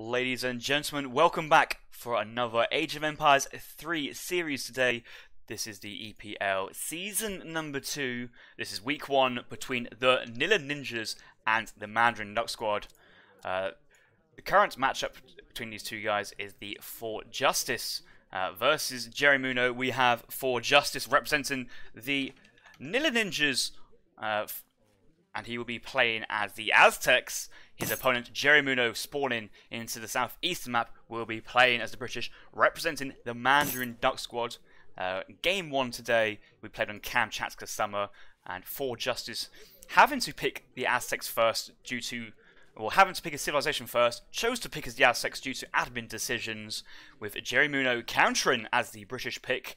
Ladies and gentlemen, welcome back for another Age of Empires 3 series today. This is the EPL season number 2. This is week 1 between the Nilla Ninjas and the Mandarin Duck Squad. The current matchup between these two guys is the Forjustice versus Jerimuno. We have Forjustice representing the Nilla Ninjas, and he will be playing as the Aztecs. His opponent, Jerimuno, spawning into the southeastern map, will be playing as the British, representing the Mandarin Duck Squad. Game 1 today, we played on Kamchatka Summer, and Forjustice having to pick the Aztecs first due to, or having to pick a civilization first, chose to pick as the Aztecs due to admin decisions, with Jerimuno countering as the British pick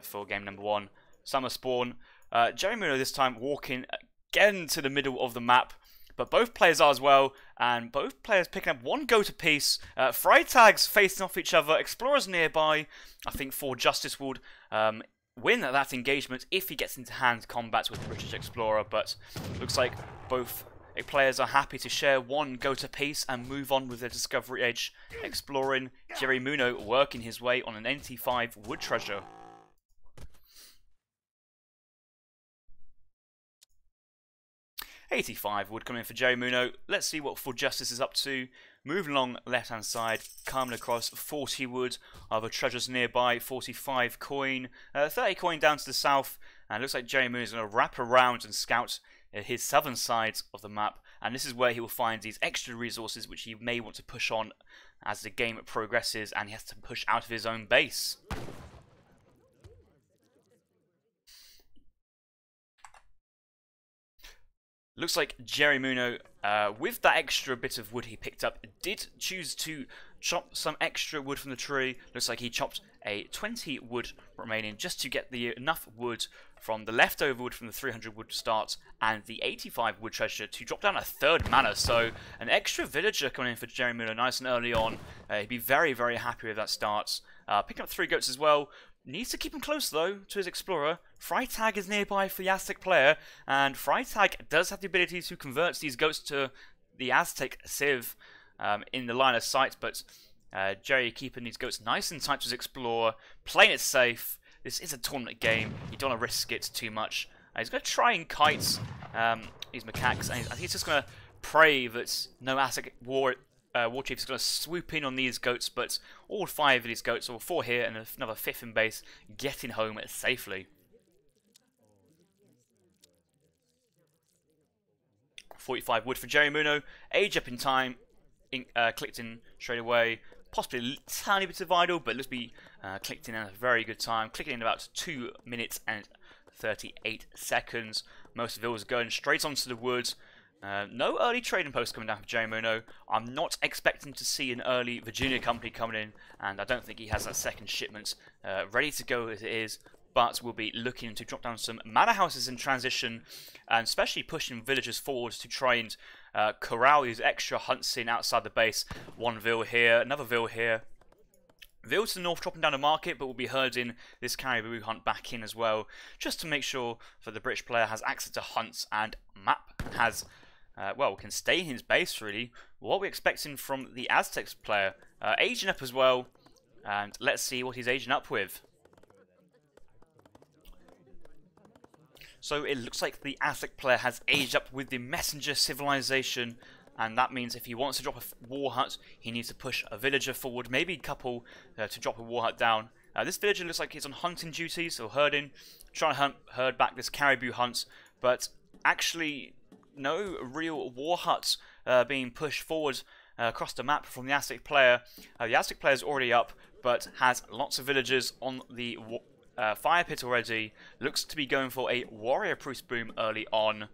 for game number 1. Summer spawn. Jerimuno this time walking again to the middle of the map, but both players are as well, and both players picking up one go to piece. Freitags facing off each other, Explorers nearby. I think Forjustice would win that engagement if he gets into hand combat with the British Explorer, but looks like both players are happy to share one go to piece and move on with their Discovery Edge, exploring. Jerimuno working his way on an 85 wood treasure. $85 would come in for Jerimuno. Let's see what Forjustice is up to. Moving along left hand side, coming across 40 wood, other treasures nearby, 45 coin, 30 coin down to the south, and it looks like Jerimuno is going to wrap around and scout his southern sides of the map, and this is where he will find these extra resources which he may want to push on as the game progresses and he has to push out of his own base. Looks like Jerimuno, with that extra bit of wood he picked up, did choose to chop some extra wood from the tree. Looks like he chopped a 20 wood remaining just to get the enough wood from the leftover wood from the 300 wood start and the 85 wood treasure to drop down a third mana. So an extra villager coming in for Jerimuno nice and early on. He'd be very, very happy with that start. Picking up 3 goats as well. Needs to keep him close though to his Explorer. Freitag is nearby for the Aztec player, and Freitag does have the ability to convert these goats to the Aztec Civ in the line of sight, but Jerry keeping these goats nice and tight to his Explorer, playing it safe. This is a tournament game, you don't want to risk it too much. He's going to try and kite these macaques, and I think he's just going to pray that no Aztec war chief is going to swoop in on these goats, but all 5 of these goats, or 4 here and another 5th in base, getting home safely. 45 wood for Jerimuno. Age up in time, clicked in straight away. Possibly a tiny bit of idle, but let's be clicked in at a very good time. Clicking in about 2 minutes and 38 seconds. Most of it was going straight onto the woods. No early trading post coming down for Jerimuno. I'm not expecting to see an early Virginia company coming in, and I don't think he has that second shipment ready to go as it is, but we'll be looking to drop down some manor houses in transition, and especially pushing villagers forward to try and corral these extra hunts in outside the base. One vill here, another vill here. Vill to the north dropping down the market, but we'll be herding this caribou hunt back in as well, just to make sure that the British player has access to hunts and map has well, can stay in his base really. What we're expecting from the Aztecs player, aging up as well, and let's see what he's aging up with. So it looks like the Aztec player has aged up with the messenger civilization, and that means if he wants to drop a war hut, he needs to push a villager forward, maybe a couple to drop a war hut down. This villager looks like he's on hunting duties or herding, trying to herd back this caribou hunt, but actually no real war huts being pushed forward across the map from the Aztec player. The Aztec player is already up, but has lots of villagers on the fire pit already. Looks to be going for a warrior priest boom early on,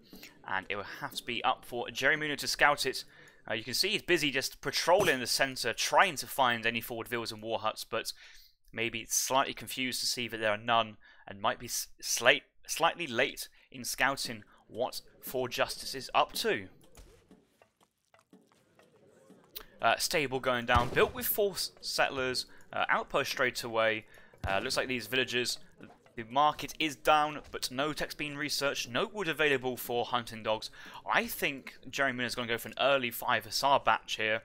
and it will have to be up for Jerimuno to scout it. You can see he's busy just patrolling the centre, trying to find any forward villas and war huts, but maybe slightly confused to see that there are none, and might be slightly late in scouting what Forjustice is up to. Stable going down, built with 4 settlers, outpost straight away. Looks like these villagers, the market is down, but no text being researched, no wood available for hunting dogs. I think Jerimuno is going to go for an early 5 Hussar batch here.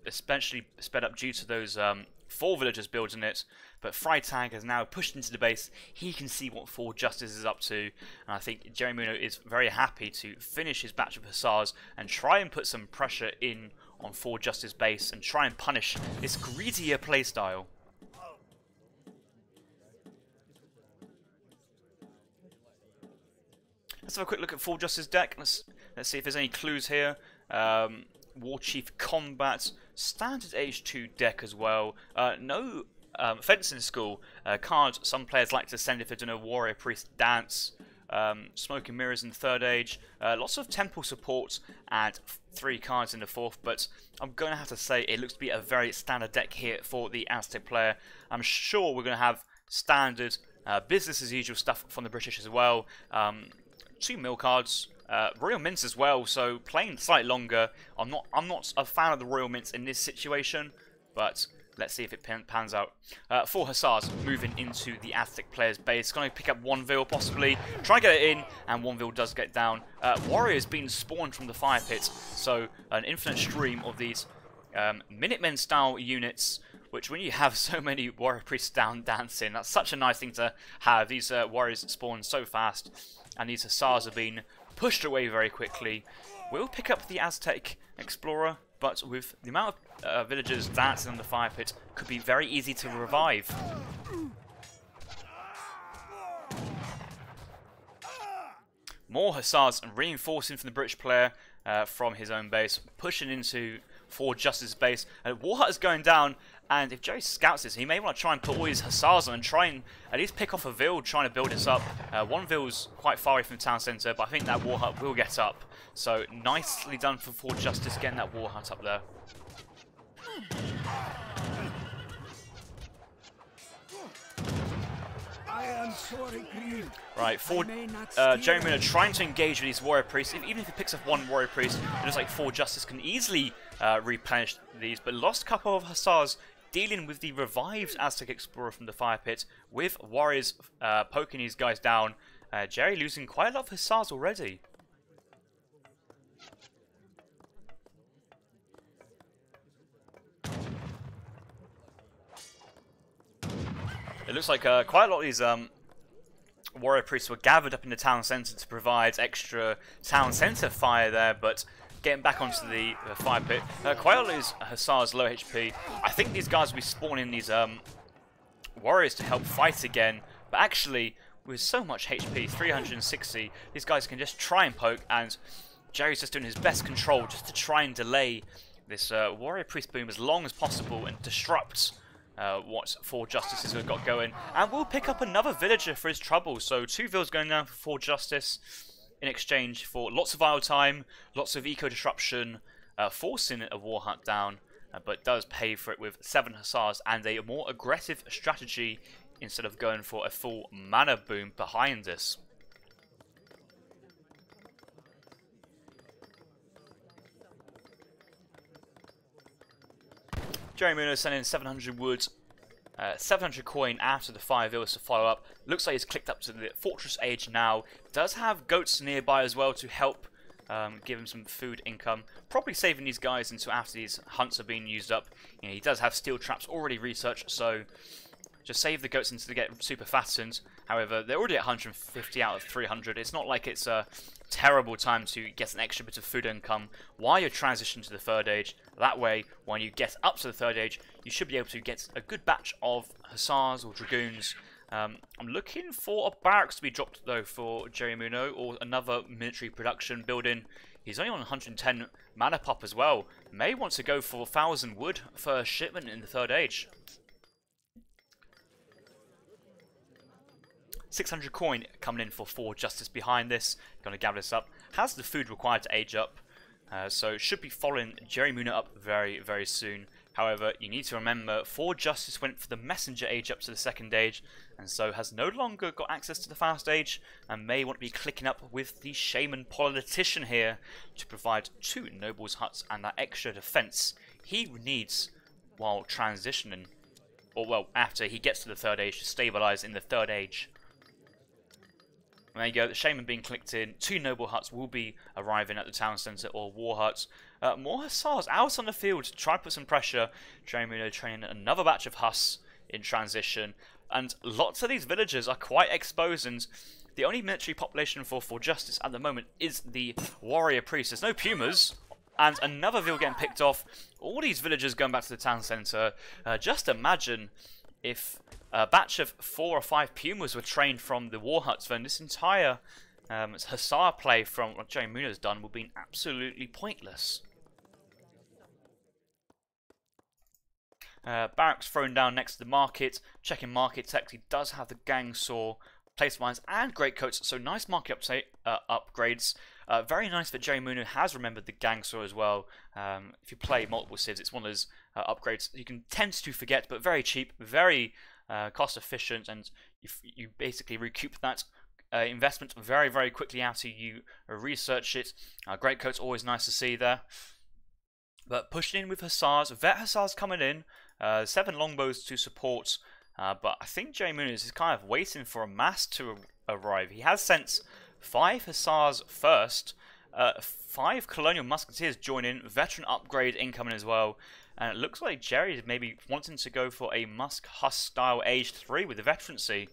especially sped up due to those 4 villagers building it. But Freitag has now pushed into the base. He can see what Forjustice is up to, and I think Jerimuno is very happy to finish his batch of Hussars and try and put some pressure in on Forjustice base and try and punish this greedier playstyle. Let's have a quick look at Forjustice's deck. Let's see if there's any clues here. War Chief Combat, standard Age 2 deck as well. No fencing school cards. Some players like to send if they're doing a Warrior Priest Dance. Smoking Mirrors in the 3rd Age. Lots of Temple support and 3 cards in the 4th, but I'm going to have to say it looks to be a very standard deck here for the Aztec player. I'm sure we're going to have standard business as usual stuff from the British as well. 2 mill cards, Royal Mints as well, so playing slightly longer. I'm not a fan of the Royal Mints in this situation, but let's see if it pans out. 4 Hussars moving into the Aztec player's base. Going to pick up 1 Vil possibly, try and get it in, and 1 Vil does get down. Warriors being spawned from the fire pit, so an infinite stream of these Minutemen style units, which when you have so many Warrior Priests down dancing, that's such a nice thing to have. These Warriors spawn so fast, and these Hussars have been pushed away very quickly. We'll pick up the Aztec Explorer, but with the amount of villagers dancing on the fire pit, could be very easy to revive. More Hussars and reinforcing from the British player from his own base, pushing into Forjustice's base. Warhut is going down, and if Jerry scouts this, he may want to try and put all his Hussars on and try and at least pick off a Vil trying to build this up. 1 Vil's quite far away from the town centre, but I think that Warhut will get up. So nicely done for Forjustice getting that Warhut up there. Right, Jerimuno trying to engage with these Warrior Priests. Even if he picks up 1 Warrior Priest, it looks like Forjustice can easily replenish these, but lost a couple of Hussars dealing with the revived Aztec Explorer from the fire pit, with Warriors poking these guys down. Jerry losing quite a lot of Hussars already. It looks like quite a lot of these Warrior Priests were gathered up in the town centre to provide extra town centre fire there, but getting back onto the fire pit. Quite a lot of these Hussars low HP. I think these guys will be spawning these Warriors to help fight again, but actually with so much HP, 360, these guys can just try and poke, and Jerry's just doing his best control just to try and delay this Warrior Priest boom as long as possible and disrupt what Forjustice has got going. And we'll pick up another villager for his trouble. So 2 Vils going down for Forjustice in exchange for lots of idle time, lots of eco disruption, forcing a Warhut down, but does pay for it with 7 Hussars and a more aggressive strategy instead of going for a full mana boom behind this. Jerimuno sending 700 wood, 700 coin after the 5 Vils to follow up. Looks like he's clicked up to the Fortress Age now. Does have goats nearby as well to help give him some food income. Probably saving these guys until after these hunts are being used up. You know, he does have steel traps already researched, so just save the goats until they get super fattened. However, they're already at 150 out of 300. It's not like it's a terrible time to get an extra bit of food income while you're transitioning to the 3rd Age. That way, when you get up to the 3rd Age, you should be able to get a good batch of Hussars or Dragoons. I'm looking for a barracks to be dropped though for Jerimuno, or another military production building. He's only on 110 mana pop as well. May want to go for 1,000 wood for a shipment in the 3rd Age. 600 coin coming in for Forjustice behind this. Going to gather this up. Has the food required to age up, so should be following Jerimuno up very, very soon. However, you need to remember Forjustice went for the Messenger Age up to the 2nd Age, and so has no longer got access to the Fast Age, and may want to be clicking up with the Shaman Politician here to provide 2 Nobles Huts and that extra defense he needs while transitioning, or well, after he gets to the 3rd Age to stabilize in the 3rd Age. There you go, the Shaman being clicked in. 2 Noble Huts will be arriving at the town centre, or War Huts. More Hussars out on the field to try to put some pressure. Jerimuno training another batch of Huss in transition. And lots of these villagers are quite exposed, and the only military population for Forjustice at the moment is the warrior priest. There's no Pumas, and another Ville getting picked off. All these villagers going back to the town centre. Just imagine if a batch of 4 or 5 Pumas were trained from the war huts, then this entire Hussar play from what Jerimuno's done would be absolutely pointless. Barracks thrown down next to the market. Checking market tech, he does have the gang saw, place mines, and great coats. So nice market upgrades. Very nice that Jerimuno has remembered the gang saw as well. If you play multiple civs, it's one of those upgrades you can tend to forget, but very cheap, very cost efficient, and you basically recoup that investment very, very quickly after you research it. Great coat's always nice to see there. But pushing in with Hussars, Vet Hussars coming in, 7 longbows to support, but I think Jerimuno is kind of waiting for a mass to arrive. He has sent 5 Hussars first, 5 Colonial Musketeers join in, veteran upgrade incoming as well, and it looks like Jerry is maybe wanting to go for a Huss style age 3 with the veterancy.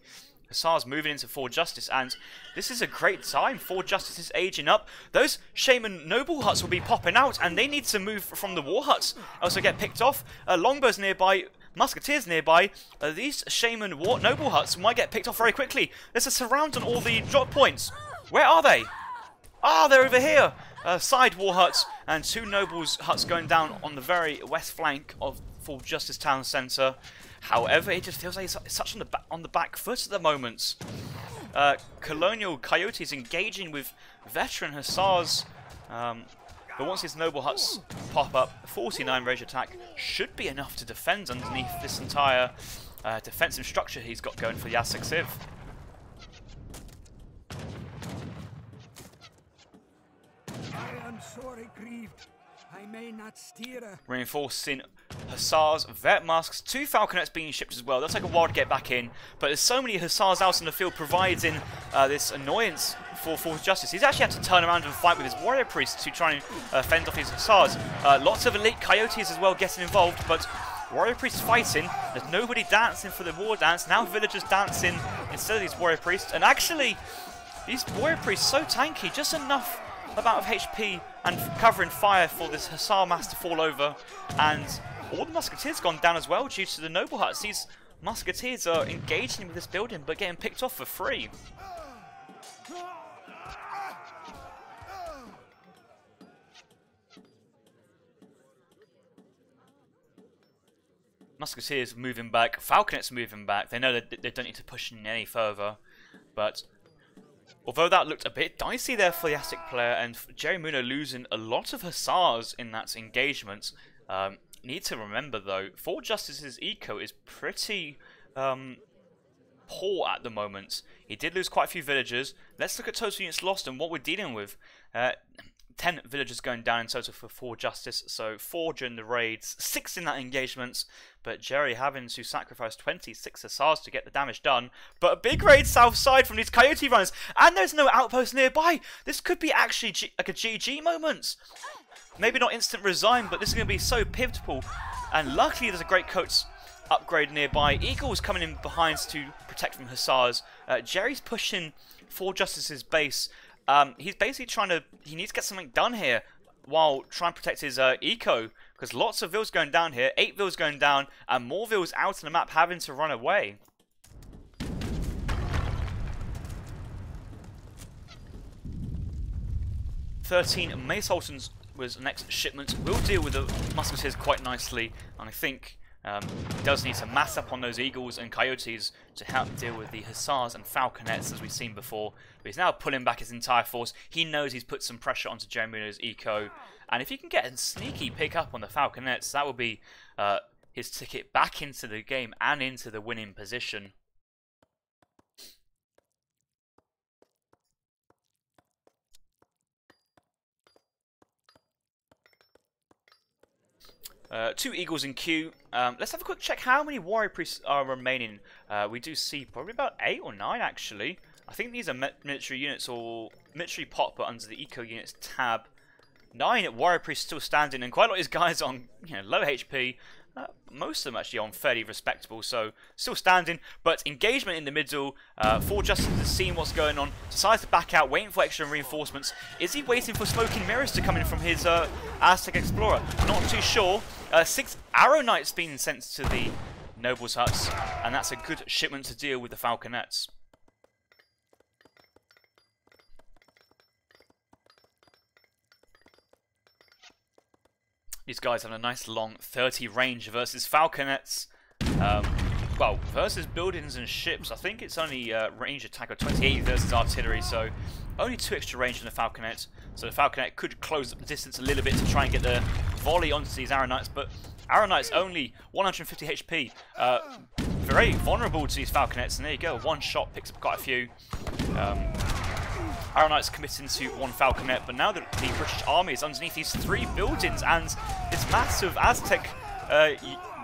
Hussars moving into Forjustice, and this is a great time. Forjustice is aging up. Those Shaman Noble huts will be popping out, and they need to move from the war huts, also get picked off. Longbows nearby, Musketeers nearby. These Shaman Noble huts might get picked off very quickly. There's a surround on all the drop points. Where are they? Ah, they're over here. Side war huts, and 2 Nobles huts going down on the very west flank of Forjustice Town Centre. However, it just feels like it's such on the back foot at the moment. Colonial Coyotes engaging with veteran Hussars. But once these noble huts pop up, 49 range attack should be enough to defend underneath this entire defensive structure he's got going for the ASIC Civ. I am sorely grieved. I may not steer. Reinforcing Hussars, Vet Masks, 2 Falconets being shipped as well. That's like a while to get back in, but there's so many Hussars out in the field providing this annoyance for Forjustice. He's actually had to turn around and fight with his warrior priests to try and fend off his Hussars. Lots of elite Coyotes as well getting involved, but warrior priests fighting. There's nobody dancing for the war dance. Now villagers dancing instead of these warrior priests, and actually these warrior priests so tanky, just enough amount of HP and covering fire for this Hussar mass to fall over, and all the Musketeers gone down as well due to the noble huts. These Musketeers are engaging with this building but getting picked off for free. Musketeers moving back, Falconets moving back. They know that they don't need to push in any further, but although that looked a bit dicey there for the ASIC player, and Jerimuno losing a lot of Hussars in that engagement, need to remember though, Forjustice's eco is pretty poor at the moment. He did lose quite a few villagers. Let's look at total units lost and what we're dealing with. 10 villagers going down in total for Forjustice, so 4 during the raids, 6 in that engagement, but Jerry having to sacrifice 26 Hussars to get the damage done. But a big raid south side from these Coyote runners, and there's no outpost nearby. This could be actually like a GG moment. Maybe not instant resign, but this is going to be so pivotal, and luckily there's a great coats upgrade nearby. Eagles coming in behind to protect from Hussars. Jerry's pushing Forjustice's base. He's basically he needs to get something done here while trying to protect his eco, because lots of vills going down here, 8 vills going down, and more vills out on the map having to run away. "13 Mace Sultans was next shipment. We'll deal with the Musketeers quite nicely, and I think he does need to mass up on those Eagles and Coyotes to help deal with the Hussars and Falconets as we've seen before. But he's now pulling back his entire force. He knows he's put some pressure onto Jerimuno's eco, and if he can get a sneaky pick up on the Falconets, that will be his ticket back into the game and into the winning position. Two Eagles in queue. Let's have a quick check how many warrior priests are remaining. We do see probably about 8 or 9 actually. I think these are military units or military pot, but under the eco units tab. 9 Warrior Priests still standing, and quite a lot of these guys on low HP. Most of them actually on fairly respectable, so still standing, but engagement in the middle. Forjustice has seen what's going on, decides to back out, waiting for extra reinforcements. Is he waiting for smoking mirrors to come in from his Aztec Explorer? Not too sure. 6 Arrow Knights being sent to the Nobles' huts, and that's a good shipment to deal with the Falconets. These guys have a nice long 30 range versus Falconets. Well, versus buildings and ships, I think it's only range attack of 28 versus artillery, so only 2 extra range in the Falconet. So the Falconet could close up the distance a little bit to try and get the volley onto these Arrow Knights, but Arrow Knights only 150 HP. Very vulnerable to these Falconets, and there you go, one shot picks up quite a few. Arrow Knights committing to 1 Falconet, but now that the British Army is underneath these 3 buildings and this massive Aztec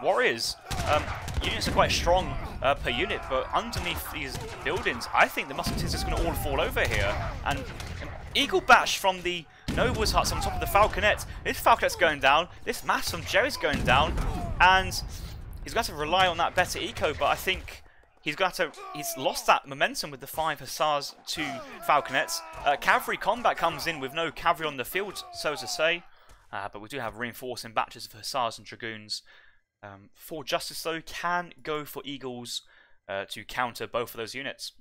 warriors, units are quite strong per unit, but underneath these buildings, I think the Musketeers is going to all fall over here. And an Eagle Bash from the Nobles' huts on top of the Falconet. This Falconet's going down, this mass from Jerry's going down, and he's going to have to rely on that better eco, but I think he's lost that momentum with the 5 Hussars to Falconets. Cavalry combat comes in with no cavalry on the field, so to say. But we do have reinforcing batches of Hussars and Dragoons. Forjustice, though, can go for Eagles to counter both of those units.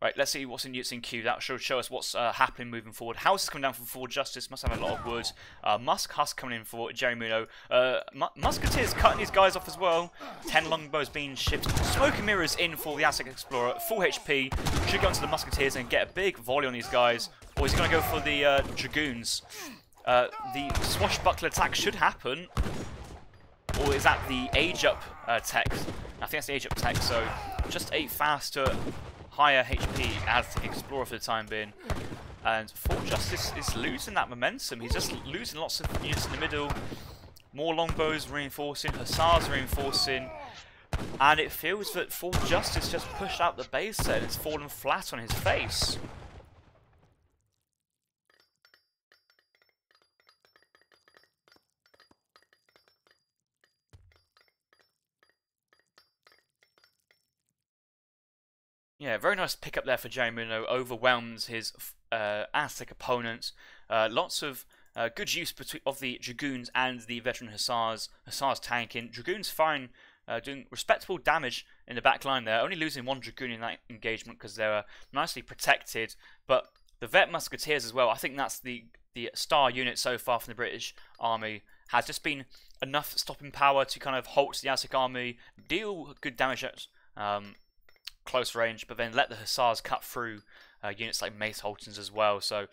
Right, let's see what's in units in queue. That should show us what's happening moving forward. Houses coming down from Forjustice, must have a lot of wood. Musk Husk coming in for Jerimuno. Musketeers cutting these guys off as well. 10 longbows being shipped. Smoking mirrors in for the Aztec Explorer. Full HP. Should go into the Musketeers and get a big volley on these guys. Or he's going to go for the Dragoons. The swashbuckler attack should happen. Or is that the age up tech? I think that's the age up tech, so just a faster, higher HP Aztec Explorer for the time being. And Forjustice is losing that momentum. He's just losing lots of units in the middle. More longbows reinforcing, Hussars reinforcing. And it feels that Forjustice just pushed out the base set and it's fallen flat on his face. Yeah, very nice pickup there for Jerimuno. Overwhelms his Aztec opponent. Lots of good use of the Dragoons and the veteran Hussars. Hussars tanking. Dragoons firing, doing respectable damage in the back line there. Only losing 1 Dragoon in that engagement because they're nicely protected. But the Vet Musketeers as well, I think that's the star unit so far from the British Army. Has just been enough stopping power to kind of halt the Aztec Army, deal good damage at close range, but then let the Hussars cut through units like Mace Holtons as well. So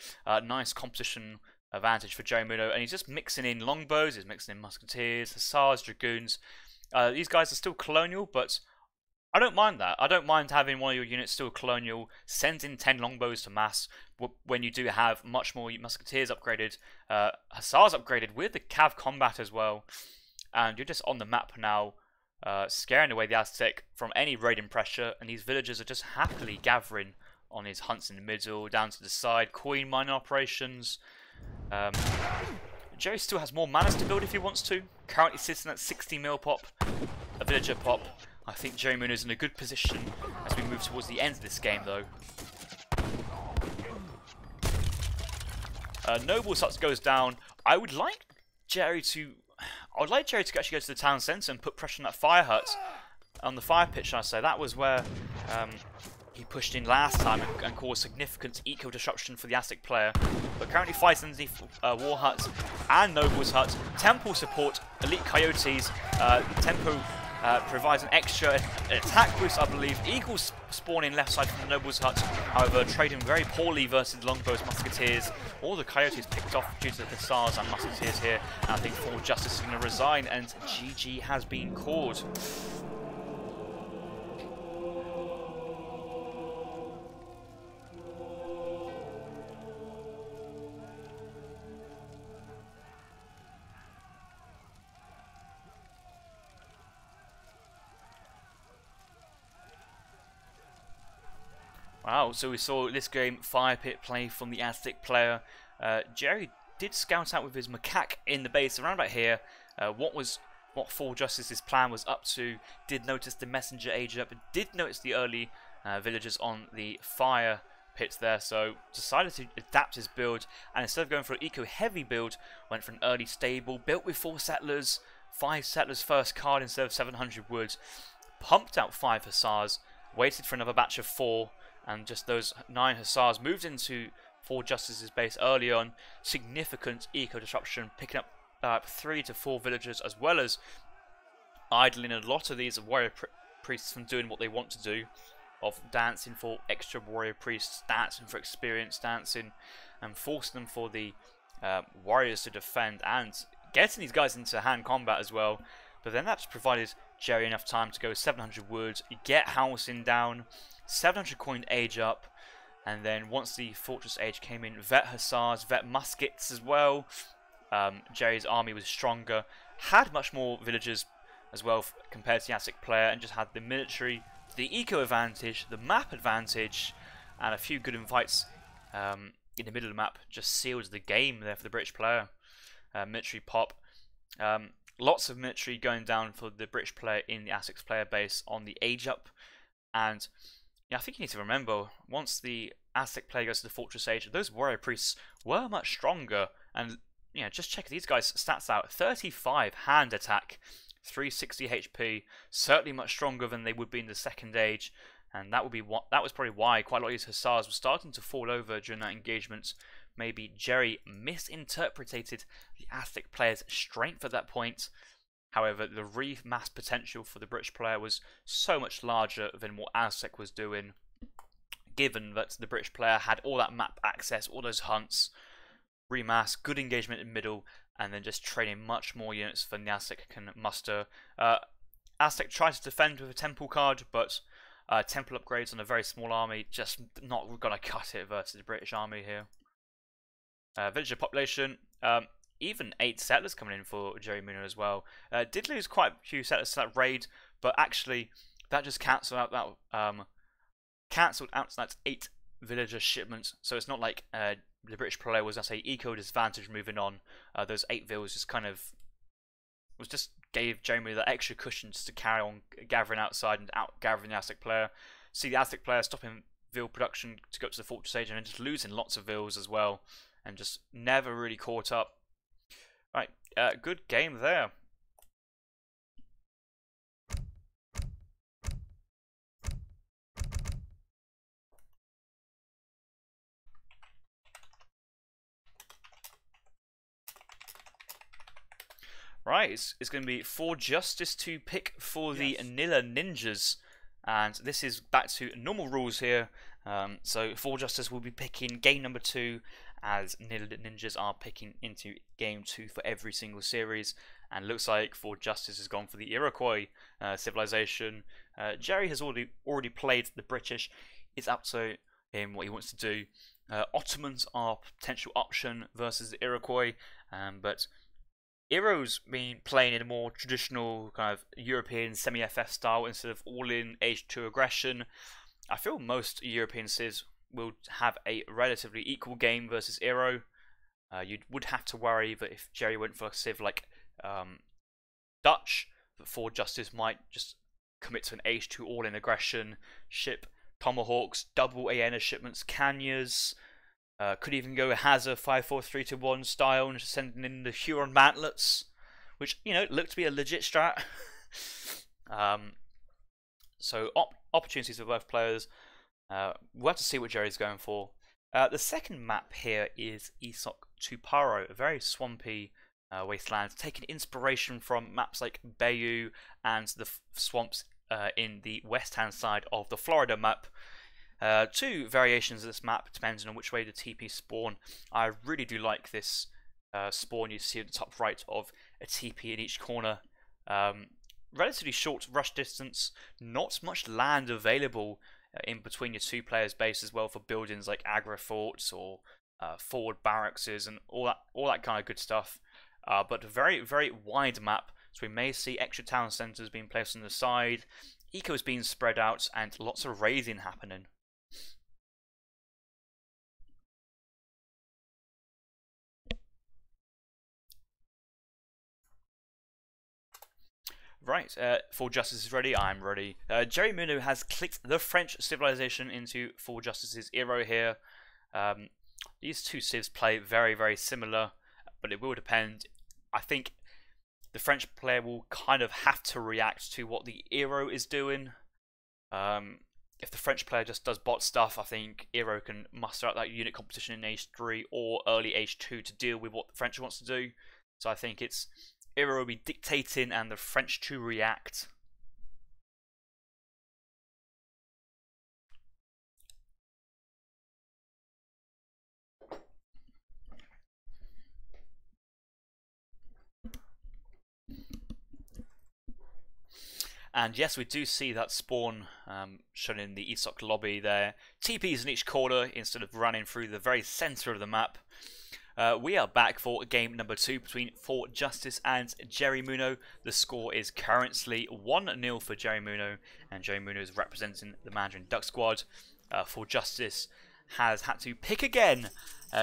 nice composition advantage for Jerimuno, and he's just mixing in longbows, he's mixing in Musketeers, Hussars, Dragoons. These guys are still colonial, but I don't mind that. I don't mind having one of your units still colonial, send in 10 longbows to mass when you do have much more Musketeers upgraded, Hussars upgraded with the Cav combat as well, and you're just on the map now. Scaring away the Aztec from any raiding pressure, and these villagers are just happily gathering on his hunts in the middle, down to the side, coin mining operations. Jerry still has more mana to build if he wants to, currently sitting at 60 mil pop, a villager pop. I think Jerimuno is in a good position as we move towards the end of this game though. Nobles Huts goes down. I would like Jerry to actually go to the town centre and put pressure on that fire hut, on the fire pit, shall I say. That was where he pushed in last time and caused significant eco disruption for the Aztec player. But currently fighting underneath War Hut and Nobles Hut. Temple support, Elite Coyotes. Tempo provides an extra attack boost, I believe. Eagles spawn in left side from the Nobles Hut, however, trading very poorly versus Longbows, Musketeers. All the Coyotes picked off due to the Hussars and Musketeers here. And I think Forjustice is going to resign, and GG has been called. Wow, so we saw this game fire pit play from the Aztec player. Jerry did scout out with his macaque in the base around about here. What Forjustice's plan was up to. Did notice the messenger age up. Did notice the early villagers on the fire pits there. So decided to adapt his build, and instead of going for an eco heavy build, went for an early stable built with 4 settlers, 5 settlers first card instead of 700 wood. Pumped out 5 hussars. Waited for another batch of 4. And just those 9 hussars moved into Forjustice's base early on. Significant eco disruption, picking up 3 to 4 villagers, as well as idling a lot of these warrior priests from doing what they want to do, of dancing for extra warrior priests, dancing for experience, dancing, and forcing them for the warriors to defend, and getting these guys into hand combat as well. But then that's provided Jerry enough time to go 700 wood, get housing down, 700 coin age up, and then once the fortress age came in, vet hussars, vet muskets as well. Jerry's army was stronger, had much more villagers as well compared to the Aztec player, and just had the military, the eco advantage, the map advantage, and a few good invites in the middle of the map just sealed the game there for the British player. Military pop. Lots of military going down for the British player in the Aztec player base on the age up. And yeah, I think you need to remember, once the Aztec player goes to the fortress age, those warrior priests were much stronger. And you know, just check these guys' stats out. 35 hand attack, 360 HP, certainly much stronger than they would be in the second age. And that was probably why quite a lot of these hussars were starting to fall over during that engagement. Maybe Jerry misinterpreted the Aztec player's strength at that point. However, the remass potential for the British player was so much larger than what Aztec was doing, given that the British player had all that map access, all those hunts, remass, good engagement in middle, and then just training much more units than the Aztec can muster. Aztec tried to defend with a temple card, but temple upgrades on a very small army just not going to cut it versus the British army here. Villager population, even 8 settlers coming in for Jerimuno as well. Did lose quite a few settlers to that raid, but actually that just cancelled out that 8 villager shipments. So it's not like the British player was, I say, eco disadvantage moving on. Those 8 vills just gave Jerimuno that extra cushion just to carry on gathering outside and out gathering the Aztec player. See the Aztec player stopping vill production to go to the fortress age and then just losing lots of vills as well. And just never really caught up. Right, good game there. Right, it's going to be Forjustice to pick for the Nilla Ninjas. And this is back to normal rules here. So Forjustice will be picking game number 2, as Nilla Ninjas are picking into game 2 for every single series. And looks like Forjustice has gone for the Iroquois civilization. Jerry has already played the British. It's up to him what he wants to do. Ottomans are a potential option versus the Iroquois, but Iro's been playing in a more traditional kind of European semi-FF style instead of all-in Age 2 aggression. I feel most European Civ will have a relatively equal game versus Iro. You would have to worry that if Jerry went for a Civ like Dutch, that Forjustice might just commit to an Age 2 all-in aggression, ship Tomahawks, double AN shipments, Canyas. Could even go Hazard 5-4-3-1 style and just sending in the Huron Mantlets, which, you know, looked to be a legit strat. So opportunities for both players. We'll have to see what Jerry's going for. The second map here is ESOC Tuparo, a very swampy wasteland, taking inspiration from maps like Bayou and the swamps in the west-hand side of the Florida map. 2 variations of this map depending on which way the TP spawn. I really do like this spawn you see at the top right of a TP in each corner. Relatively short rush distance, not much land available in between your 2 players' base as well for buildings like agra forts or forward barracks and all that kind of good stuff. But a very, very wide map, so we may see extra town centres being placed on the side, ecos being spread out, and lots of raiding happening. Right, Forjustice is ready. I'm ready. Jerimuno has clicked the French civilization into Forjustice's hero here. These two civs play very, very similar, but it will depend. I think the French player will kind of have to react to what the hero is doing. If the French player just does bot stuff, I think hero can muster out that unit competition in Age 3 or early Age 2 to deal with what the French wants to do. So I think it's hero will be dictating and the French to react. And yes, we do see that spawn shown in the ESOC lobby there. TPs in each corner instead of running through the very centre of the map. We are back for game number 2 between Forjustice and Jerimuno. The score is currently 1-0 for Jerimuno, and Jerimuno is representing the Mandarin Duck squad. Forjustice has had to pick again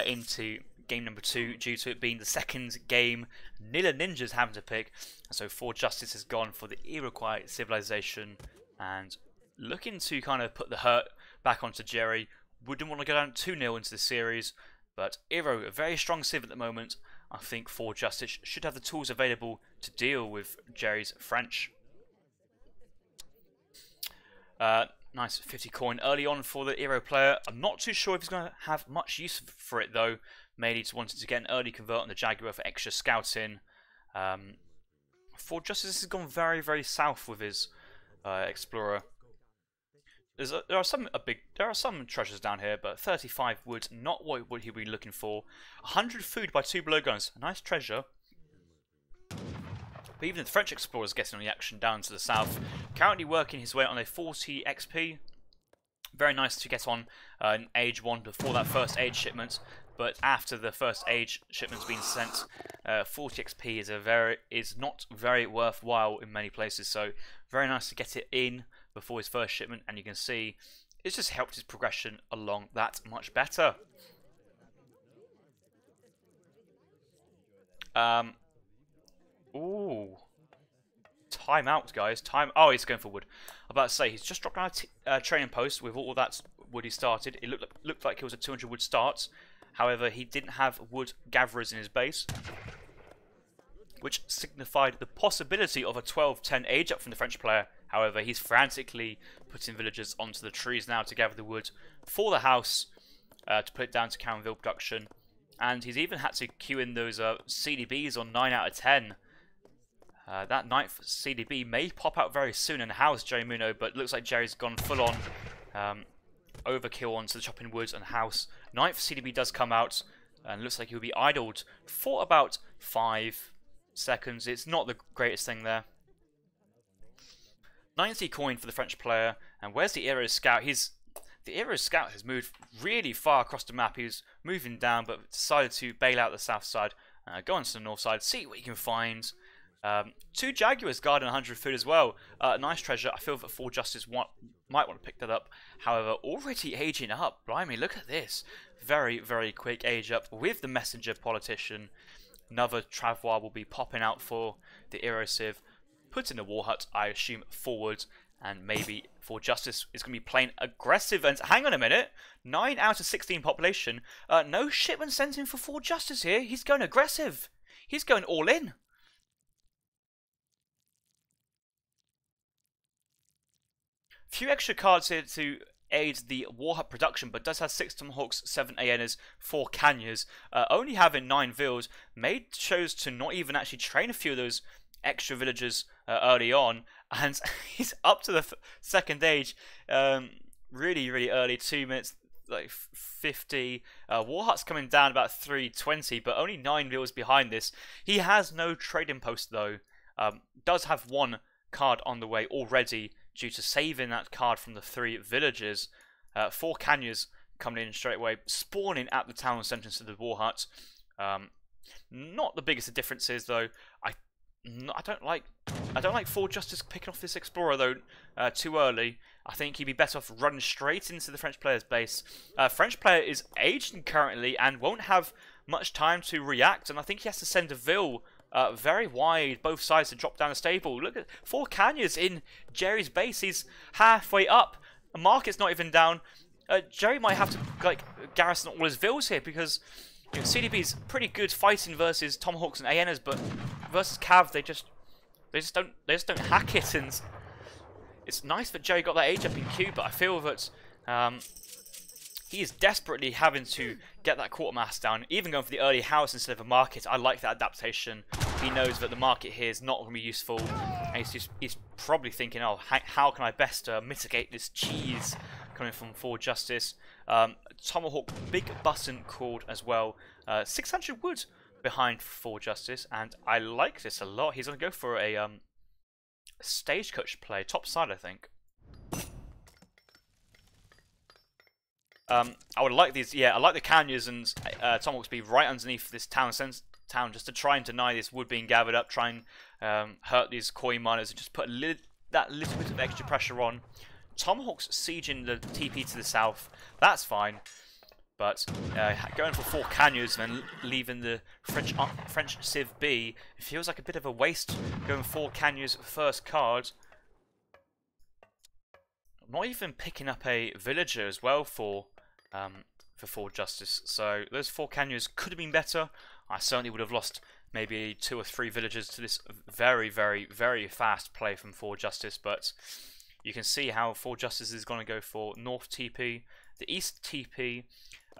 into game number 2 due to it being the second game Nilla Ninjas having to pick. So Forjustice has gone for the Iroquois civilization and looking to kind of put the hurt back onto Jerry. Wouldn't want to go down 2-0 into the series, but Iro, a very strong civ at the moment. I think Forjustice should have the tools available to deal with Jerry's French. Nice 50 coin early on for the hero player. I'm not too sure if he's going to have much use for it though. Mainly just wanted to get an early convert on the Jaguar for extra scouting. Forjustice has gone very, very south with his Explorer. There are some treasures down here, but 35 wood, not what he'll be looking for. 100 food by 2 blowguns, a nice treasure. But even the French Explorer is getting on the action down to the south. Currently working his way on a 40 XP. Very nice to get on in Age 1 before that first age shipment. But after the first age shipment's been sent, 40 XP is not very worthwhile in many places. So very nice to get it in before his first shipment, and you can see it's just helped his progression along that much better. Ooh. Time out, guys. Oh, he's going for wood. I'm about to say, he's just dropped down a training post with all that wood he started. It looked like it was a 200 wood start. However, he didn't have wood gatherers in his base, which signified the possibility of a 12-10 age up from the French player. However, he's frantically putting villagers onto the trees now to gather the wood for the house to put it down to Caronville production. And he's even had to queue in those CDBs on 9 out of 10. That 9th CDB may pop out very soon and house Jerimuno, but it looks like Jerry's gone full on overkill onto the chopping woods and house. 9th CDB does come out and looks like he'll be idled for about 5 seconds. It's not the greatest thing there. 90 coin for the French player, and where's the Aero Scout? The Aero Scout has moved really far across the map. He was moving down, but decided to bail out the south side, go onto the north side, see what he can find. 2 Jaguars guarding 100 food as well. Nice treasure. I feel that Forjustice might want to pick that up. However, already aging up. Blimey, look at this. Very, very quick age up with the Messenger Politician. Another Travois will be popping out for the Aero Civ. Put in a War Hut, I assume, forward. And maybe Forjustice is going to be playing aggressive. And hang on a minute. 9 out of 16 population. No shipment sent in for Forjustice here. He's going aggressive. He's going all in. Few extra cards here to aid the War Hut production, but does have 6 Tomahawks, 7 Aenas, 4 Canyas. Only having 9 vills, chose to not even actually train a few of those extra villagers early on, and he's up to the second age really, really early, 2 minutes like 50. War Hut's coming down about 320, but only 9 vills behind this. He has no trading post though. Does have 1 card on the way already, due to saving that card from the 3 villagers. 4 Canyas coming in straight away, spawning at the town centre to the War Hut. Not the biggest of differences though. I don't like Forjustice picking off this Explorer though too early. I think he'd be better off running straight into the French player's base. French player is aged currently and won't have much time to react, and I think he has to send a Vill very wide, both sides to drop down the stable. Look at 4 Canyons in Jerry's base. He's halfway up. The market's not even down. Jerry might have to like garrison all his vills here because CDB's pretty good fighting versus Tomahawks and Aenas, but versus Cav they just don't hack it. And it's nice that Jerry got that age up in Q, but I feel that he is desperately having to get that quartermass down, even going for the early house instead of a market. I like that adaptation. He knows that the market here is not going to be useful, and he's probably thinking, oh, how can I best mitigate this cheese coming from Forjustice. Tomahawk, big button called as well. 600 wood behind Forjustice, and I like this a lot. He's going to go for a stagecoach play, top side, I think. I would like these. Yeah, I like the Canyons and Tomahawks be right underneath this town just to try and deny this wood being gathered up, try and hurt these coin miners, and just put that little bit of extra pressure on. Tomahawks sieging the TP to the south. That's fine, but going for 4 Canyons and then leaving the French Civ B, it feels like a bit of a waste going 4 Canyons first card. Not even picking up a villager as well for Forjustice. So those 4 Canyons could have been better. I certainly would have lost maybe 2 or 3 villagers to this very, very, very fast play from Forjustice. But you can see how Forjustice is going to go for North TP, the East TP.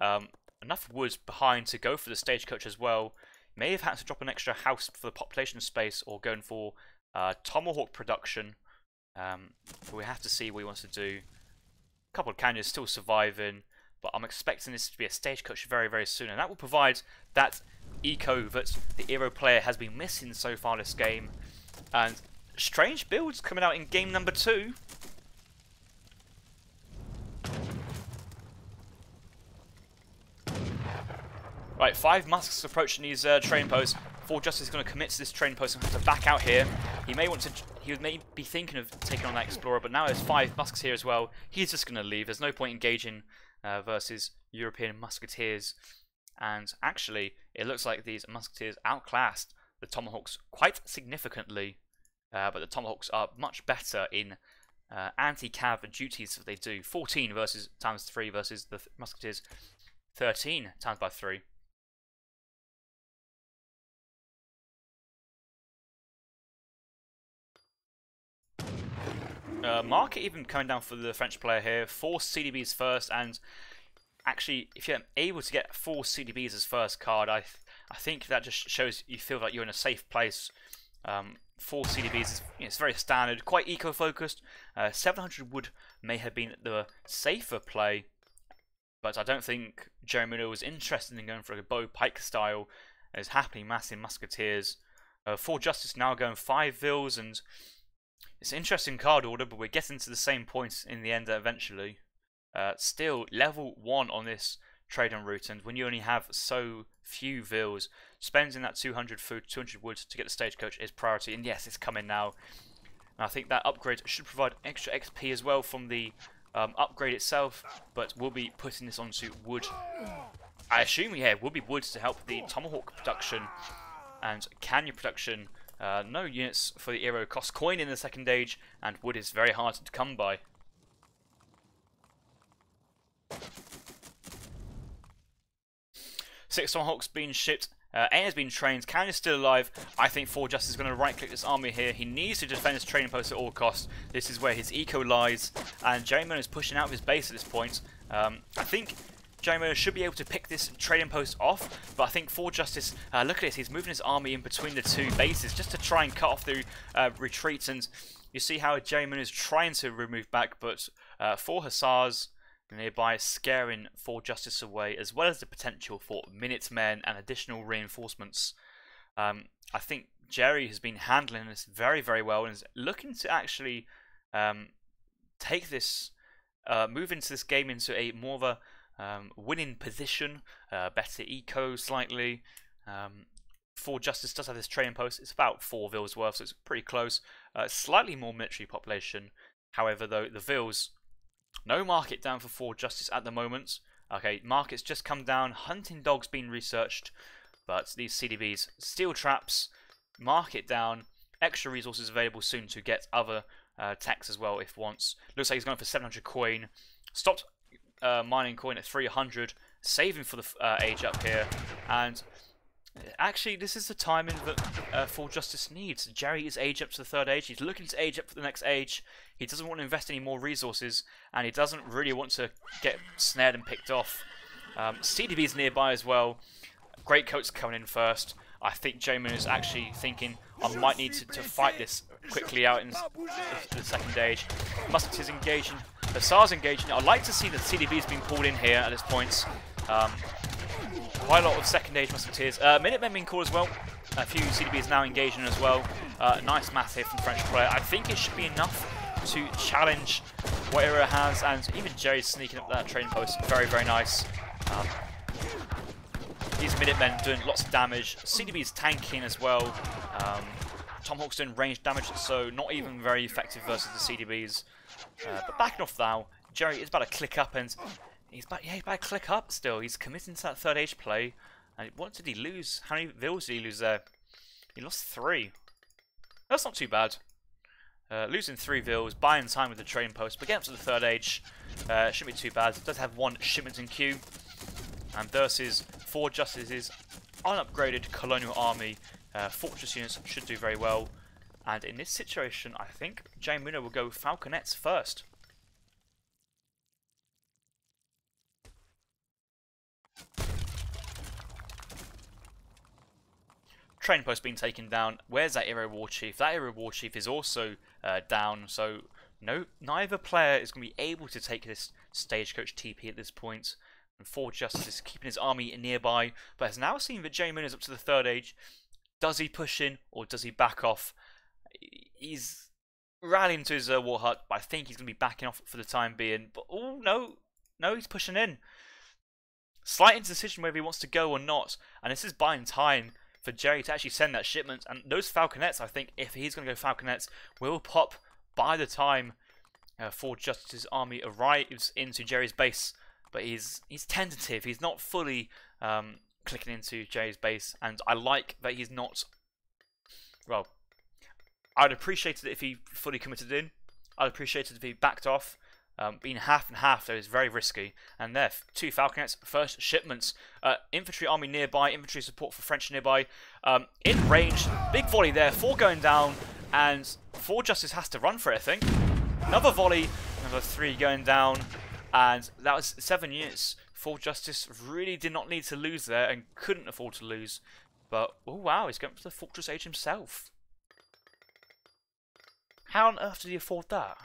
Enough woods behind to go for the stagecoach as well. May have had to drop an extra house for the population space, or going for Tomahawk production. But we have to see what he wants to do. A couple of Canyons still surviving, but I'm expecting this to be a stagecoach very, very soon, and that will provide that eco that the Eero player has been missing so far this game. And strange builds coming out in game number 2. Right, 5 Musks approaching these train posts. Forjustice is going to commit to this train post and have to back out here. He may be thinking of taking on that Explorer, but now there's 5 Musks here as well. He's just going to leave. There's no point engaging versus European Musketeers. And actually, it looks like these Musketeers outclassed the Tomahawks quite significantly. But the Tomahawks are much better in anti-cav duties that they do. 14 versus times 3 versus the Musketeers 13 times by 3. Market even coming down for the French player here. 4 CDBs first, and actually, if you're able to get 4 CDBs as first card, I think that just shows you feel like you're in a safe place. 4 CDBs is it's very standard, quite eco-focused. 700 wood may have been the safer play, but I don't think Jerimuno was interested in going for a bow pike style. Is happily massing Musketeers. Forjustice now going 5 vills, and it's an interesting card order, but we're getting to the same points in the end eventually. Still level 1 on this trading route, and when you only have so few vills, spending that 200 food, 200 wood to get the stagecoach is priority. And yes, it's coming now. And I think that upgrade should provide extra XP as well from the upgrade itself, but we'll be putting this onto wood. I assume, yeah, it will be wood to help the Tomahawk production and Canyon production. No units for the Eero, cost coin in the second age, and wood is very hard to come by. Six Tomahawks being shipped. A has been trained. Canyon is still alive. I think Forjustice is going to right-click this army here. He needs to defend his training post at all costs. This is where his eco lies, and Jerimuno is pushing out of his base at this point. I think Jerimuno should be able to pick this trading post off, but I think Forjustice, look at this, he's moving his army in between the 2 bases just to try and cut off the retreats, and you see how Jerimuno is trying to remove back, but 4 Hussars nearby scaring Forjustice away, as well as the potential for Minutemen and additional reinforcements. I think Jerry has been handling this very, very well, and is looking to actually take this, move into this game into a more of a winning position, better eco slightly. Forjustice does have this trading post. It's about 4 vills worth, so it's pretty close. Slightly more military population. However, though, the vills, no market down for Forjustice at the moment. Okay, market's just come down. Hunting dogs being researched, but these CDBs, steel traps, mark it down. Extra resources available soon to get other techs as well if wants. Looks like he's going for 700 coin. Stopped mining coin at 300. Saving for the age up here. And actually, this is the timing that Forjustice needs. Jerry is age up to the 3rd age. He's looking to age up for the next age. He doesn't want to invest any more resources, and he doesn't really want to get snared and picked off. CDB is nearby as well. Great coats coming in first. I think Jerimuno is actually thinking, I might need to fight this quickly out in the 2nd age. Musketeers engaging. Hussars engaging. I'd like to see the CDBs being pulled in here at this point. Quite a lot of 2nd age Musketeers. Minutemen being called as well. A few CDBs now engaging as well. Nice math here from the French player. I think it should be enough to challenge what Era has, and even Jerry's sneaking up that trading post. Very, very nice. These Minutemen doing lots of damage. CDB's tanking as well. Tomahawk's doing range damage, so not even very effective versus the CDBs. But backing off now, Jerry is about to click up, and he's about to click up still. He's committing to that 3rd age play. And what did he lose? How many vills did he lose there? He lost 3. That's not too bad. Losing 3 vills, buying time with the trading post, but getting up to the 3rd age shouldn't be too bad. It does have 1 shipment in queue. And versus 4 Justices, unupgraded colonial army. Fortress units should do very well. And in this situation, I think Jerimuno will go Falconets first. Training post being taken down. Where's that Era War Chief? That Era War Chief is also down, so neither player is going to be able to take this Stagecoach TP at this point. And Forjustice is keeping his army nearby, but has now seen that Jerimuno is up to the 3rd age. Does he push in, or does he back off? He's rallying to his war hut, but I think he's going to be backing off for the time being. But oh no, he's pushing in. Slight indecision whether he wants to go or not, and this is buying time for Jerry to actually send that shipment. And those Falconets, I think, if he's going to go Falconets, will pop by the time Forjustice's army arrives into Jerry's base. But he's tentative. He's not fully clicking into Jerry's base, and I like that he's not. Well, I'd appreciate it if he fully committed in. I'd appreciate it if he backed off. Being half and half, though, is very risky. And there, 2 Falconets, first shipments. Infantry army nearby, infantry support for French nearby. In range, big volley there, 4 going down, and Forjustice has to run for it, I think. Another volley, another 3 going down, and that was 7 units. Forjustice really did not need to lose there, and couldn't afford to lose. But, oh wow, he's going to the Fortress Age himself. How on earth did he afford that?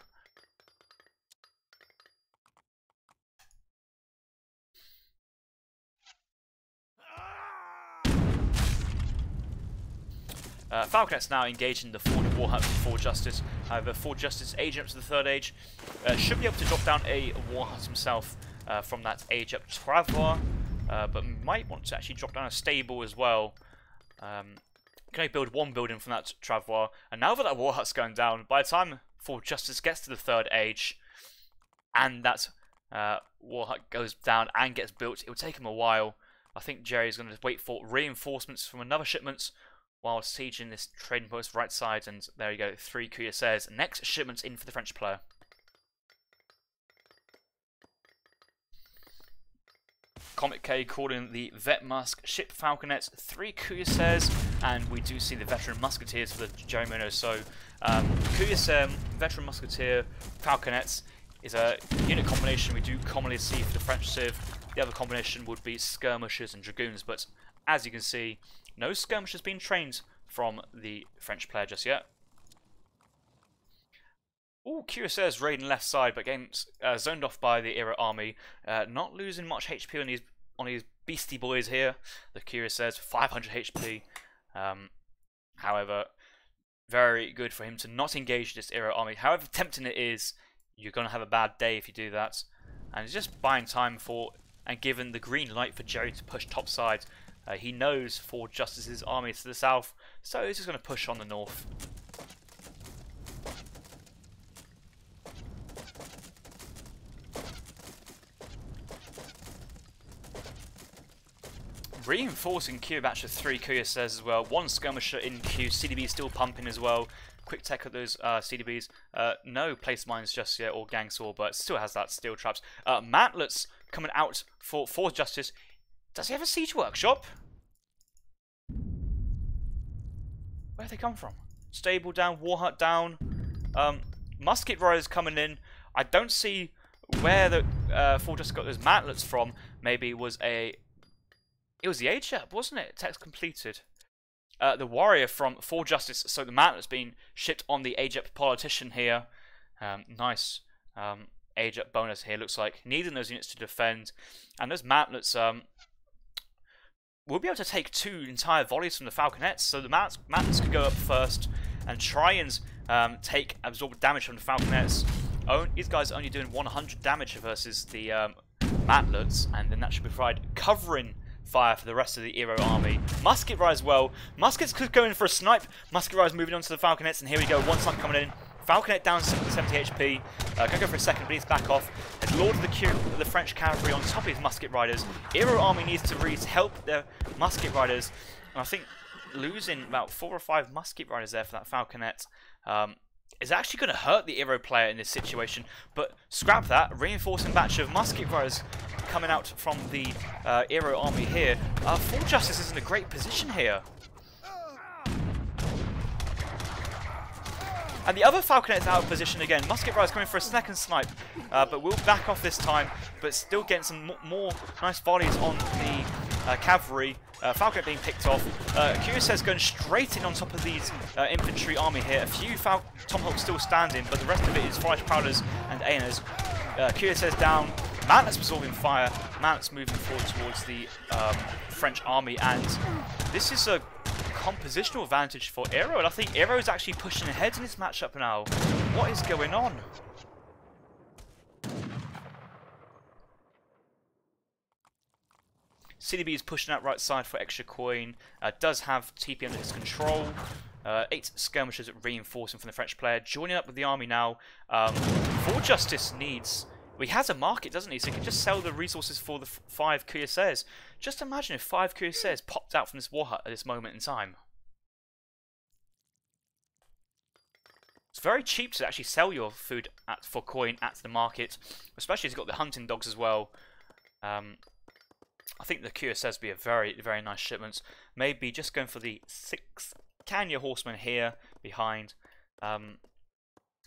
Falconets now engaging the Forward War Hut for Forjustice. However, Forjustice aging up to the 3rd age should be able to drop down a War Hut himself from that age up Travois, but might want to actually drop down a stable as well. Can only build 1 building from that Travois, and now that War Hut's going down, by the time Forjustice gets to the 3rd age and that War Hut goes down and gets built, it will take him a while. I think Jerry's going to wait for reinforcements from another shipment while sieging this trading post right side, and there you go, 3 cuirassiers. Next shipment in for the French player. Comet K calling the Vet Musk ship Falconets, 3 cuirassiers, and we do see the veteran musketeers for the Jerimuno. So cuirassier, veteran musketeer, Falconets is a unit combination we do commonly see for the French Civ. The other combination would be skirmishers and dragoons, but as you can see, no skirmishers being trained from the French player just yet. Ooh, cuirassiers raiding left side, but getting zoned off by the Era army. Not losing much HP on these beastie boys here. The cuirassiers, 500 HP. However, very good for him to not engage this Era army. However tempting it is, you're going to have a bad day if you do that. And it's just buying time for, and given the green light for Jerry to push topside. He knows Forjustice's army is to the south, so he's just going to push on the north. Reinforcing queue batch of 3 Kuya says as well. 1 skirmisher in queue. CDB still pumping as well. Quick tech at those CDBs. No place mines just yet or gang saw, but still has that steel traps. Mantlets coming out for Forjustice. Does he have a siege workshop? Where have they come from? Stable down, war hut down. Musket riders coming in. I don't see where the Forjustice got those mantlets from. Maybe it was the AGEP, wasn't it? Text completed. The warrior from Forjustice, so the mantlets being shipped on the AGEP politician here. Nice AGEP bonus here, looks like. Needing those units to defend. And those mantlets will be able to take 2 entire volleys from the falconets, so the mantlets could go up first and try and absorb damage from the falconets. These guys are only doing 100 damage versus the mantlets, and then that should provide covering fire for the rest of the Eero army. Musket riders, well, muskets could go in for a snipe. Musket riders moving on to the falconets, and here we go, 1 snipe coming in. Falconet down 70 HP. Gonna go for a second, but he's back off. There's Lord of the Queue, the French cavalry on top of his musket riders. Eero army needs to really help their musket riders. And I think losing about 4 or 5 musket riders there for that falconet is actually going to hurt the Eero player in this situation. But scrap that. Reinforcing batch of musket riders coming out from the Eero army here. Forjustice is in a great position here. And the other falconet's out of position again. Musket riders coming for a second snipe, but we'll back off this time. But still getting some more nice volleys on the cavalry. Falconet being picked off. Curious going straight in on top of these infantry army here. A few Tomahawks still standing, but the rest of it is Flash Powders and Aenas. Curious down. Mantlets absorbing fire. Mantlets moving forward towards the French army, and this is a compositional advantage for Eero, and I think Eero is actually pushing ahead in this matchup now. What is going on? CDB is pushing out right side for extra coin. Does have TP under his control. 8 skirmishers reinforcing from the French player. Joining up with the army now. Forjustice needs... Well, he has a market, doesn't he? So he can just sell the resources for the 5 cuirassiers. Just imagine if 5 cuirassiers popped out from this war hut at this moment in time. It's very cheap to actually sell your food for coin at the market, especially if you've got the hunting dogs as well. I think the cuirassiers would be a very, very nice shipment. Maybe just going for the 6 Kanya horsemen here behind.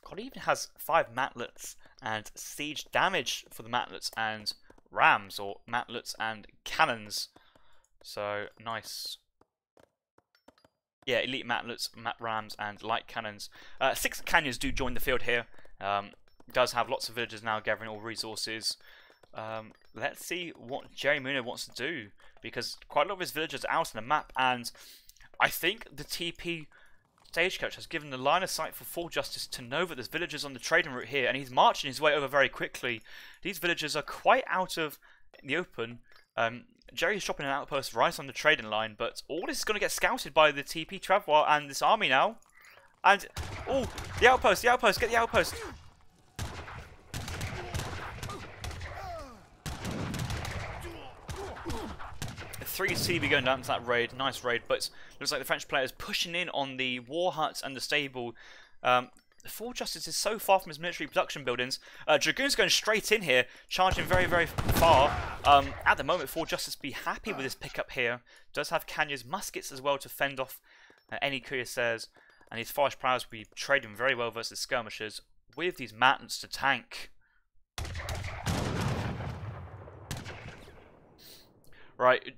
God, he even has 5 mantlets and siege damage for the mantlets and rams, or mantlets and cannons. So, nice. Yeah, elite mantlets, rams, and light cannons. 6 Kanyas do join the field here. Does have lots of villagers now gathering all resources. Let's see what Jerimuno wants to do, because quite a lot of his villagers are out on the map, and I think the TP Stagecoach has given the line of sight for Forjustice to know that there's villagers on the trading route here, and he's marching his way over very quickly. These villagers are quite out of the open. Jerry's dropping an outpost right on the trading line, but all this is going to get scouted by the TP Travois and this army now. And, oh, the outpost, get the outpost. 3 CB going down to that raid, nice raid, but looks like the French player is pushing in on the war huts and the stable. Forjustice is so far from his military production buildings. Dragoon's going straight in here, charging very, very far. At the moment, Forjustice be happy with this pickup here. Does have Kanya's muskets as well to fend off any cuirassiers, and his forest prowess will be trading very well versus skirmishers with these mantlets to tank. Right,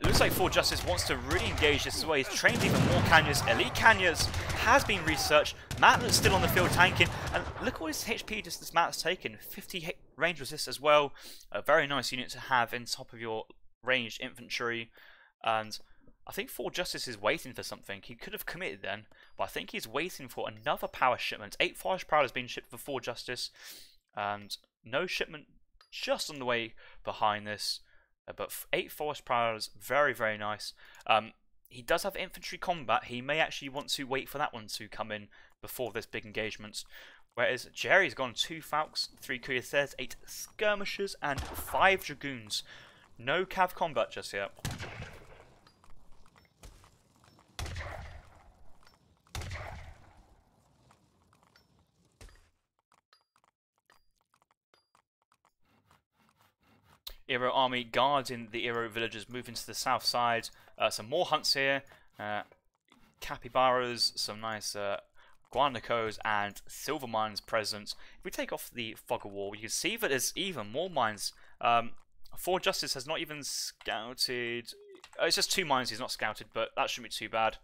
looks like Forjustice wants to really engage this as well. He's trained even more Kanyas. Elite Kanyas has been researched. Mantlet's still on the field tanking. And look at all this HP this Mantlet's taken. 50 range resist as well. A very nice unit to have in top of your ranged infantry. And I think Forjustice is waiting for something. He could have committed then, but I think he's waiting for another power shipment. 8 forest power has been shipped for Forjustice. And no shipment just on the way behind this. But 8 forest powers, very, very nice. He does have infantry combat. He may actually want to wait for that one to come in before this big engagement. Whereas Jerry's gone 2 Falcons, 3 cuirassiers, 8 skirmishers, and 5 dragoons. No cav combat just yet. Eero army guarding the Eero villagers, moving to the south side. Some more hunts here. Capybaras, some nice guanacos and silver mines present. If we take off the fog of war, you can see that there's even more mines. Forjustice has not even scouted. It's just 2 mines he's not scouted, but that shouldn't be too bad.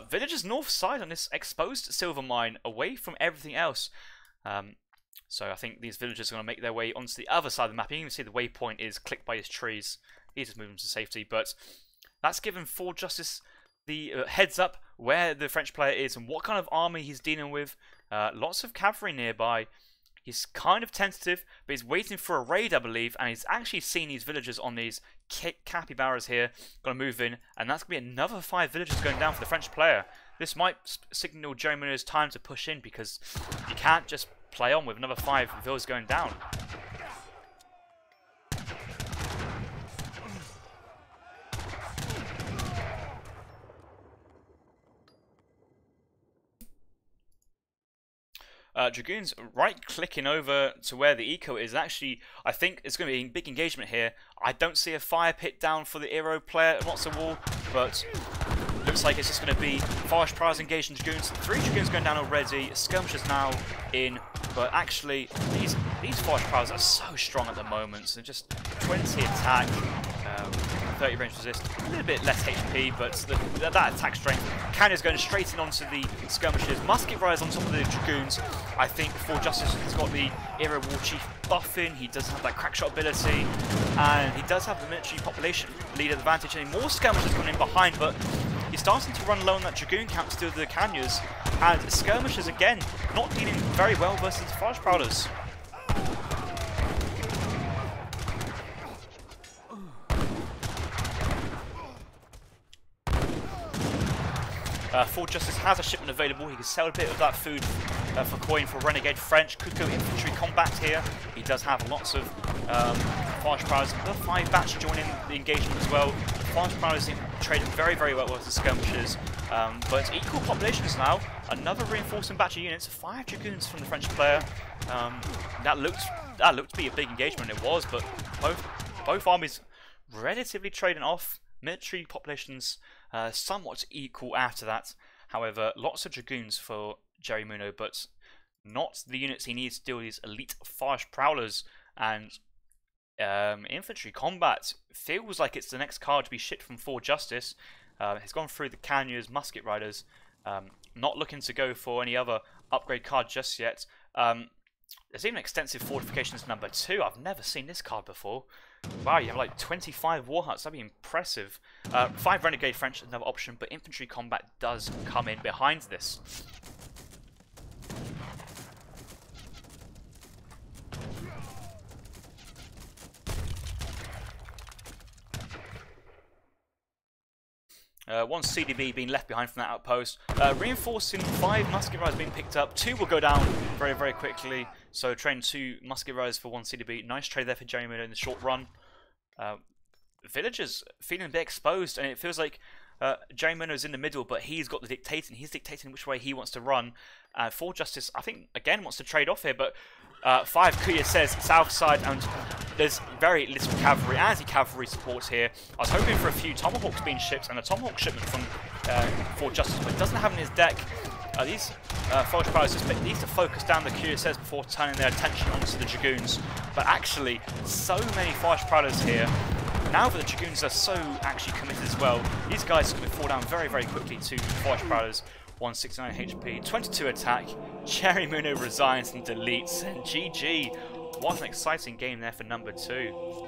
Villagers north side on this exposed silver mine, away from everything else. So I think these villagers are going to make their way onto the other side of the map. You can see the waypoint is clicked by his trees. He's just moving to safety, but that's given Forjustice the heads up where the French player is and what kind of army he's dealing with. Lots of cavalry nearby. He's kind of tentative, but he's waiting for a raid, I believe, and he's actually seen these villagers on these capybaras here. Going to move in, and that's going to be another 5 villagers going down for the French player. This might signal Jerimuno's time to push in, because you can't just play on with another 5 villas going down. Dragoons right-clicking over to where the eco is. Actually, I think it's going to be a big engagement here. I don't see a fire pit down for the Eero player, lots of wall, but looks like it's just going to be Forest Prowlers engaging Dragoons. 3 Dragoons going down already. Skirmishers now in, but actually these Forest Prowlers are so strong at the moment. So just 20 attack, 30 range resist, a little bit less HP, but that attack strength. Cannon's going straight in onto the Skirmishers. Musket Riders on top of the Dragoons. I think Forjustice has got the Eero War Chief buffing. He does have that crackshot ability, and he does have the military population lead advantage. And more Skirmishers coming in behind, but he's starting to run low on that Dragoon count to deal with the Canyers. And Skirmishers again not dealing very well versus the Forest Prowlers. Forjustice has a shipment available. He can sell a bit of that food for coin for Renegade French. Could go infantry combat here. He does have lots of Forest Prowlers. The 5 batch joining the engagement as well. Forest Prowlers trading very, very well with the Skirmishers. But equal populations now. Another reinforcing batch of units. 5 Dragoons from the French player. That looked to be a big engagement. It was, but both armies relatively trading off. Military populations somewhat equal after that. However, lots of Dragoons for Jerimuno, but not the units he needs to deal with these elite Forest Prowlers. And infantry combat feels like it's the next card to be shipped from Forjustice. He's gone through the Canyers, Musket Riders, not looking to go for any other upgrade card just yet. There's even extensive fortifications number 2. I've never seen this card before. Wow, you have like 25 war huts. That'd be impressive. 5 Renegade French is another option, but infantry combat does come in behind this. One CDB being left behind from that outpost. Reinforcing 5 Musket Riders being picked up. 2 will go down very, very quickly. So train 2 Musket Riders for 1 CDB. Nice trade there for Jerimuno in the short run. Villagers feeling a bit exposed, and it feels like Jerimuno is in the middle, but he's got the dictating. He's dictating which way he wants to run. Forjustice, I think, again, wants to trade off here, but 5 Kuya says south side, and there's very little cavalry, anti-cavalry support here. I was hoping for a few Tomahawks being shipped, and a Tomahawk shipment from Forjustice, but doesn't have in his deck. These Forest Prowlers just need to focus down the Kuya says before turning their attention onto the Dragoons. But actually, so many Forest Prowlers here. Now that the Dragoons are so actually committed as well, these guys are going to fall down very, very quickly to Forest Prowlers. 169 HP, 22 attack. Jerimuno resigns and deletes, and GG. What an exciting game there for number 2.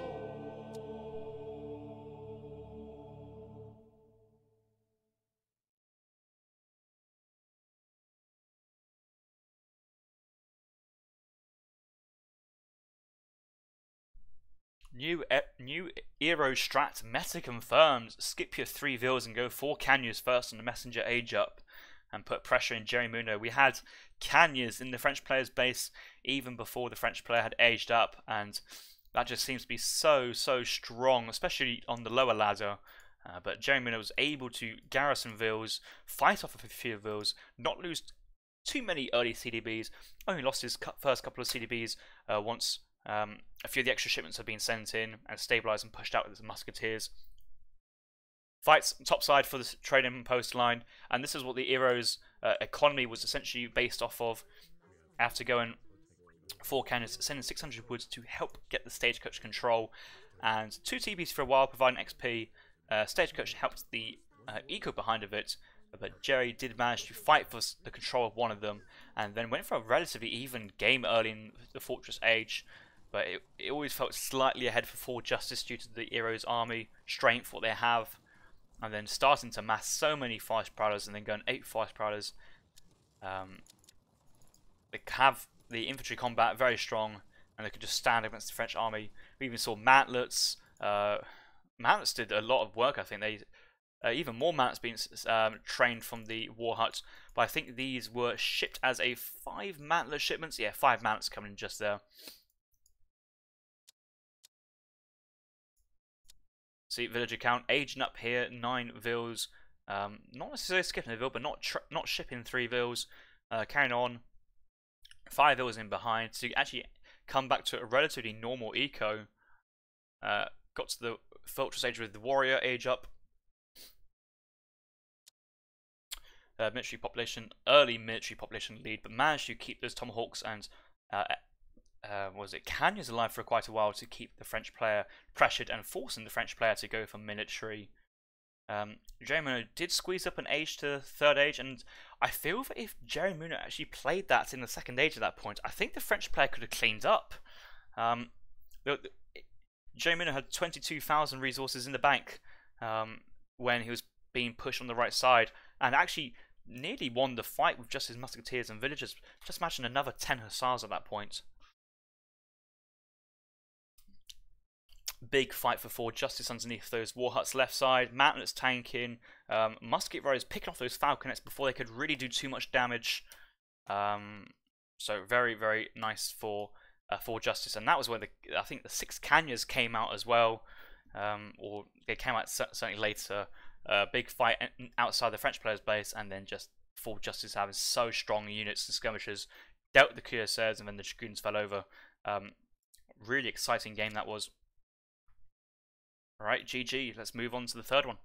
New Eero strat meta confirmed. Skip your 3 vills and go 4 Canyers first on the messenger age up and put pressure in Jerimuno. We had Canyers in the French player's base even before the French player had aged up, and that just seems to be so strong, especially on the lower ladder. But Jerimuno was able to garrison vills, fight off of a few vills, not lose too many early CDBs. Only lost his first couple of CDBs once A few of the extra shipments have been sent in and stabilised and pushed out with the musketeers. Fights topside for the trading post line, and this is what the Heroes' economy was essentially based off of. After going 4 cannons, sending 600 woods to help get the stagecoach control, and 2 TBs for a while, providing XP. Stagecoach helped the eco behind of it, but Jerry did manage to fight for the control of one of them, and then went for a relatively even game early in the Fortress Age. But it always felt slightly ahead for Forjustice due to the Heroes' army strength, what they have. And then starting to mass so many Fast Prowlers and then going 8 Fast Prowlers. They have the infantry combat very strong and they could just stand against the French army. We even saw mantlets. Mantlets did a lot of work, I think. They even more mantlets being trained from the War Hut. But I think these were shipped as a 5 mantlet shipments. Yeah, 5 mantlets coming in just there. See, villager count aging up here, 9 vills. Not necessarily skipping a vill, but not shipping 3 vills. Carrying on, 5 vills in behind to actually come back to a relatively normal eco. Got to the Fortress Age with the warrior age up. Military population, early military population lead, but managed to keep those tomahawks and canyons alive for quite a while to keep the French player pressured and forcing the French player to go for military. Jerimuno did squeeze up an age to 3rd age, and I feel that if Jerimuno actually played that in the 2nd age at that point, I think the French player could have cleaned up. Jerimuno had 22,000 resources in the bank when he was being pushed on the right side, and actually nearly won the fight with just his musketeers and villagers. Just imagine another 10 hussars at that point. Big fight for Forjustice underneath those war huts left side. Mantlets tanking. Musket riders picking off those falconets before they could really do too much damage. So very, very nice for Forjustice. And that was where I think the 6 Canyons came out as well. Or they came out certainly later. Big fight outside the French player's base, and then just Forjustice having so strong units and skirmishers. Dealt with the cuirassiers, and then the dragoons fell over. Really exciting game that was. Alright, GG. Let's move on to the 3rd one.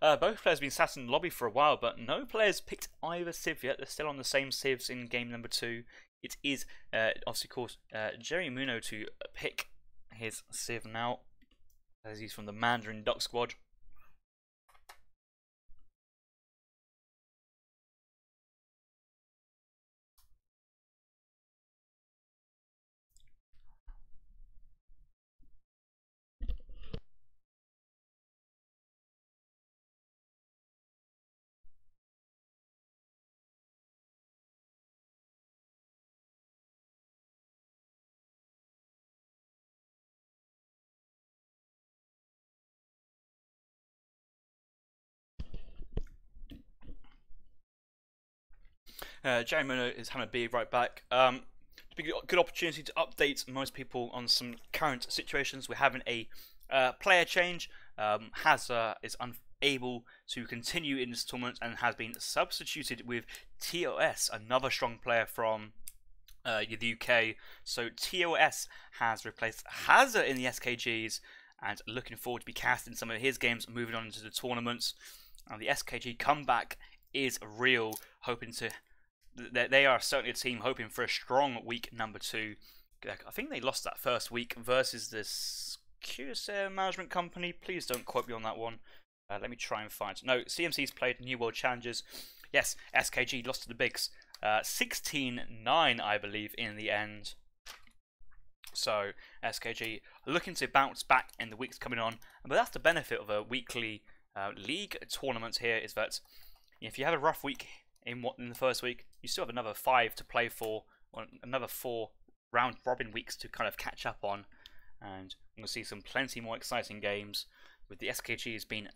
Both players have been sat in the lobby for a while, but no players picked either civ yet. They're still on the same civs in game number 2. It is, obviously, of course, Jerimuno to pick his civ now, as he's from the Mandarin Duck Squad. Jerimuno is having a big right back. To be a good opportunity to update most people on some current situations. We're having a player change. Hazza is unable to continue in this tournament and has been substituted with TOS, another strong player from the UK. So TOS has replaced Hazza in the SKGs, and looking forward to be casting some of his games moving on into the tournaments. And the SKG comeback is real, hoping to. They are certainly a team hoping for a strong week number 2. I think they lost that first week versus this QSA management company. Please don't quote me on that one. Let me try and find. No, CMC's played New World Challengers. Yes, SKG lost to the Bigs. 16-9, I believe, in the end. So SKG looking to bounce back in the weeks coming on. But that's the benefit of a weekly league tournament here, is that if you have a rough week in the first week, you still have another 5 to play for, or another 4 round robin weeks to kind of catch up on, and we'll see some plenty more exciting games with the SKGs being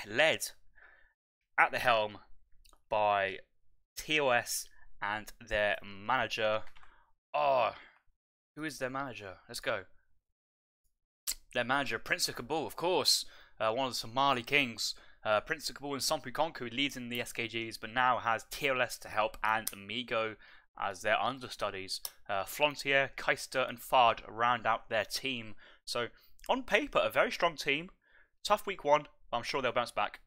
led at the helm by TOS and their manager. Oh, who is their manager? Let's go. their manager, Prince of Kabul, of course, one of the Somali kings. Prince of Kabul and Sompu Konku leads in the SKGs, but now has TLS to help and Amigo as their understudies. Frontier, Keister and Fard round out their team. So, on paper, a very strong team. Tough week 1, but I'm sure they'll bounce back.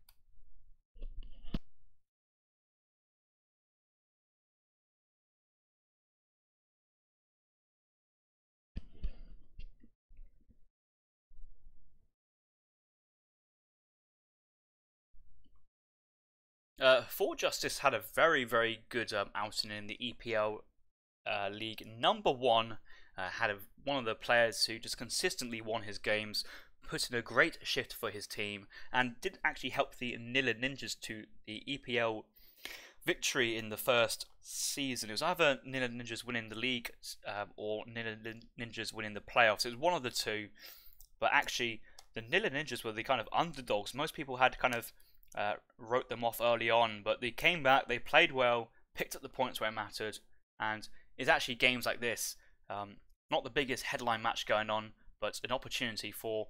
Forjustice had a very good outing in the EPL League. Number 1 had one of the players who just consistently won his games, put in a great shift for his team, and did actually help the Nilla Ninjas to the EPL victory in the first season. It was either Nilla Ninjas winning the league or Nilla Ninjas winning the playoffs. It was one of the two, but actually the Nilla Ninjas were the kind of underdogs. Most people had kind of wrote them off early on, but they came back, they played well, picked up the points where it mattered, and it's actually games like this, not the biggest headline match going on, but an opportunity for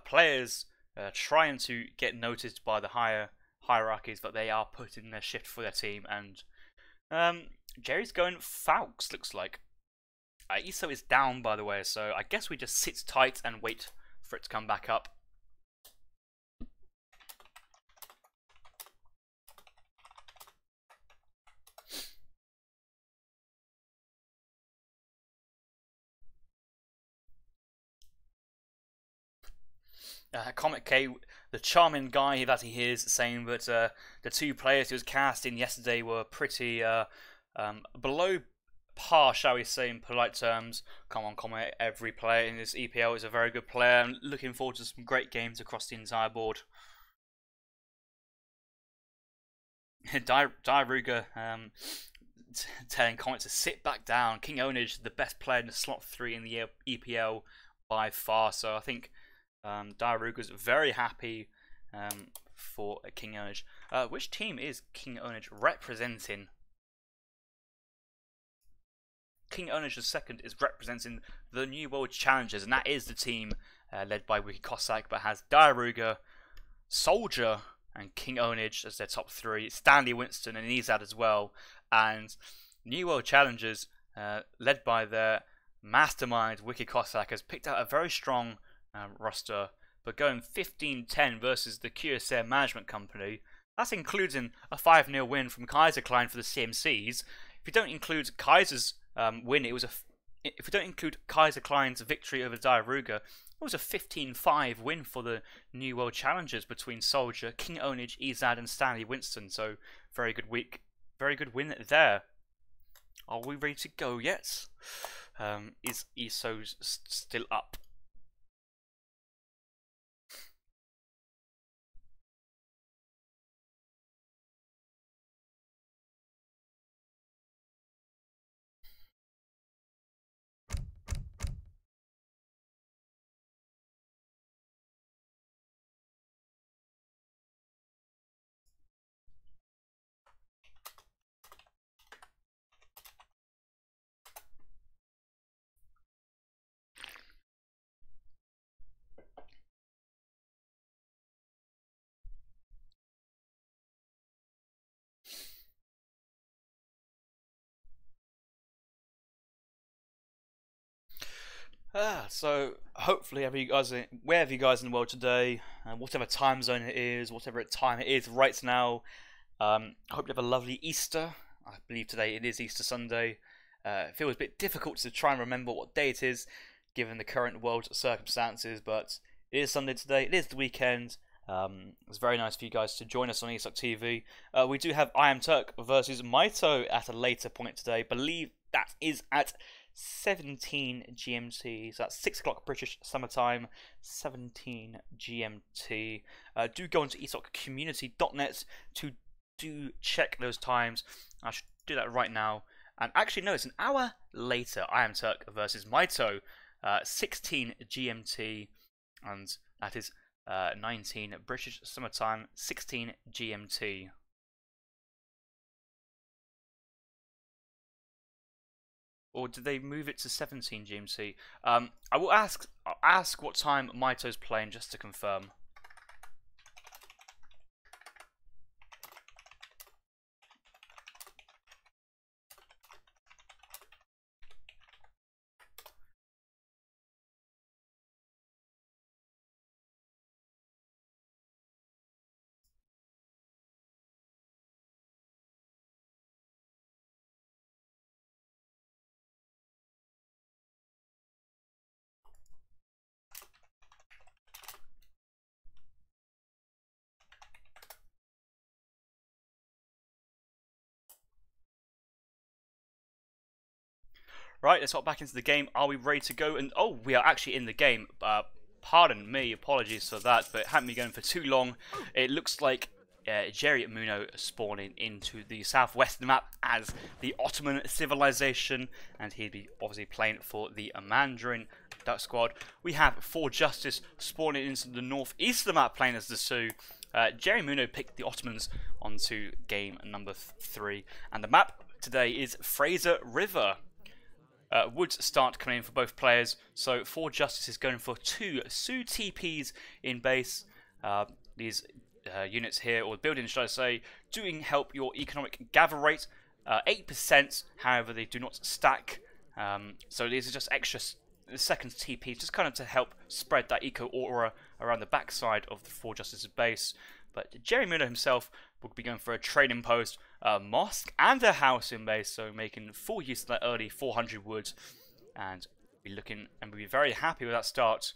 players trying to get noticed by the higher hierarchies that they are putting their shift for their team. And Jerry's going Falcons, looks like. ESO is down, by the way, so I guess we just sit tight and wait for it to come back up. Comet K, the charming guy that he is, saying that the two players he was casting yesterday were pretty below par, shall we say, in polite terms. Come on, Comet, every player in this EPL is a very good player. I'm looking forward to some great games across the entire board. Diaruga telling Comet to sit back down. King Onage, the best player in the slot 3 in the EPL by far, so I think Diaruga's very happy for King Onage. Which team is King Onage representing? King Onage II is representing the New World Challengers, and that is the team led by Wiki Cossack, but has Diaruga, Soldier, and King Onage as their top 3. Stanley Winston and Izad as well. And New World Challengers, led by their mastermind Wiki Cossack, has picked out a very strong roster, but going 15-10 versus the QSR Management Company. That's including a 5-0 win from Kaiser Klein for the CMCs. If you don't include Kaiser's win, if you don't include Kaiser Klein's victory over Diaruga, it was a 15-5 win for the New World Challengers between Soldier, King Onage, Izad, and Stanley Winston. So very good week, very good win there. Are we ready to go yet? Is ESO still up? So hopefully wherever you guys in the world today, whatever time zone it is, whatever time it is right now, I hope you have a lovely Easter. I believe today it is Easter Sunday. It feels a bit difficult to try and remember what day it is, given the current world circumstances, but it is Sunday today, it is the weekend. It's very nice for you guys to join us on ESOC TV. We do have I Am Turk versus Maito at a later point today. I believe that is at 17 GMT, so that's 6 o'clock British summertime, 17 GMT. Do go onto esocommunity.net to do check those times. I should do that right now. And actually, no, it's an hour later. I Am Turk versus Maito, 16 GMT, and that is 19 British summertime, 16 GMT. or did they move it to 17 GMT? I will ask what time Maito's playing just to confirm. Right, let's hop back into the game. Are we ready to go? And oh, we are actually in the game. Pardon me, apologies for that, but it hadn't been going for too long. It looks like Jerimuno spawning into the southwestern map as the Ottoman civilization, and he'd be obviously playing for the Mandarin Duck squad. We have Forjustice spawning into the northeast of the map, playing as the Sioux. Jerimuno picked the Ottomans onto game number 3, and the map today is Fraser River. Woods start coming in for both players, so Forjustice is going for 2 Sioux TPs in base. These units here, or buildings should I say, doing help your economic gather rate, 8%, however they do not stack, so these are just extra seconds TPs, just kind of to help spread that eco aura around the backside of the Forjustice's base. But Jerimuno himself will be going for a trading post, a mosque and a house in base, so making full use of that early 400 wood, and be looking and be very happy with that start.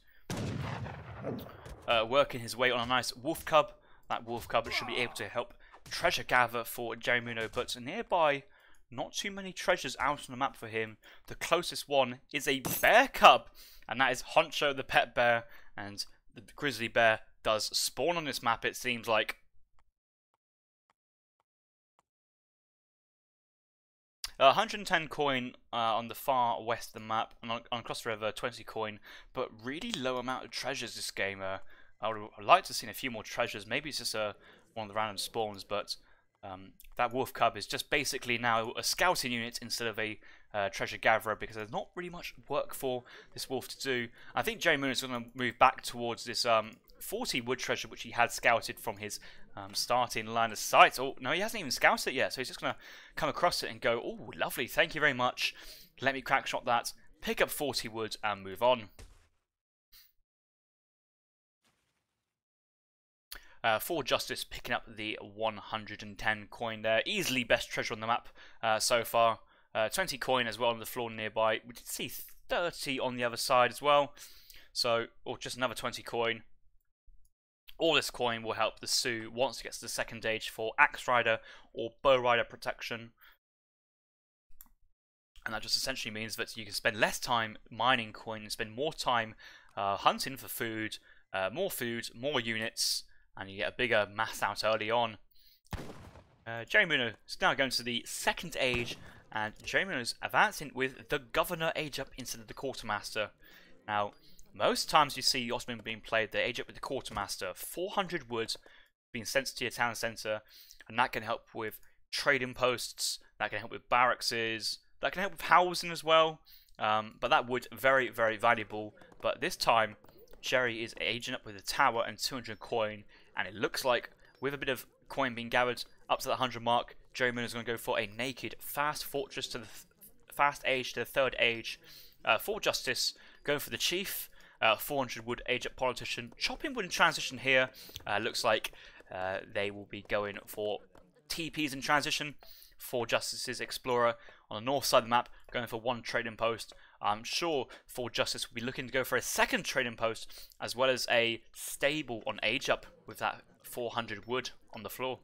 Working his way on a nice wolf cub. That wolf cub should be able to help treasure gather for Jerimuno, but nearby, not too many treasures out on the map for him. The closest one is a bear cub, and that is Honcho the pet bear, and the grizzly bear does spawn on this map, it seems like. 110 coin on the far west of the map, and on across the river 20 coin, but really low amount of treasures this game. I would like to have seen a few more treasures. Maybe it's just one of the random spawns, but that wolf cub is just basically now a scouting unit instead of a treasure gatherer, because there's not really much work for this wolf to do. I think Jerimuno is going to move back towards this 40 wood treasure which he had scouted from his starting line of sight. Oh no, he hasn't even scouted it yet, so he's just going to come across it and go, oh lovely, thank you very much, let me crack shot that, pick up 40 wood and move on. Forjustice picking up the 110 coin there, easily best treasure on the map so far. 20 coin as well on the floor nearby. We did see 30 on the other side as well, so or just another 20 coin. All this coin will help the Sioux once it gets to the second stage for Axe Rider or Bow Rider protection. And that just essentially means that you can spend less time mining coin and spend more time hunting for food, more units, and you get a bigger mass out early on. Jerimuno is now going to the second age, and Jerimuno is advancing with the Governor age up instead of the Quartermaster. Now, most times you see Ottoman being played, they age up with the Quartermaster. 400 wood being sent to your town centre, and that can help with trading posts, that can help with barracks, that can help with housing as well. But that wood, very, very valuable. But this time, Jerry is aging up with a tower and 200 coin, and it looks like with a bit of coin being gathered up to the 100 mark, Jerimuno is going to go for a naked fast fortress to the fast age to the third age. Forjustice going for the chief. 400 wood age up politician, chopping wood in transition here. Looks like they will be going for TPs in transition. Forjustice's explorer on the north side of the map going for 1 trading post. I'm sure Forjustice will be looking to go for a second trading post, as well as a stable on age up with that 400 wood on the floor.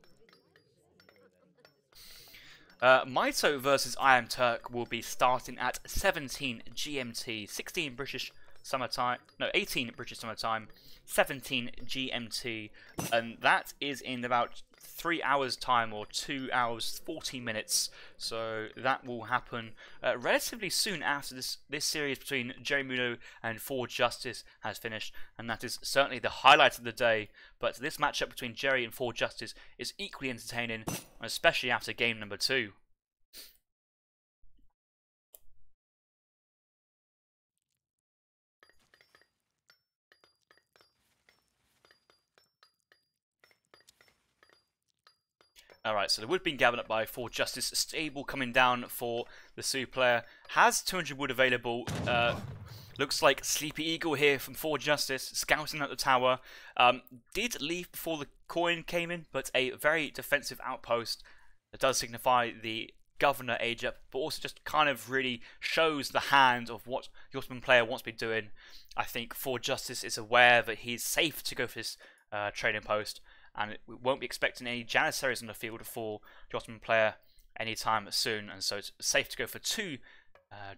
Maito versus I Am Turk will be starting at 17 GMT, 16 British summertime, no, 18 British summertime, 17 GMT, and that is in about 3 hours time, or 2 hours 40 minutes. So that will happen relatively soon after this series between Jerimuno and Forjustice has finished, and that is certainly the highlight of the day. But this matchup between Jerry and Forjustice is equally entertaining, especially after game number 2. Alright, so the wood being gathered up by Forjustice. Stable coming down for the Sioux player. Has 200 wood available. Looks like Sleepy Eagle here from Forjustice, scouting out the tower. Did leave before the coin came in, but a very defensive outpost that does signify the Governor age up, but also just kind of really shows the hand of what the Ottoman player wants to be doing. I think Forjustice is aware that he's safe to go for this trading post, and we won't be expecting any Janissaries on the field for the Ottoman player anytime soon, and so it's safe to go for 2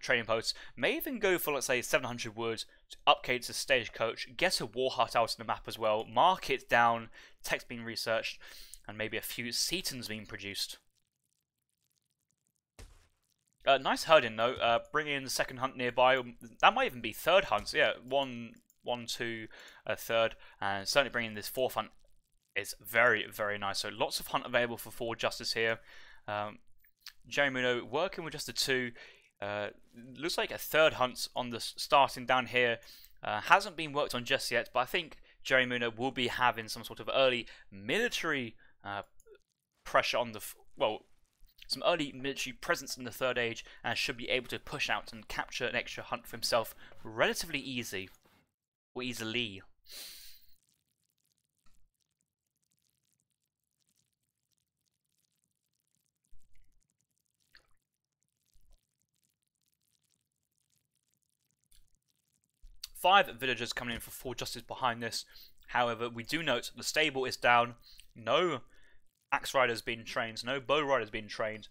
trading posts. May even go for, let's say, 700 wood, upgrade to stagecoach, get a war hut out on the map as well, mark it down, text being researched, and maybe a few Setons being produced. Nice herding though, bringing in the second hunt nearby. That might even be third hunt. So yeah, one, two, a third, and certainly bringing this fourth hunt is very, very nice. So lots of hunt available for Forjustice here. Jerimuno working with just the 2. Looks like a third hunt on the starting down here. Hasn't been worked on just yet, but I think Jerimuno will be having some sort of early military pressure on the some early military presence in the third age, and should be able to push out and capture an extra hunt for himself relatively easily. 5 villagers coming in for Forjustice behind this. However, we do note the stable is down. No axe riders being trained, no bow riders being trained.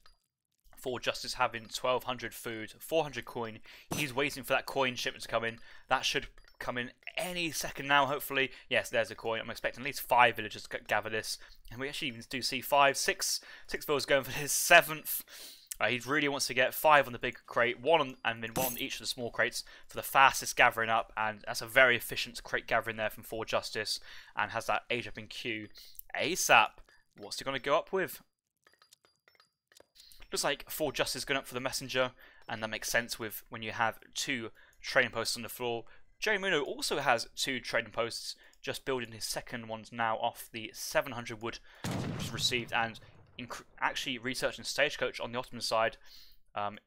Forjustice having 1200 food, 400 coin. He's waiting for that coin shipment to come in. That should come in any second now, hopefully. Yes, there's a coin. I'm expecting at least 5 villagers to gather this, and we actually even do see 5, 6 villagers going for his 7th. He really wants to get 5 on the big crate, 1 and then 1 on each of the small crates for the fastest gathering up, and that's a very efficient crate gathering there from Forjustice, and has that age up in queue ASAP. What's he going to go up with? Looks like Forjustice going up for the messenger, and that makes sense with when you have 2 trading posts on the floor. Jerimuno also has 2 trading posts, just building his second ones now off the 700 wood which was received, and actually researching stagecoach on the Ottoman side. The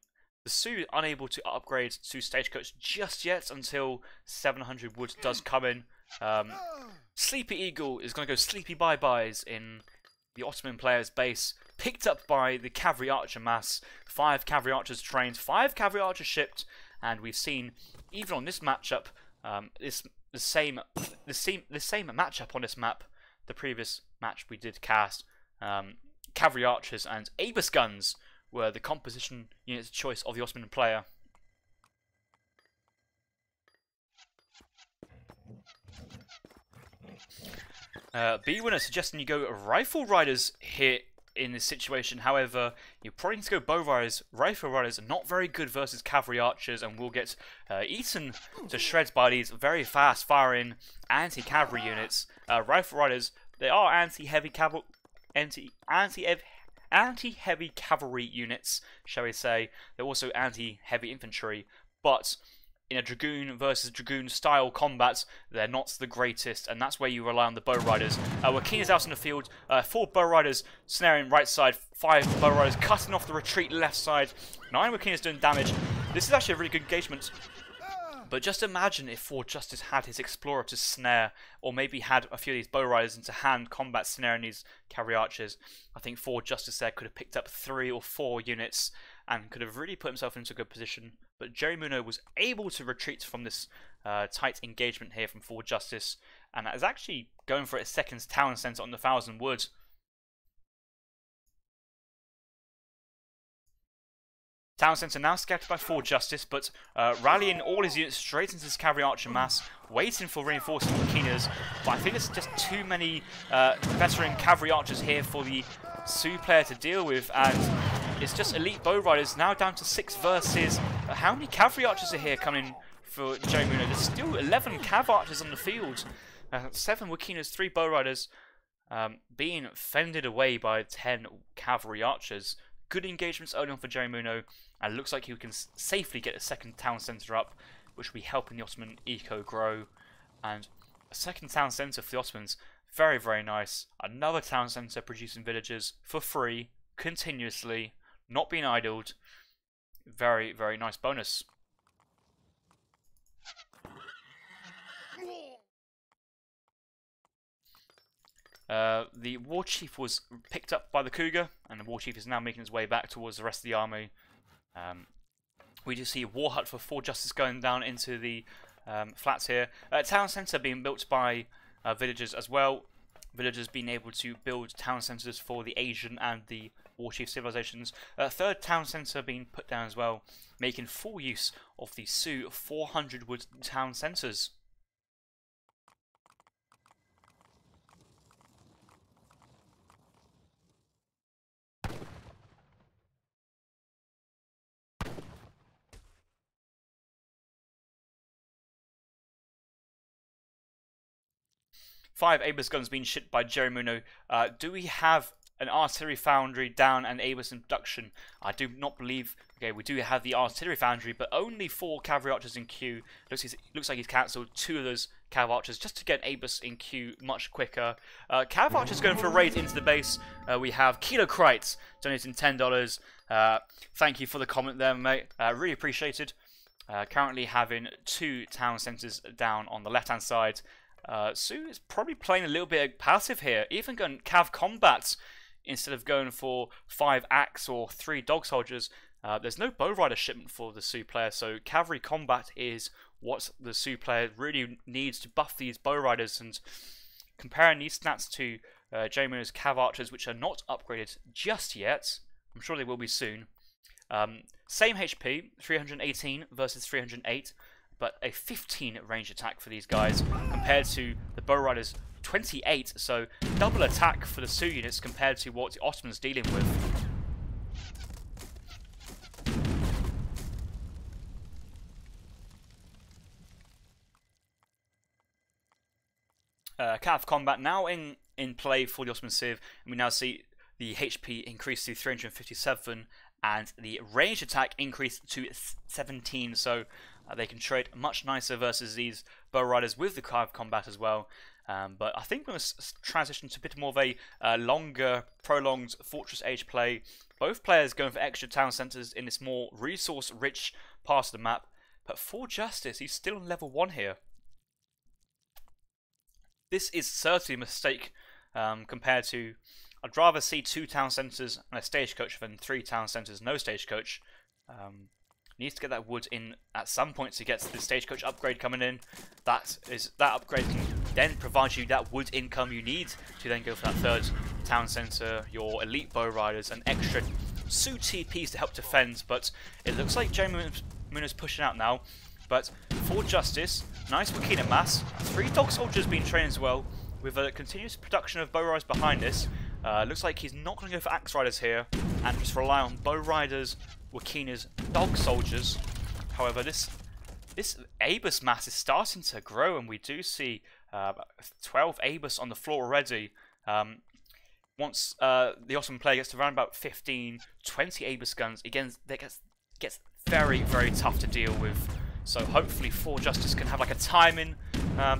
Sioux unable to upgrade to stagecoach just yet until 700 wood does come in. Sleepy Eagle is going to go sleepy bye-byes in the Ottoman player's base, picked up by the cavalry archer mass. 5 cavalry archers trained, 5 cavalry archers shipped, and we've seen even on this matchup, the same matchup on this map. The previous match we did cast, cavalry archers and Abus guns were the composition unit's choice of the Ottoman player. B-Winner suggesting you go rifle riders here in this situation. However, you probably need to go bow riders. Rifle riders are not very good versus cavalry archers, and will get eaten to shreds by these very fast firing anti-cavalry units. Rifle riders, they are anti-heavy cavalry units, shall we say. They're also anti-heavy infantry, but in a Dragoon versus Dragoon style combat, they're not the greatest, and that's where you rely on the bow riders. Wakina's out in the field, 4 bow riders snaring right side, 5 bow riders cutting off the retreat left side, 9 Wakina's doing damage. This is actually a really good engagement, but just imagine if Forjustice had his Explorer to snare, or maybe had a few of these bow riders into hand combat snaring these cavalry archers. I think Forjustice there could have picked up 3 or 4 units, and could have really put himself into a good position. But Jerimuno was able to retreat from this tight engagement here from Forjustice, and is actually going for a second town centre on the 1000 wood. Town centre now scattered by Forjustice, but rallying all his units straight into this cavalry archer mass, waiting for reinforcing Wakinas. But I think there's just too many veteran cavalry archers here for the Sioux player to deal with, and it's just elite bow riders now down to 6 versus how many cavalry archers are here coming for Jerimuno? There's still 11 cav archers on the field, 7 Wakinas, 3 bow riders, being fended away by 10 cavalry archers. Good engagements early on for Jerimuno, and it looks like he can safely get a second town centre up, which will be helping the Ottoman eco grow. And a second town centre for the Ottomans, Very, very nice. Another town centre producing villagers for free, continuously, not being idled. Very, very nice bonus. The War Chief was picked up by the Cougar, and the War Chief is now making his way back towards the rest of the army. We do see a War Hut for Forjustice going down into the flats here. Town Centre being built by villagers as well. Villagers being able to build town centres for the Asian and the War Chief civilizations. Third town centre being put down as well, making full use of the Sioux 400 wood town centres. Five Abus guns being shipped by Jerimuno. Do we have an artillery foundry down and Abus induction? I do not believe. Okay, we do have the artillery foundry, but only 4 cavalry archers in queue. Looks like he's cancelled 2 of those cavalry archers just to get Abus in queue much quicker. Cavalry archers going for a raid into the base. We have Kilo Krites donating $10. Thank you for the comment there, mate. Really appreciated. Currently having 2 town centres down on the left-hand side. Sioux is probably playing a little bit passive here, even going Cav Combats instead of going for 5 Axe or 3 Dog Soldiers. There's no Bow Rider shipment for the Sioux player, so Cavalry Combat is what the Sioux player really needs to buff these Bow Riders. And comparing these stats to Jerimuno's Cav Archers, which are not upgraded just yet, I'm sure they will be soon. Same HP, 318 versus 308. But a 15 range attack for these guys compared to the Bow Riders 28, so double attack for the Sioux units compared to what the Ottomans dealing with. Cav Combat now in play for the Ottoman Civ, and we now see the HP increase to 357 and the range attack increased to 17, so they can trade much nicer versus these Bow Riders with the Cav Combat as well. But I think we're going to transition to a bit more of a longer, prolonged Fortress Age play. Both players going for extra town centres in this more resource-rich part of the map. But Forjustice, he's still on level 1 here. This is certainly a mistake compared to... I'd rather see 2 town centres and a stagecoach than 3 town centres, no stagecoach. Needs to get that wood in at some point to get the stagecoach upgrade coming in. That upgrade can then provide you that wood income you need to then go for that 3rd town centre, your elite Bow Riders, and extra Sioux TPs to help defend. But it looks like Jerimuno's pushing out now. But Forjustice, nice Wakina mass, 3 Dog Soldiers being trained as well, with a continuous production of Bow Riders behind this. Looks like he's not going to go for Axe Riders here and just rely on Bow Riders, Wakina's, Dog Soldiers. However, this Abus mass is starting to grow, and we do see 12 Abus on the floor already. Once the Ottoman player gets to around about 15, 20 Abus guns, again, that gets very, very tough to deal with. So hopefully Forjustice can have like a timing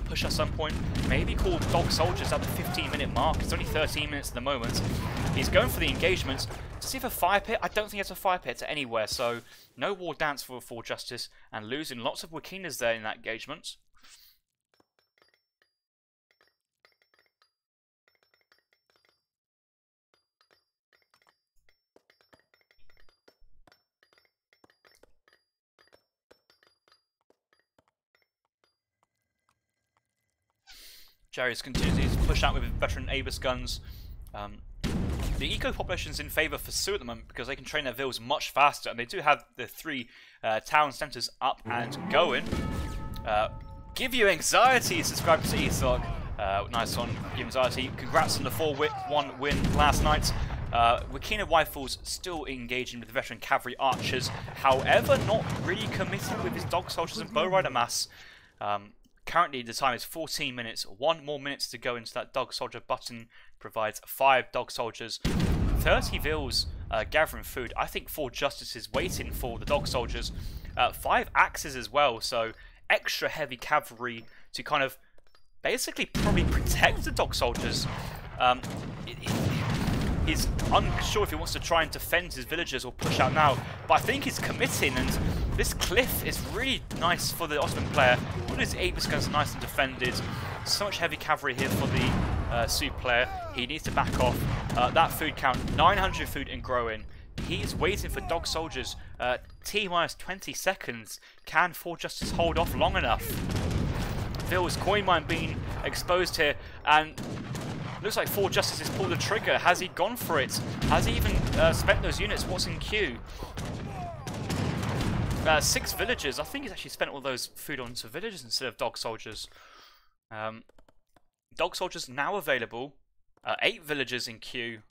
push at some point. Maybe call Dog Soldiers at the 15-minute mark. It's only 13 minutes at the moment. He's going for the engagement. Does he have a fire pit? I don't think he has a fire pit anywhere. So no war dance for Forjustice, and losing lots of Wakinas there in that engagement. Jerry's continues to push out with veteran Abus guns. The eco population is in favour for Sioux at the moment because they can train their vills much faster, and they do have the 3 town centres up and going. Give you anxiety, subscribe to ESOC. Nice one, give anxiety. Congrats on the 4-1 win last night. Wakina Rifles still engaging with the veteran cavalry archers, however not really committed with his Dog Soldiers and Bow Rider mass. Currently the time is 14 minutes, 1 more minute to go into that Dog Soldier button, provides 5 Dog Soldiers, 30 vills gathering food. I think Forjustice is waiting for the Dog Soldiers, 5 axes as well, so extra heavy cavalry to kind of basically probably protect the dog soldiers. He's unsure if he wants to try and defend his villagers or push out now, but I think he's committing, and this cliff is really nice for the Ottoman player. All his Aegis guns are nice and defended. So much heavy cavalry here for the Sioux player. He needs to back off. That food count, 900 food and growing. He's waiting for dog soldiers. T-minus 20 seconds. Can Forjustice hold off long enough? Ville's coin mine being exposed here, and looks like Forjustice has pulled the trigger. Has he gone for it? Has he even spent those units? What's in queue? 6 villagers. I think he's actually spent all those food onto villagers instead of dog soldiers. Dog soldiers now available. 8 villagers in queue.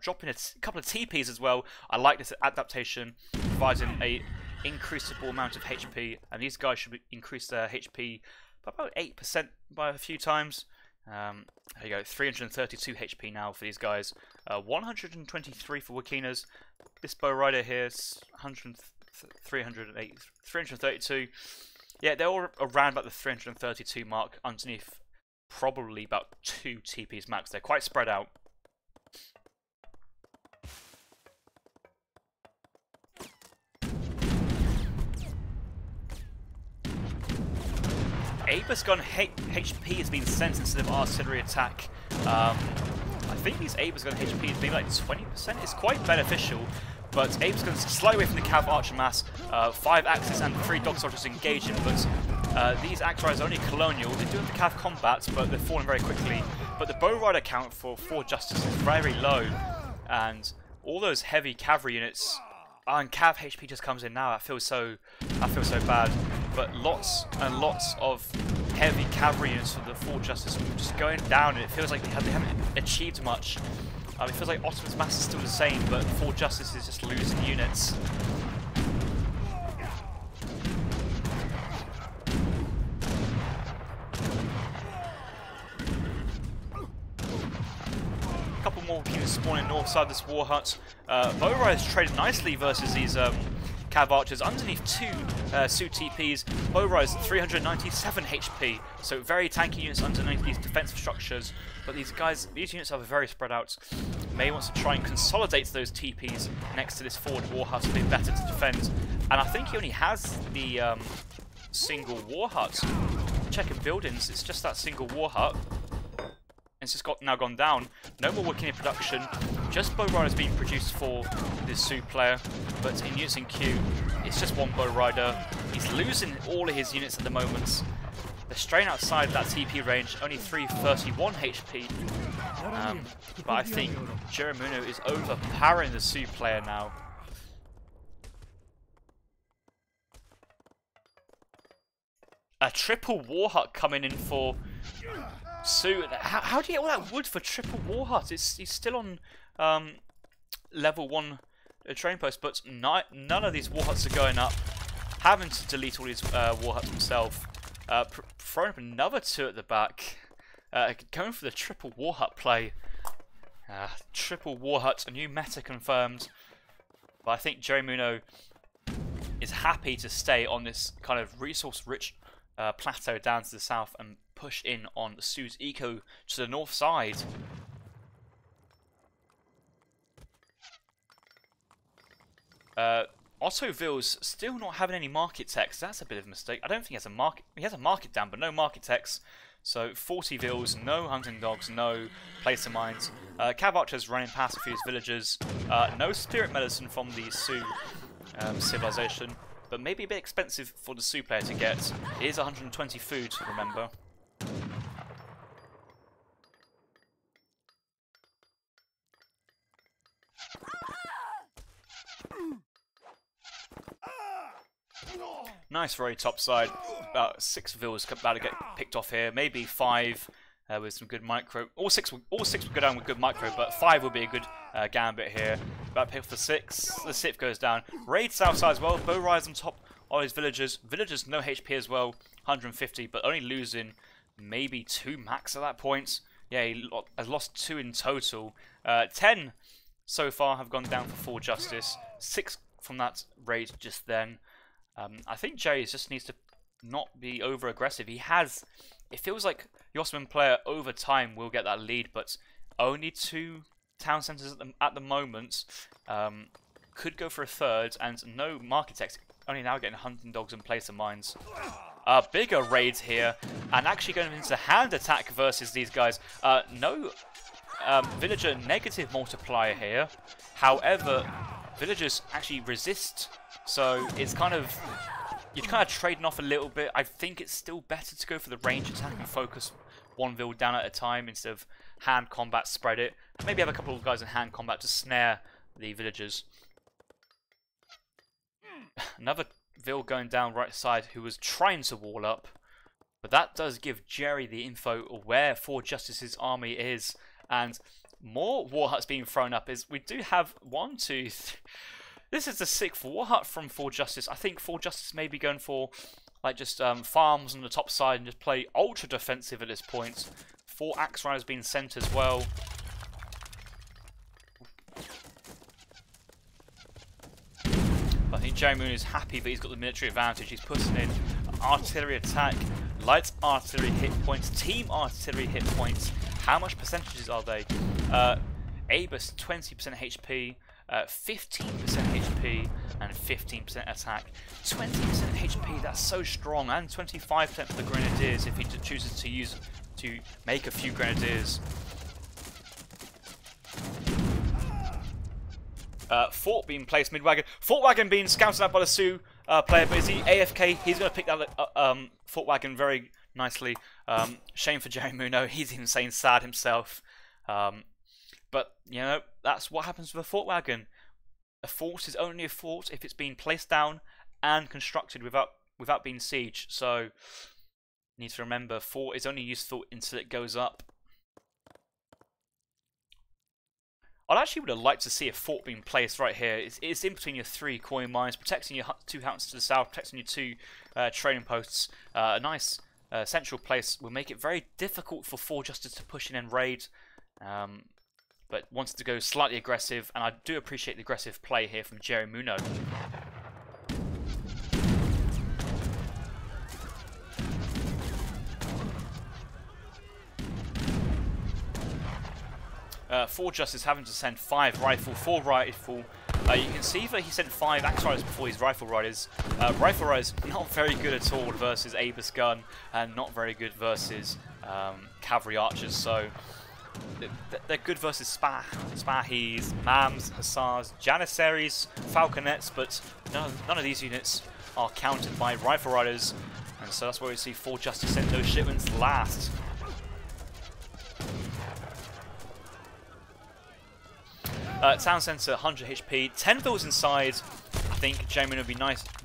Dropping a couple of TPs as well. I like this adaptation, providing a increasable amount of HP, and these guys should increase their HP by about 8% by a few times. There you go, 332 HP now for these guys. 123 for Wakinas. This bow rider here is 332. Yeah, they're all around about the 332 mark, underneath probably about 2 TPs max. They're quite spread out. Aegis gun HP has been sent instead of artillery attack. I think these Aegis gun HP is maybe like 20%. It's quite beneficial, but Aegis guns slightly away from the Cav Archer mass. 5 axes and 3 dog soldiers engaging, but these axe riders are only colonial. They do have the Cav combat, but they're falling very quickly. But the bow rider count for Forjustice is very low, and all those heavy cavalry units. And Cav HP just comes in now. I feel so bad. But lots and lots of heavy cavalry units for the Forjustice just going down, and it feels like they haven't achieved much. It feels like Ottoman's mass is still the same, but Forjustice is just losing units. A couple more units spawning north side of this war hut. Bow riders traded nicely versus these Cav archers underneath 2 Sioux TPs. Bow riders 397 HP, so very tanky units underneath these defensive structures. But these units are very spread out. May wants to try and consolidate those TPs next to this forward war hut a bit better to defend. And I think he only has the single war hut. Checking buildings, it's just that single war hut. It's just now gone down. No more working in production. Just bow riders being produced for this Sioux player. But in units in queue, it's just 1 bow rider. He's losing all of his units at the moment. They're straying outside that TP range, only 331 HP. But I think Jerimuno is overpowering the Sioux player now. A triple war hut coming in for Sioux. How do you get all that wood for triple war hut? He's still on level 1 train post, but none of these war huts are going up. Having to delete all these war huts himself. Throwing up another 2 at the back. Going for the triple war hut play. Triple war hut, a new meta confirmed. But I think Jerimuno is happy to stay on this kind of resource-rich plateau down to the south and push in on Sioux's eco to the north side. Otto Ville's still not having any market techs. That's a bit of a mistake. I don't think he has a market. He has a market down, but no market techs. So 40 Villes, no hunting dogs, no place of mines. Cav archers running past a few villagers. No spirit medicine from the Sioux civilization, but maybe a bit expensive for the Sioux player to get. It is 120 food, remember. Nice very top side. About 6 villas about to get picked off here. Maybe 5 with some good micro. All six will go down with good micro, but 5 will be a good gambit here. About to pick off the 6. The 6 goes down. Raid south side as well. Bow rise on top of his villagers. Villagers no HP as well. 150, but only losing maybe 2 max at that point. Yeah, he has lost 2 in total. 10 so far have gone down for Forjustice. 6 from that raid just then. I think Jerry just needs to not be over aggressive. He has it feels like the Ottoman player over time will get that lead, but only 2 town centres at the moment. Could go for a third, and no Marketechs, only now getting hunting dogs and placer mines. Bigger raids here, and actually going into hand attack versus these guys. No villager negative multiplier here. However, villagers actually resist, so it's kind of, you're kind of trading off a little bit. I think it's still better to go for the range attack and focus one vill down at a time instead of hand combat, spread it. Maybe have a couple of guys in hand combat to snare the villagers. Another vill going down right side who was trying to wall up, but that does give Jerry the info of where Forjustice's army is, and more war huts being thrown up. Is we do have 1, 2, 3. This is the 6th war hut from Forjustice. I think Forjustice may be going for like just farms on the top side and just play ultra defensive at this point. 4 axe riders being sent as well. I think Jerimuno is happy, but he's got the military advantage. He's putting in artillery attack, light artillery hit points, team artillery hit points. How much percentages are they? Abus 20% HP, 15% HP, and 15% attack. 20% HP, that's so strong, and 25% for the Grenadiers if he chooses to make a few Grenadiers. Fort being placed mid-wagon. Fort wagon being scouted out by the Sioux player, but is he AFK? He's going to pick that Fort wagon very nicely. Shame for Jerimuno. He's even saying sad himself. But, you know, that's what happens with a Fort wagon. A fort is only a fort if it's been placed down and constructed without being sieged. So, you need to remember, fort is only useful until it goes up. I actually would have liked to see a fort being placed right here. It's in between your 3 coin mines, protecting your 2 huts to the south, protecting your 2 trading posts. A nice central place will make it very difficult for Forjustice to push in and raid. But wanted to go slightly aggressive, and I do appreciate the aggressive play here from Jerimuno. Forjustice having to send 5 rifle, 4 rifle. You can see that he sent 5 axe riders before his rifle riders. Rifle riders not very good at all versus Abus gun, and not very good versus cavalry archers. So they're good versus Spahis, Mams, Hussars, Janissaries, Falconets, but none of these units are countered by rifle riders, and so that's where we see Forjustice send those shipments last. Town centre, 100 HP, 10 villas inside. I think Jerimuno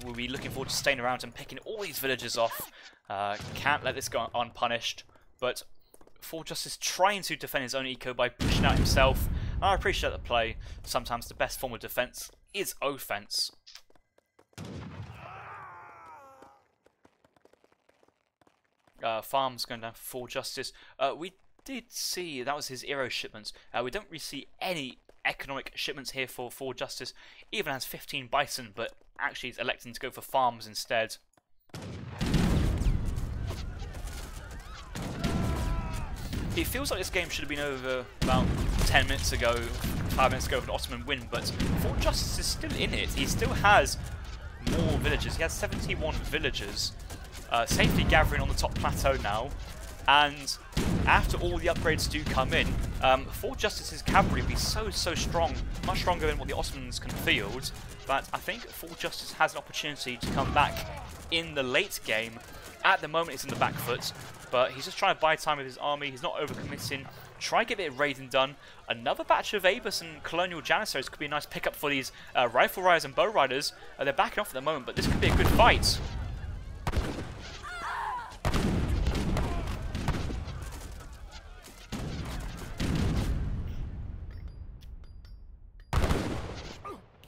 will be looking forward to staying around and picking all these villagers off. Can't let this go unpunished, but Forjustice trying to defend his own eco by pushing out himself. And I appreciate the play. Sometimes the best form of defense is offense. Farms going down for Forjustice. We did see that was his Eero shipments. We don't really see any economic shipments here for Forjustice. Even has 15 bison, but actually is electing to go for farms instead. It feels like this game should have been over about 10 minutes ago, 5 minutes ago for an Ottoman win, but Forjustice is still in it. He still has more villagers. He has 71 villagers, safely gathering on the top plateau now. And after all the upgrades do come in, Forjustice's cavalry will be so strong, much stronger than what the Ottomans can field. But I think Forjustice has an opportunity to come back in the late game. At the moment, it's in the back foot, but he's just trying to buy time with his army. He's not overcommitting. Try and get a bit of raiding done. Another batch of Abus and Colonial Janissaries could be a nice pickup for these rifle riders and bow riders. They're backing off at the moment, but this could be a good fight.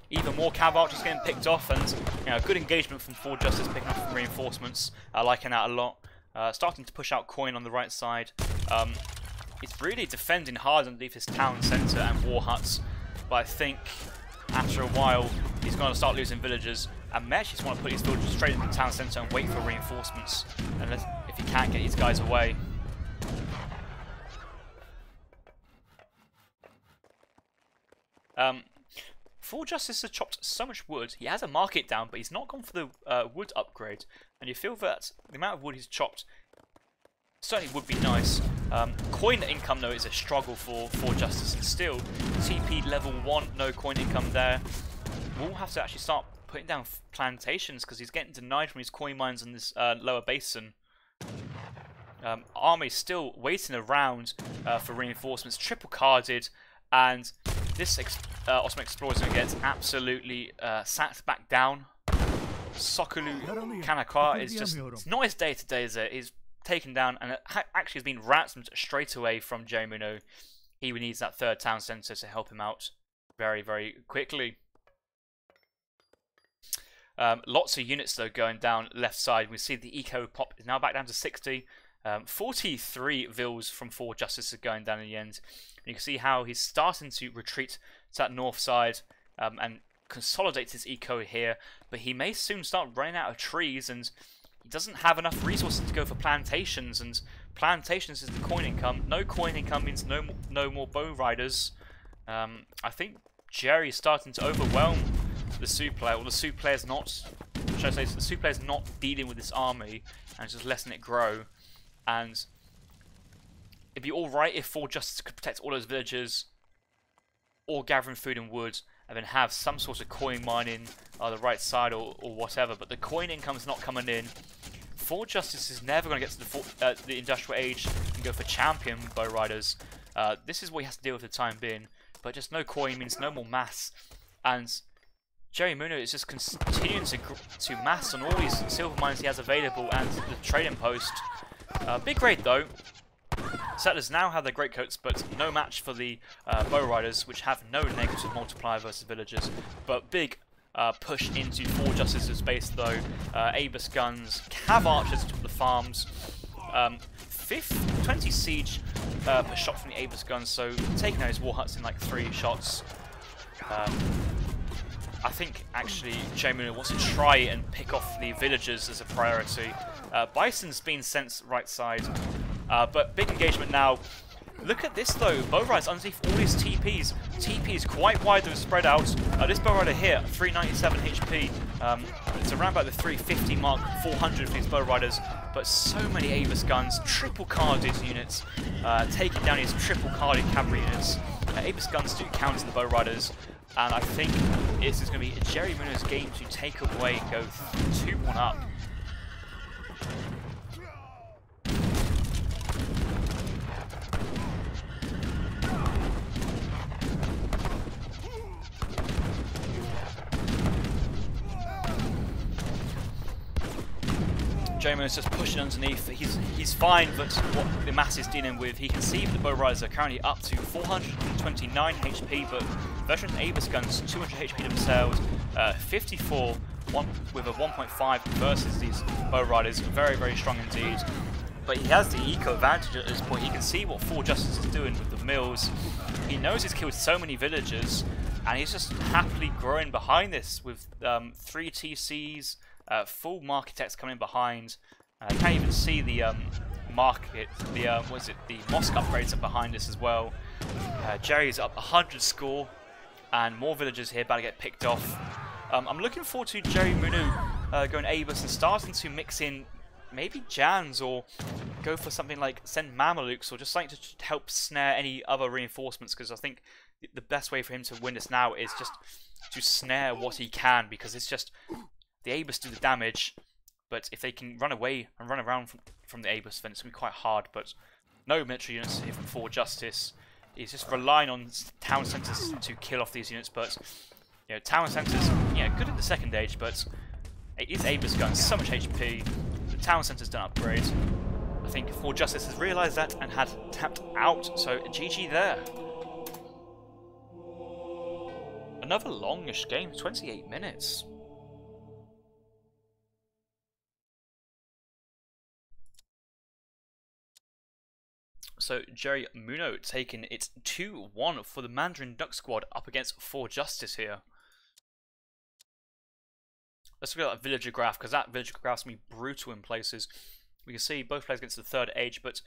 Even more cav archers getting picked off, and good engagement from Forjustice picking up reinforcements. Liking that a lot. Starting to push out coin on the right side. He's really defending hard underneath his town centre and war huts, but I think after a while he's going to start losing villagers, and Mesh just want to put his villagers straight into the town centre and wait for reinforcements. And if if he can't get these guys away. Forjustice has chopped so much wood. He has a market down, but he's not gone for the wood upgrade. And you feel that the amount of wood he's chopped certainly would be nice. Coin income, though, is a struggle for Forjustice, and still, TP level 1, no coin income there. We'll have to actually start putting down plantations, because he's getting denied from his coin mines in this lower basin. Army still waiting around for reinforcements, triple carded, and this Ottoman explorer is going to get absolutely sacked back down. Sokolu Kanakawa is just, it's not his day today, is it? He's taken down, and it actually has been ransomed straight away from Jerimuno. He needs that third town centre to help him out very, very quickly. Lots of units, though, going down left side. We see the eco pop is now back down to 60. 43 vills from Forjustice are going down in the end. And you can see how he's starting to retreat to that north side and consolidate his eco here. But he may soon start running out of trees, and he doesn't have enough resources to go for plantations. And plantations is the coin income. No coin income means no more bow riders. I think Jerry is starting to overwhelm the Sioux player. Well, the Sioux player's not. Should I say the Sioux player's not dealing with this army and just letting it grow. And it'd be alright if Forjustice could protect all those villagers, or gathering food and wood, and then have some sort of coin mining on the right side or whatever. But the coin income's not coming in. Forjustice is never going to get to the industrial age and go for champion bow riders. This is what he has to deal with for the time being. But just no coin means no more mass. And Jerimuno is just continuing to mass on all these silver mines he has available and the trading post. Big raid though. Settlers now have their greatcoats, but no match for the bow riders, which have no negative multiplier versus villagers. But big push into Forjustice's base though. Abus guns, cav archers to the farms. 20 siege per shot from the Abus guns, so taking out his war huts in like 3 shots. I think actually Jerimuno wants to try and pick off the villagers as a priority. Bison's been sent right side, but big engagement now. Look at this though, bow riders underneath all these TPs. TP is quite wide, they're spread out. This bow rider here, 397 HP. It's around about the 350 mark, 400 for these bow riders. But so many Avis guns, triple carded units, taking down these triple carded cavalry units. Avis guns do counter the bow riders. And I think this is going to be Jerimuno's game to take away and go 2-1 up. Jerimuno's just pushing underneath. He's fine, but what the mass is dealing with, he can see the bow riders are currently up to 429 HP, but veteran Avis guns 200 HP themselves, 54 with a 1.5 versus these bow riders. Very, very strong indeed. But he has the eco advantage at this point. He can see what Forjustice is doing with the mills. He knows he's killed so many villagers, and he's just happily growing behind this with 3 TCs. Full marketects coming behind. Can't even see the market. The the mosque upgrades are behind us as well. Jerry's up 100 score, and more villagers here about to get picked off. I'm looking forward to Jerimuno going Abus and starting to mix in maybe Jans, or go for something like send Mamelukes, or just something to help snare any other reinforcements. Because I think the best way for him to win this now is just to snare what he can, because it's just. The Abus do the damage, but if they can run away and run around from the Abus, then it's going to be quite hard. But no military units here from Forjustice. He's just relying on town centres to kill off these units. But you know, town centres, yeah, good at the second age, but these Abus guns, so much HP. The town centres don't upgrade. I think Forjustice has realised that and had tapped out. So GG there. Another longish game, 28 minutes. So Jerimuno taking it 2-1 for the Mandarin Duck squad up against Forjustice here. Let's look at that villager graph, because that villager graph's going to be brutal in places. We can see both players get to the third age, but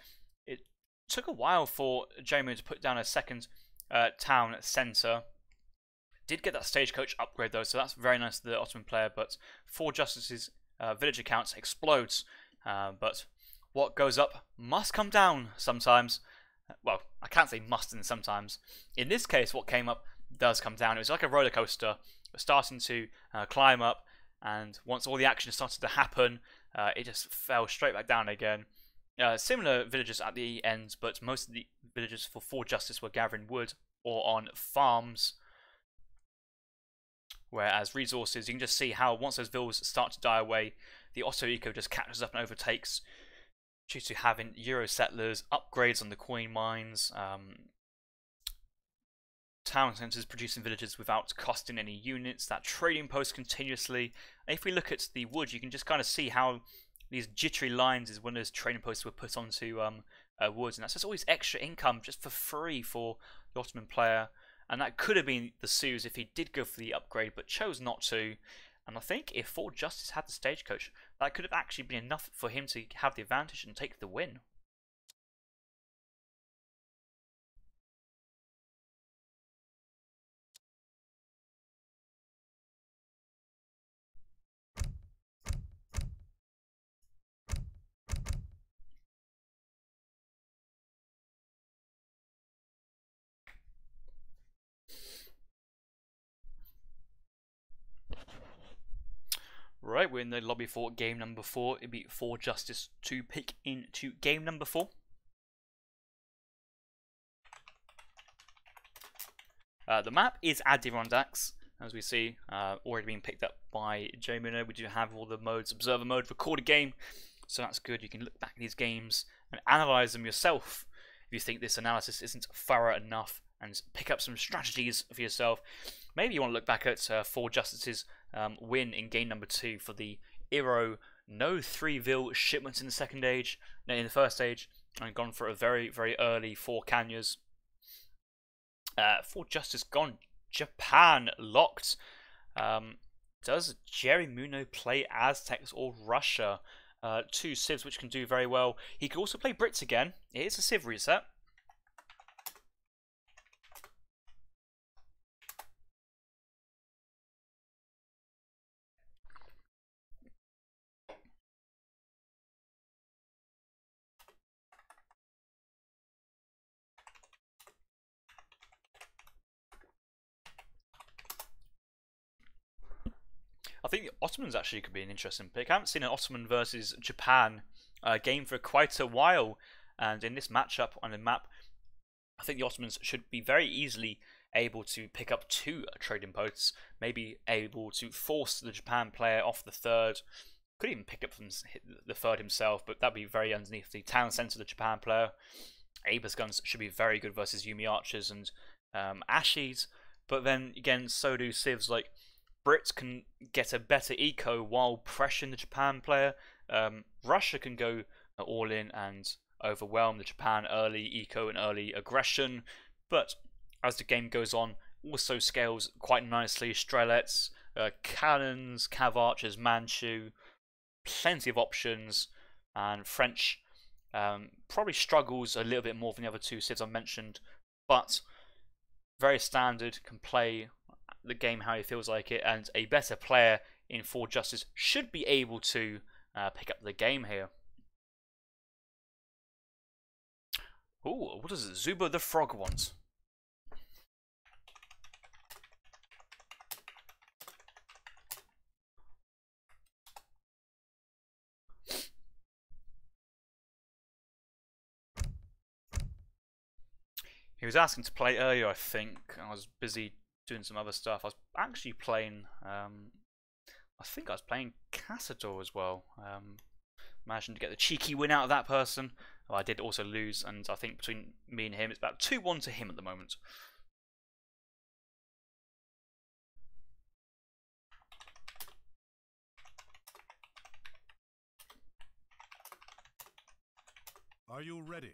it took a while for Jerimuno to put down a second town centre. Did get that stagecoach upgrade though, so that's very nice to the Ottoman player, but Forjustice's villager count explodes. But what goes up must come down sometimes. Well, I can't say must and sometimes. In this case, what came up does come down. It was like a roller coaster. We're starting to climb up, and once all the action started to happen, it just fell straight back down again. Similar villagers at the end, but most of the villagers for Forjustice were gathering wood or on farms. Whereas resources, you can just see how once those villas start to die away, the Otto eco just catches up and overtakes, due to having Euro settlers, upgrades on the coin mines, town centres producing villages without costing any units, that trading post continuously. And if we look at the wood, you can just kind of see how these jittery lines is when those trading posts were put onto woods, and that's just always extra income just for free for the Ottoman player. And that could have been the Sue's if he did go for the upgrade, but chose not to. And I think if Forjustice had the stagecoach, that could have actually been enough for him to have the advantage and take the win. Right, we're in the lobby for game number 4. It'd be Forjustice to pick into game number 4. The map is Adirondax, as we see, already being picked up by Jerimuno. We do have all the modes: observer mode, record a game, so that's good. You can look back at these games and analyze them yourself if you think this analysis isn't thorough enough, and pick up some strategies for yourself. Maybe you want to look back at Forjustice's win in game number 2 for the Iro no 3 vil shipments in the second age, no, in the first stage, and gone for a very, very early 4 Kanyas. Forjustice gone Japan locked. Does Jerimuno play Aztecs or Russia? 2 civs which can do very well. He could also play Brits again. It is a civ reset. I think the Ottomans actually could be an interesting pick. I haven't seen an Ottoman versus Japan game for quite a while, and in this matchup on the map, I think the Ottomans should be very easily able to pick up 2 trading posts, maybe able to force the Japan player off the third. Could even pick up from the third himself, but that'd be very underneath the town centre of the Japan player. Aba's guns should be very good versus Yumi archers and Ashis, but then again, so do civs. Like, Brits can get a better eco while pressuring the Japan player. Russia can go all in and overwhelm the Japan early eco and early aggression, but as the game goes on, also scales quite nicely. Strelets, cannons, cav archers, Manchu, plenty of options, and French probably struggles a little bit more than the other 2 civs I mentioned, but very standard, can play the game how he feels like it, and a better player in Forjustice should be able to pick up the game here. Ooh, what does Zuba the Frog want? He was asking to play earlier, I think. I was busy doing some other stuff. I was actually playing, I think I was playing Cassador as well. Managed to get the cheeky win out of that person. Well, I did also lose, and I think between me and him, it's about 2-1 to him at the moment. Are you ready?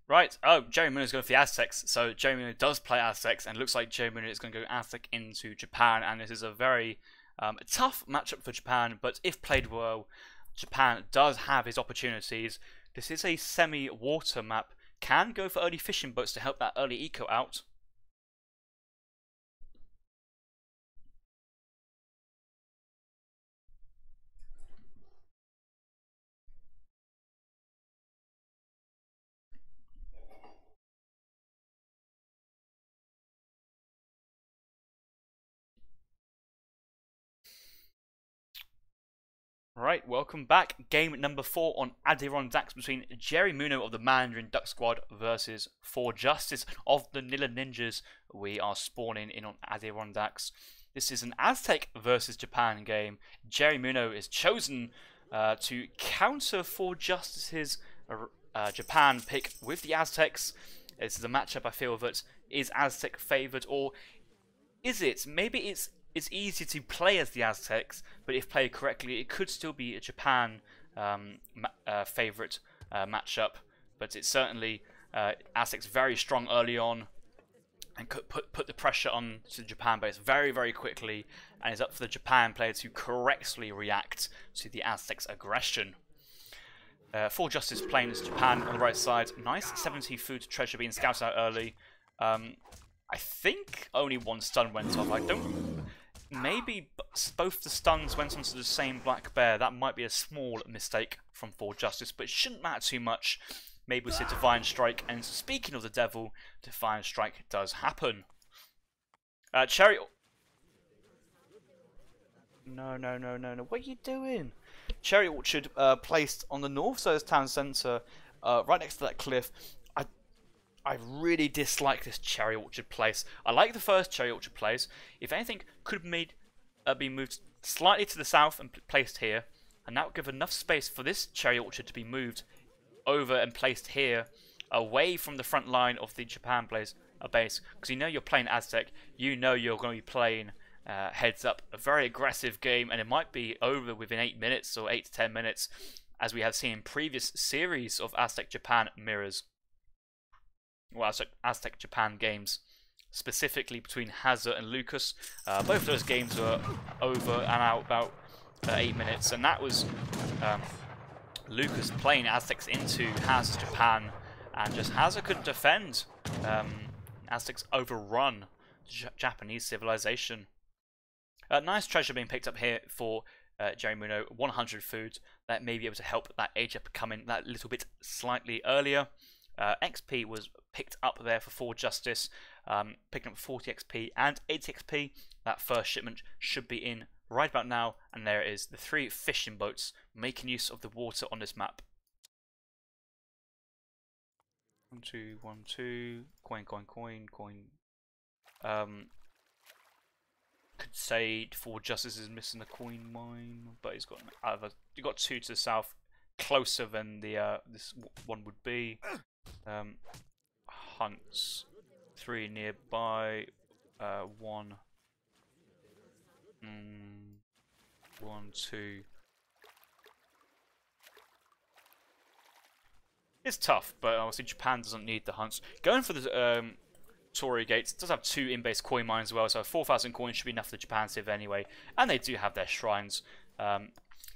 Right, oh, Jerimuno is going for the Aztecs, so Jerimuno does play Aztecs, and it looks like Jerimuno is going to go Aztec into Japan, and this is a very tough matchup for Japan, but if played well, Japan does have his opportunities. This is a semi-water map, can go for early fishing boats to help that early eco out. Right, welcome back. Game number 4 on Adirondacks between Jerimuno of the Mandarin Duck Squad versus Forjustice of the Nilla Ninjas. We are spawning in on Adirondacks. This is an Aztec versus Japan game. Jerimuno is chosen to counter Forjustice's Japan pick with the Aztecs. This is a matchup I feel that is Aztec favoured, or is it? Maybe it's easy to play as the Aztecs, but if played correctly, it could still be a Japan favourite matchup. But it's certainly Aztecs very strong early on, and could put the pressure on to the Japan base very, very quickly, and it's up for the Japan player to correctly react to the Aztecs' aggression. Forjustice playing as Japan on the right side. Nice 70 food treasure being scouted out early. I think only one stun went off. I don't. Maybe both the stuns went onto the same black bear. That might be a small mistake from Forjustice, but it shouldn't matter too much. Maybe we'll see Divine Strike, and speaking of the devil, Divine Strike does happen. Cherry... No. What are you doing? Cherry Orchard placed on the north side of the town centre, right next to that cliff. I really dislike this Cherry Orchard place. I like the first Cherry Orchard place. If anything, could have been moved slightly to the south and placed here, and that would give enough space for this Cherry Orchard to be moved over and placed here, away from the front line of the Japan base. Because you know you're playing Aztec, you know you're going to be playing heads up, a very aggressive game, and it might be over within 8 minutes or 8 to 10 minutes, as we have seen in previous series of Aztec Japan mirrors. Well, Aztec Japan games, specifically between Hazard and Lucas. Both of those games were over and out about 8 minutes, and that was Lucas playing Aztecs into Hazard Japan, and just Hazard couldn't defend. Aztecs overrun Japanese civilization. Nice treasure being picked up here for Jerimuno. 100 food that may be able to help that age up come in that little bit slightly earlier. XP was picked up there for Forjustice, picking up 40 XP and 80 XP. That first shipment should be in right about now, and there it is, the 3 fishing boats making use of the water on this map. 1, 2, 1, 2, coin. Could say Forjustice is missing a coin mine, but he's got you got 2 to the south, closer than the this one would be. Hunts 3 nearby, 1, 2. It's tough, but obviously Japan doesn't need the hunts. Going for the Torii Gates, does have 2 in-base coin mines as well, so 4,000 coins should be enough for the Japan civ anyway, and they do have their shrines.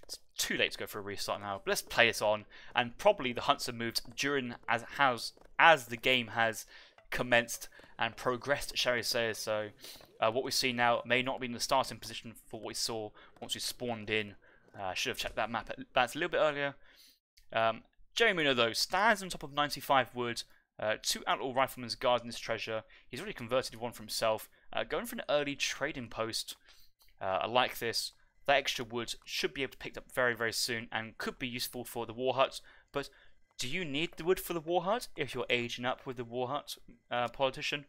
It's too late to go for a restart now, but let's play this on, and probably the hunts are moved during as the game has commenced and progressed, shall we say. So what we see now may not be in the starting position for what we saw once we spawned in. Should have checked that map. That's a little bit earlier. Jerimuno though stands on top of 95 wood. 2 outlaw riflemen's guard in this treasure. He's already converted 1 for himself. Going for an early trading post. I like this. That extra wood should be able to pick up very, very soon and could be useful for the war hut. But do you need the wood for the war hut if you're aging up with the war hut politician?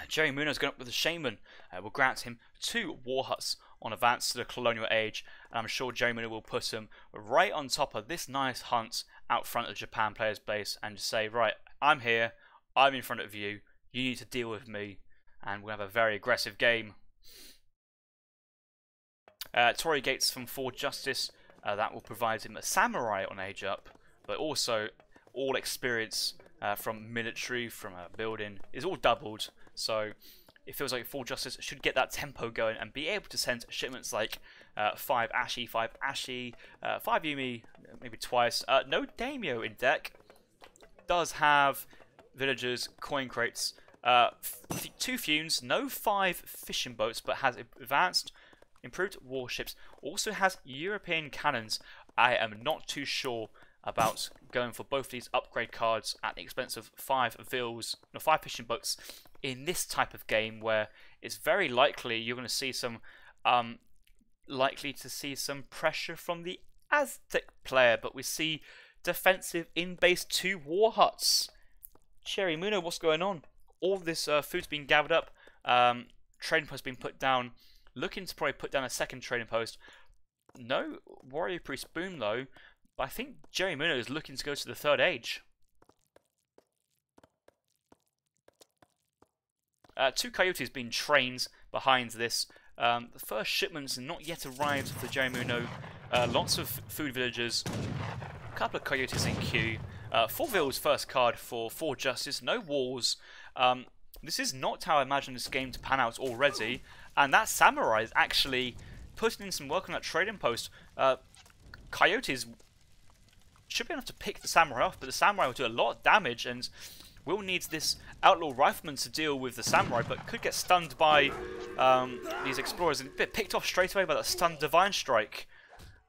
Jerimuno's going up with the shaman. Will grant him 2 war huts on advance to the colonial age, and I'm sure Jerimuno will put him right on top of this nice hunt out front of the Japan players base and just say, right, I'm here, I'm in front of you, you need to deal with me, and we'll have a very aggressive game. Torii Gates from Forjustice, that will provide him a samurai on age up, but also all experience from military, from building, is all doubled. So it feels like Forjustice should get that tempo going and be able to send shipments like 5 Ashy, 5 Ashy, 5 Yumi, maybe twice. No Daimyo in deck. Does have villagers, coin crates, 2 fumes, no 5 fishing boats, but has advanced, improved warships. Also has European cannons. I am not too sure about going for both these upgrade cards at the expense of 5 vills, no 5 fishing boats in this type of game where it's very likely you're going to see some some pressure from the Aztec player, but we see defensive in base 2 war huts. Jerimuno, what's going on? All this food's been gathered up, trading post being put down, looking to probably put down a second trading post. No warrior priest boom though, but I think Jerimuno is looking to go to the 3rd age. 2 coyotes being trained behind this. The first shipment's not yet arrived for Jerimuno. Lots of food villagers, a couple of coyotes in queue. 4 vills first card for Forjustice, no wars. This is not how I imagine this game to pan out already, and that samurai is actually putting in some work on that trading post. Coyotes should be enough to pick the samurai off, but the samurai will do a lot of damage and will need this outlaw rifleman to deal with the samurai, but could get stunned by these explorers and get picked off straight away by that stunned divine strike.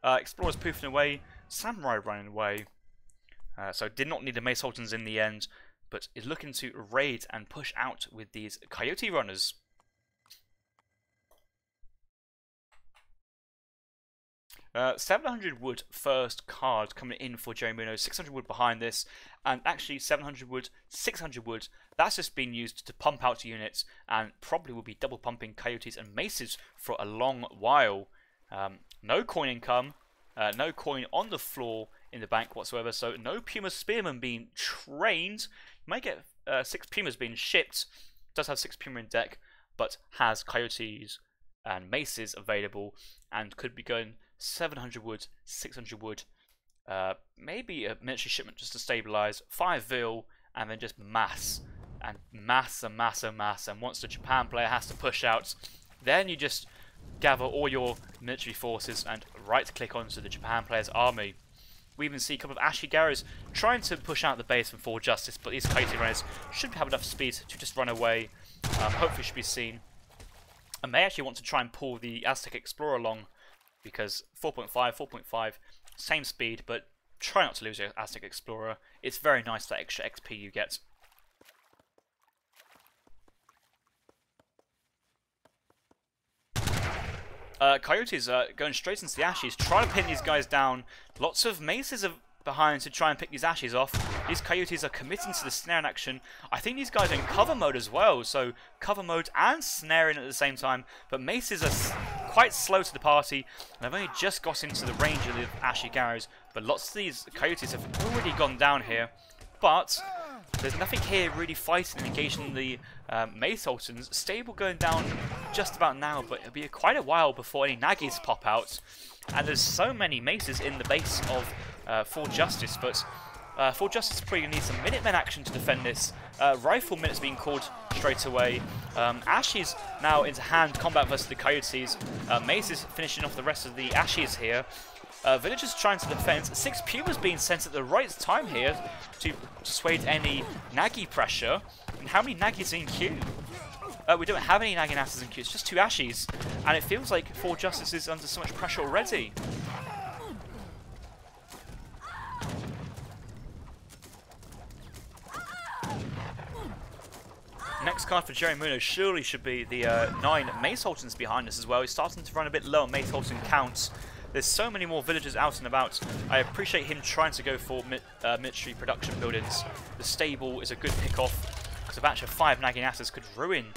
Explorers poofing away, samurai running away. So did not need the Mace Sultans in the end, but is looking to raid and push out with these coyote runners. Uh, 700 wood first card coming in for Jerimuno, 600 wood behind this, and actually 700 wood, 600 wood, that's just been used to pump out units and probably will be double pumping coyotes and maces for a long while. No coin income, no coin on the floor in the bank whatsoever, so no Puma Spearmen being trained. You might get 6 Pumas being shipped, does have 6 Puma in deck, but has coyotes and maces available and could be going 700 wood, 600 wood, maybe a military shipment just to stabilize, 5 vil, and then just mass, and mass, and mass, and mass, and once the Japan player has to push out, then you just gather all your military forces and right-click onto the Japan player's army. We even see a couple of Ashigaras trying to push out the base from Forjustice, but these coyote runners should have enough speed to just run away, hopefully should be seen. I may actually want to try and pull the Aztec Explorer along, because 4.5, 4.5, same speed, but try not to lose your Aztec Explorer. It's very nice that extra XP you get. Coyotes are going straight into the Ashes, trying to pin these guys down. Lots of maces are behind to try and pick these Ashes off. These Coyotes are committing to the snaring action. I think these guys are in cover mode as well, so cover mode and snaring at the same time. But maces are quite slow to the party, and I've only just got into the range of the Ashigaras. But lots of these Coyotes have already gone down here. But there's nothing here really fighting and engaging the Mace Sultans. Stable going down just about now, but it'll be quite a while before any Nagis pop out. And there's so many maces in the base of Forjustice, but Forjustice probably going to need some Minutemen action to defend this. Rifle minutes being called straight away. Ashes now into hand combat versus the Coyotes. Maces finishing off the rest of the Ashes here. Villagers trying to defend. 6 Pumas being sent at the right time here to dissuade any Nagi pressure. And how many Nagis in queue? We don't have any Naginators in queue, it's just 2 Ashes. And it feels like Forjustice is under so much pressure already. Next card for Jerimuno surely should be the 9 Mace Sultans behind us as well. He's starting to run a bit low on Mace Sultan counts. There's so many more villagers out and about. I appreciate him trying to go for military production buildings. The stable is a good pick-off, because a batch of 5 Naginators could ruin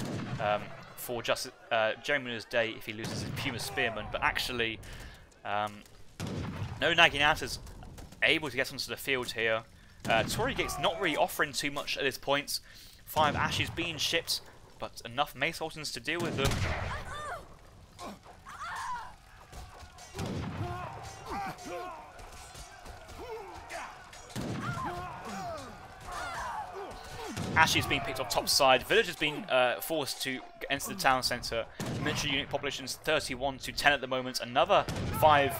Jerimuno's day if he loses his Puma Spearman. But actually, no Naginators able to get onto the field here. Torii Gate's not really offering too much at this point. 5 Ashes being shipped, but enough Mace Sultans to deal with them. Ashley's being picked off top side. Village has been forced to enter the town centre. Military unit population is 31 to 10 at the moment. Another 5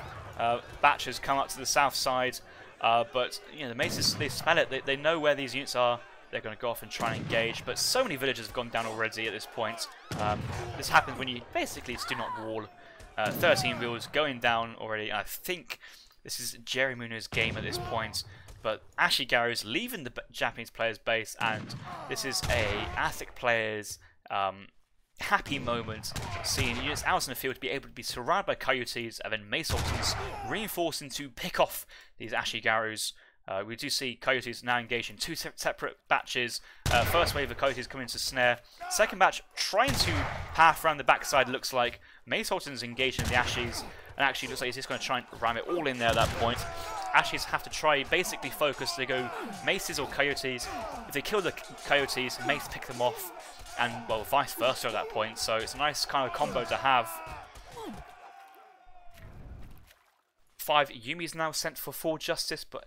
batches come up to the south side. But you know, the Maces, they smell it. They know where these units are. They're going to go off and try and engage. But so many villages have gone down already at this point. This happens when you basically just do not wall. 13 villas going down already. I think this is Jerimuno's game at this point. But Ashley Garrow's leaving the Japanese player's base, and this is a Aztec player's happy moment, seeing units out in the field to be able to be surrounded by coyotes, and then Mace Sultans reinforcing to pick off these Ashley Garrows. We do see coyotes now engaged in 2 separate batches. First wave of coyotes coming to snare. Second batch trying to half around the backside, looks like. Mace Sultans engaging in the Ashes, and actually looks like he's just going to try and ram it all in there at that point. Ashes have to try, basically focus. They go Maces or Coyotes. If they kill the Coyotes, Mace pick them off, and well, vice versa at that point. So it's a nice kind of combo to have. 5 Yumis now sent for Forjustice, but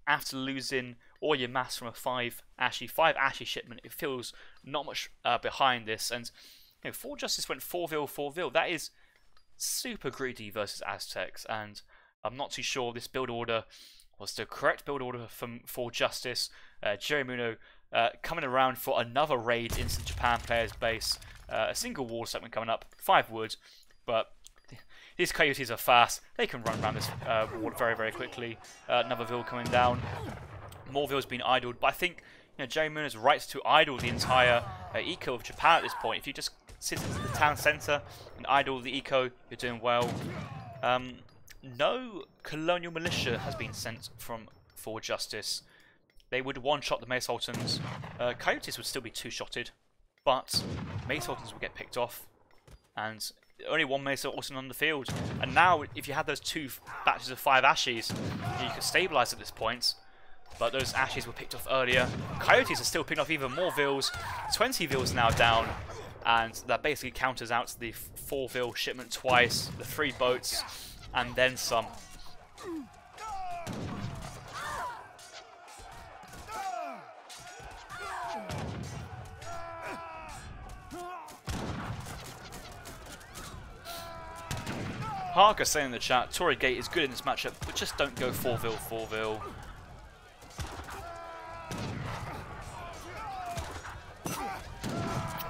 after losing all your mass from a 5 Ashy shipment, it feels not much behind this. And you know, Forjustice went 4-vil, 4-vil. That is super greedy versus Aztecs, and I'm not too sure this build order was the correct build order from Forjustice. Jerimuno coming around for another raid into the Japan player's base. A single wall segment coming up, 5 wood, but these coyotes are fast. They can run around this wall very, very quickly. Another vill coming down. More vills being idled, but I think Jerimuno's right to idle the entire eco of Japan at this point. If you just sit into the town centre and idle the eco, you're doing well. No colonial militia has been sent from Forjustice. They would one-shot the Mace Sultans. Coyotes would still be 2-shotted, but Mace Sultans would get picked off, and only 1 Mace Sultan on the field. And now, if you had those 2 batches of 5 Ashes, you could stabilise at this point. But those Ashes were picked off earlier. Coyotes are still picking off even more vills. 20 vills now down, and that basically counters out the 4 vill shipment twice, the 3 boats, and then some. Harker saying in the chat, Tory Gate is good in this matchup, but just don't go 4-vil, 4-vil.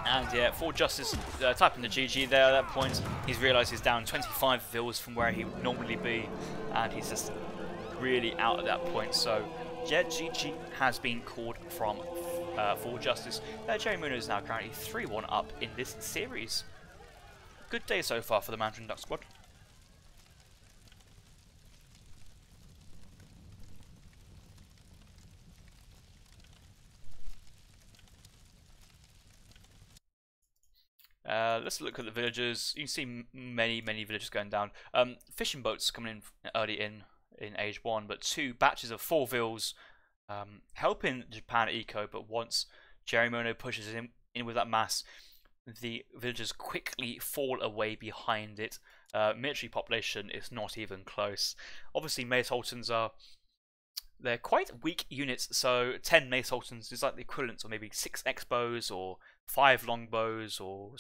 And yeah, Forjustice typing the GG there at that point. He's realised he's down 25 vils from where he would normally be, and he's just really out at that point. So yeah, GG has been called from Forjustice. Jerimuno is now currently 3-1 up in this series. Good day so far for the Mandarin Duck squad. Let's look at the villagers. You can see many villagers going down. Fishing boats coming in early in Age 1, but 2 batches of 4 vills helping Japan eco, but once Jerimuno pushes in with that mass, the villagers quickly fall away behind it. Military population is not even close. Obviously, Mace Sultans they're quite weak units, so 10 Mace Sultans is like the equivalent of maybe 6 Expos or 5 Longbows or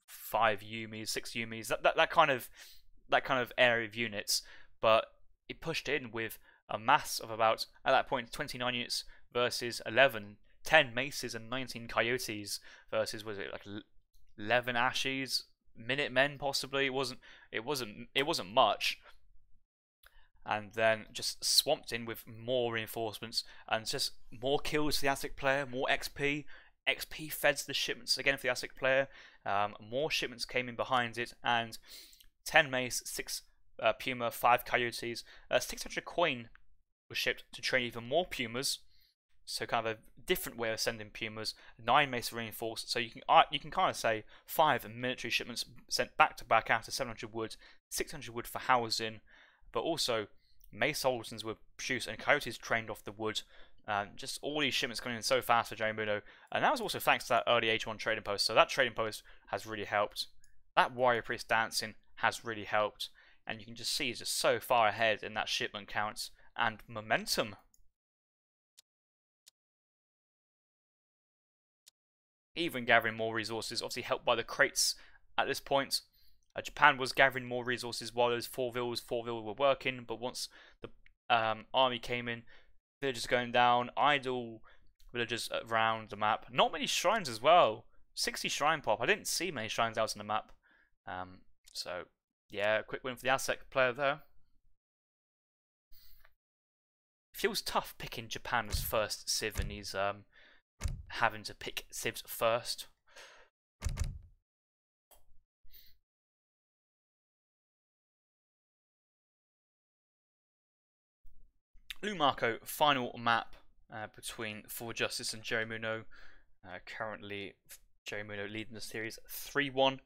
5 Yumis, 6 Yumis, that kind of area of units. But it pushed in with a mass of about, at that point, 29 units versus 11, 10 Maces and 19 Coyotes versus, was it like 11 Ashes, Minutemen possibly? It wasn't much. And then just swamped in with more reinforcements and just more kills for the Aztec player, more XP. XP feds the shipments again for the Aztec player. More shipments came in behind it, and 10 Mace, 6 Puma, 5 Coyotes, 600 coin was shipped to train even more Pumas. So kind of a different way of sending Pumas. 9 Mace reinforced, so you can kind of say 5 military shipments sent back to back after 700 wood, 600 wood for housing. But also, Mace Sultans were produced and Coyotes trained off the wood. Just all these shipments coming in so fast for Jerimuno. And that was also thanks to that early H1 trading post. So that trading post has really helped. That Warrior Priest dancing has really helped. And you can just see he's just so far ahead in that shipment counts and momentum. even gathering more resources, obviously helped by the crates at this point. Japan was gathering more resources while those 4 villas were working, but once the army came in, villages going down, idle villagers around the map. Not many shrines as well. 60 shrine pop. I didn't see many shrines out on the map. So yeah, quick win for the ASEC player there. Feels tough picking Japan as first civ, and he's having to pick civs first. Lumarco, final map between Forjustice and Jerimuno. Currently, Jerimuno leading the series 3-1.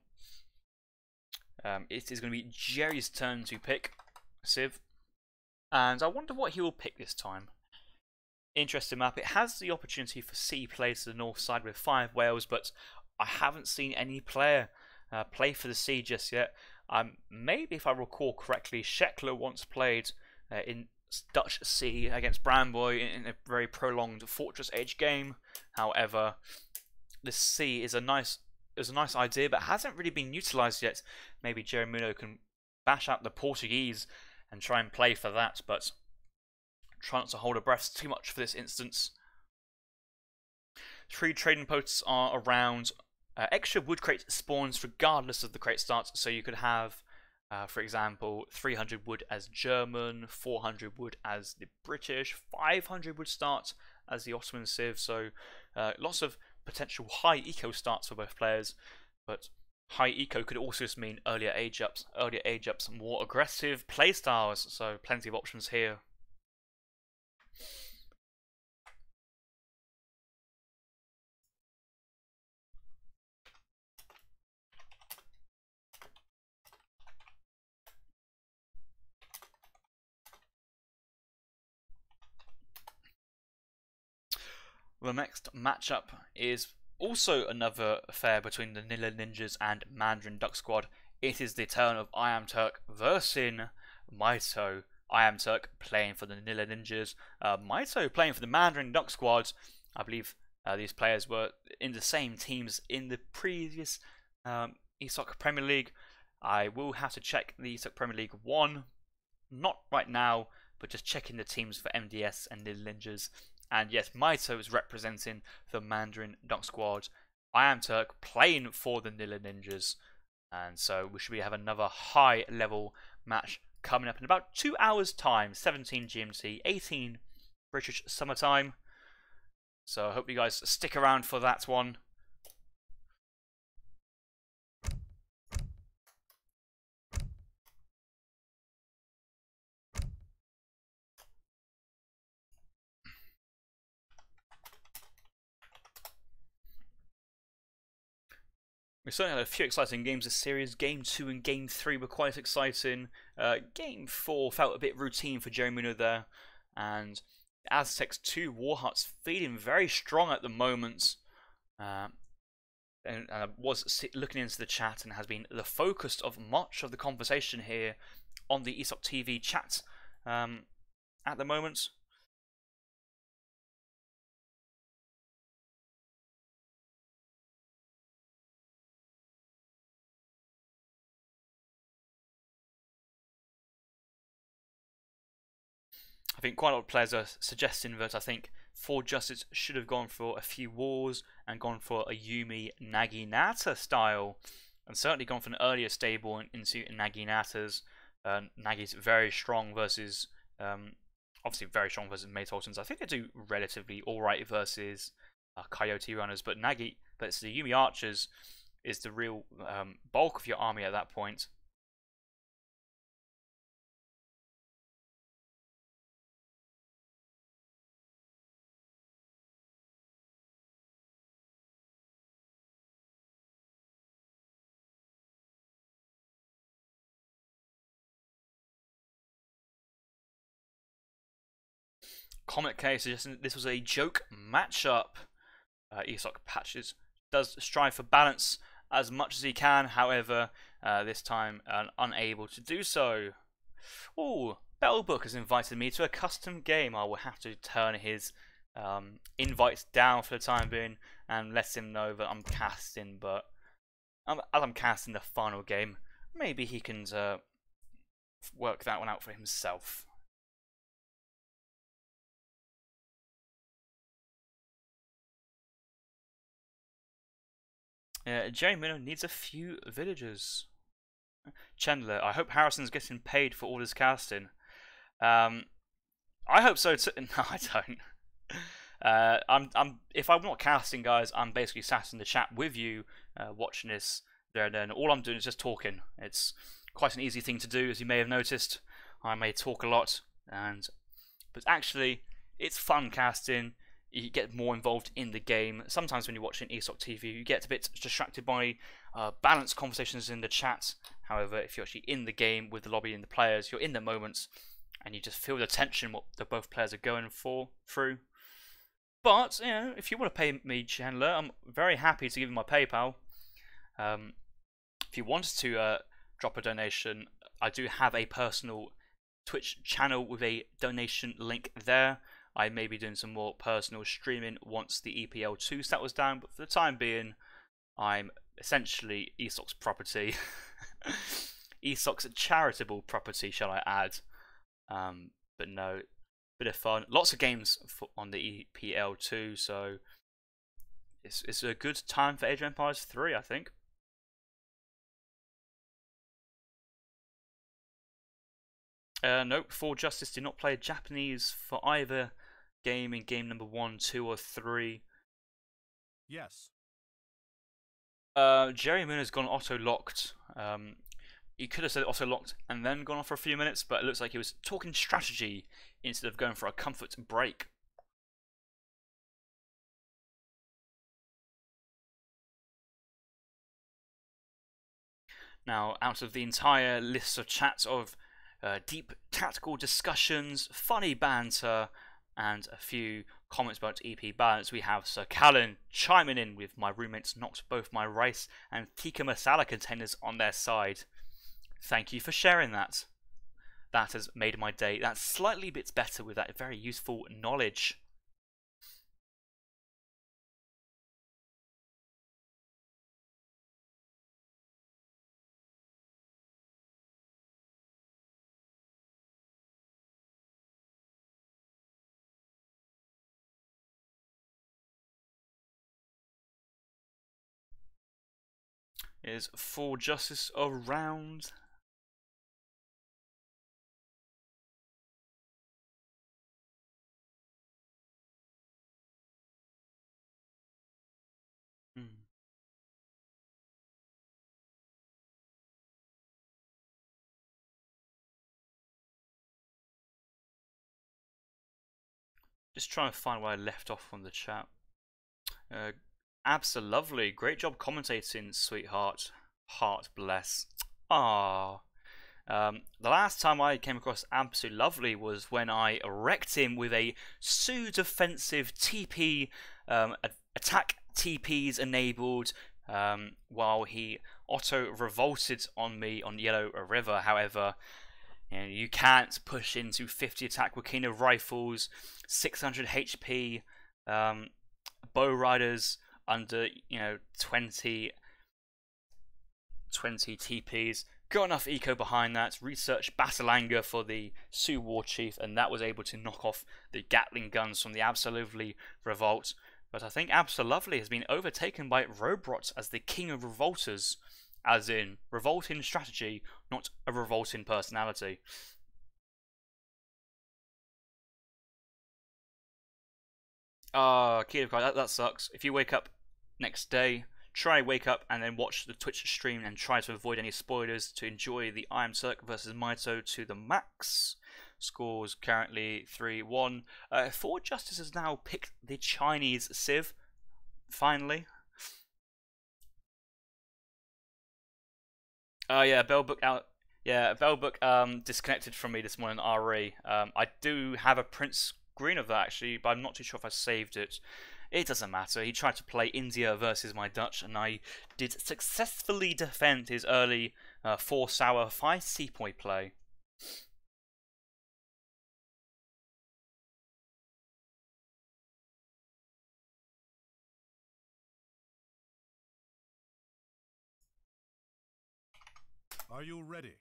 It is going to be Jerry's turn to pick civ, and I wonder what he will pick this time. Interesting map. It has the opportunity for C play to the north side with 5 whales, but I haven't seen any player play for the C just yet. Maybe if I recall correctly, Sheckler once played in Dutch C against Bramboy in a very prolonged Fortress Age game. However, this C is a nice idea, but hasn't really been utilised yet. Maybe Jerimuno can bash out the Portuguese and try and play for that, but try not to hold our breaths too much for this instance. 3 trading posts are around. Extra wood crate spawns regardless of the crate start, so you could have for example, 300 wood as German, 400 wood as the British, 500 would start as the Ottoman civ, so lots of potential high eco starts for both players, but high eco could also just mean earlier age ups, more aggressive playstyles, so plenty of options here. The next matchup is also another affair between the Nilla Ninjas and Mandarin Duck Squad. It is the turn of I Am Turk versus Maito. I Am Turk playing for the Nilla Ninjas, Maito playing for the Mandarin Duck Squad. I believe these players were in the same teams in the previous ESOC Premier League. I will have to check the ESOC Premier League 1, not right now, but just checking the teams for MDS and Nilla Ninjas. And yes, Maito is representing the Mandarin Duck Squad. I Am Turk playing for the Nilla Ninjas. And so we should have another high level match coming up in about 2 hours time, 17 GMT, 18 British summertime. So I hope you guys stick around for that one. We certainly had a few exciting games this series. Game 2 and Game 3 were quite exciting. Game 4 felt a bit routine for Jerimuno there. And Aztecs 2 Warhearts feeling very strong at the moment. And I was looking into the chat and has been the focus of much of the conversation here on the ESOC TV chat at the moment. I think quite a lot of players are suggesting that I think Forjustice should have gone for a few wars and gone for a Yumi Naginata style, and certainly gone for an earlier stable into Naginata's. Nagi's very strong versus, obviously very strong versus Maytoltons. I think they do relatively alright versus Coyote runners, but it's the Yumi archers is the real bulk of your army at that point. Comet K suggesting this was a joke matchup. ESOC Patches does strive for balance as much as he can, however, this time unable to do so. Oh, Bellbook has invited me to a custom game. I will have to turn his invites down for the time being and lets him know that I'm casting. But as I'm casting the final game, maybe he can work that one out for himself. Jerimuno needs a few villagers. Chandler, I hope Harrison's getting paid for all his casting. I hope so too. No, I don't. If I'm not casting, guys, I'm basically sat in the chat with you, watching this. Then all I'm doing is just talking. It's quite an easy thing to do, as you may have noticed. I may talk a lot, but actually, it's fun casting. You get more involved in the game. Sometimes when you're watching ESOC TV, you get a bit distracted by balanced conversations in the chat. However, if you're actually in the game with the lobby and the players, you're in the moments, and you just feel the tension what the both players are going through. But, you know, if you want to pay me, Chandler, I'm very happy to give you my PayPal. If you wanted to drop a donation, I do have a personal Twitch channel with a donation link there. I may be doing some more personal streaming once the EPL2 stat was down, but for the time being, I'm essentially ESOC's property. ESOC's charitable property, shall I add. But no, bit of fun. Lots of games on the EPL2, so it's a good time for Age of Empires 3, I think. Nope, Forjustice did not play Japanese for either game in game number 1, 2, or 3. Yes. Jerimuno's gone auto-locked. He could have said auto-locked and then gone off for a few minutes, but it looks like he was talking strategy instead of going for a comfort break. Now, out of the entire list of chats of deep tactical discussions, funny banter, and a few comments about EP balance, we have Sir Callan chiming in with my roommates knocked both my rice and tikka masala containers on their side. Thank you for sharing that. That has made my day. That's slightly bits better with that very useful knowledge. Is Forjustice around? Just trying to find where I left off on the chat. Absolutely, great job commentating, sweetheart. Heart bless. Ah. The last time I came across Absolutely Lovely was when I wrecked him with a defensive TP, attack TPs enabled, while he auto-revolted on me on Yellow River. However, you can't push into 50 attack Wakina rifles, 600 HP, bow riders under 20 TPs. Got enough eco behind that, researched Battle Anger for the Sioux War Chief, and that was able to knock off the Gatling guns from the Absolutely Revolt. But I think Absolutely has been overtaken by Robrot as the king of revolters, as in revolting strategy, not a revolting personality. That sucks. If you wake up next day, try wake up and then watch the Twitch stream and try to avoid any spoilers to enjoy the Iron Circ versus Maito to the max. Scores currently 3-1. Forjustice has now picked the Chinese Civ, finally. Yeah, Bellbook out. Yeah, Bellbook disconnected from me this morning. RE. I do have a print screen of that actually, but I'm not too sure if I saved it. It doesn't matter. He tried to play India versus my Dutch, and I did successfully defend his early 4-sour 5-sepoy play. Are you ready?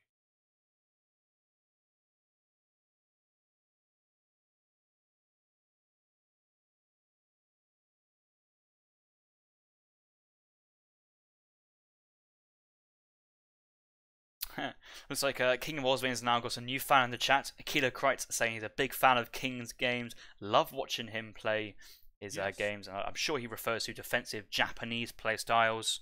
Looks like King of Oswin's now got a new fan in the chat. Akila Kreitz saying he's a big fan of King's games. Love watching him play his games. I'm sure he refers to defensive Japanese play styles.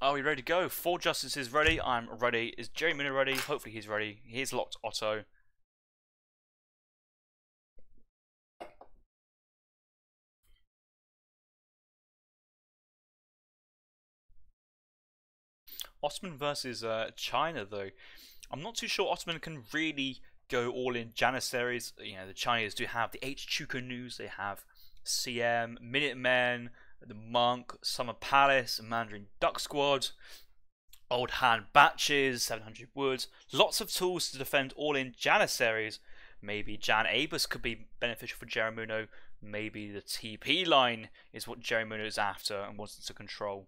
Are we ready to go? Forjustice is ready. I'm ready. Is Jerimuno ready? Hopefully he's ready. He's locked Otto. Ottoman versus China, though. I'm not too sure Ottoman can really go all in Janissaries. You know, the Chinese do have the H. Canoes, they have CM, Minutemen, the Monk, Summer Palace, Mandarin Duck Squad, Old Hand Batches, 700 Woods. Lots of tools to defend all in Janissaries. Maybe Jan Abus could be beneficial for Jerimuno. Maybe the TP line is what Jerimuno is after and wants to control.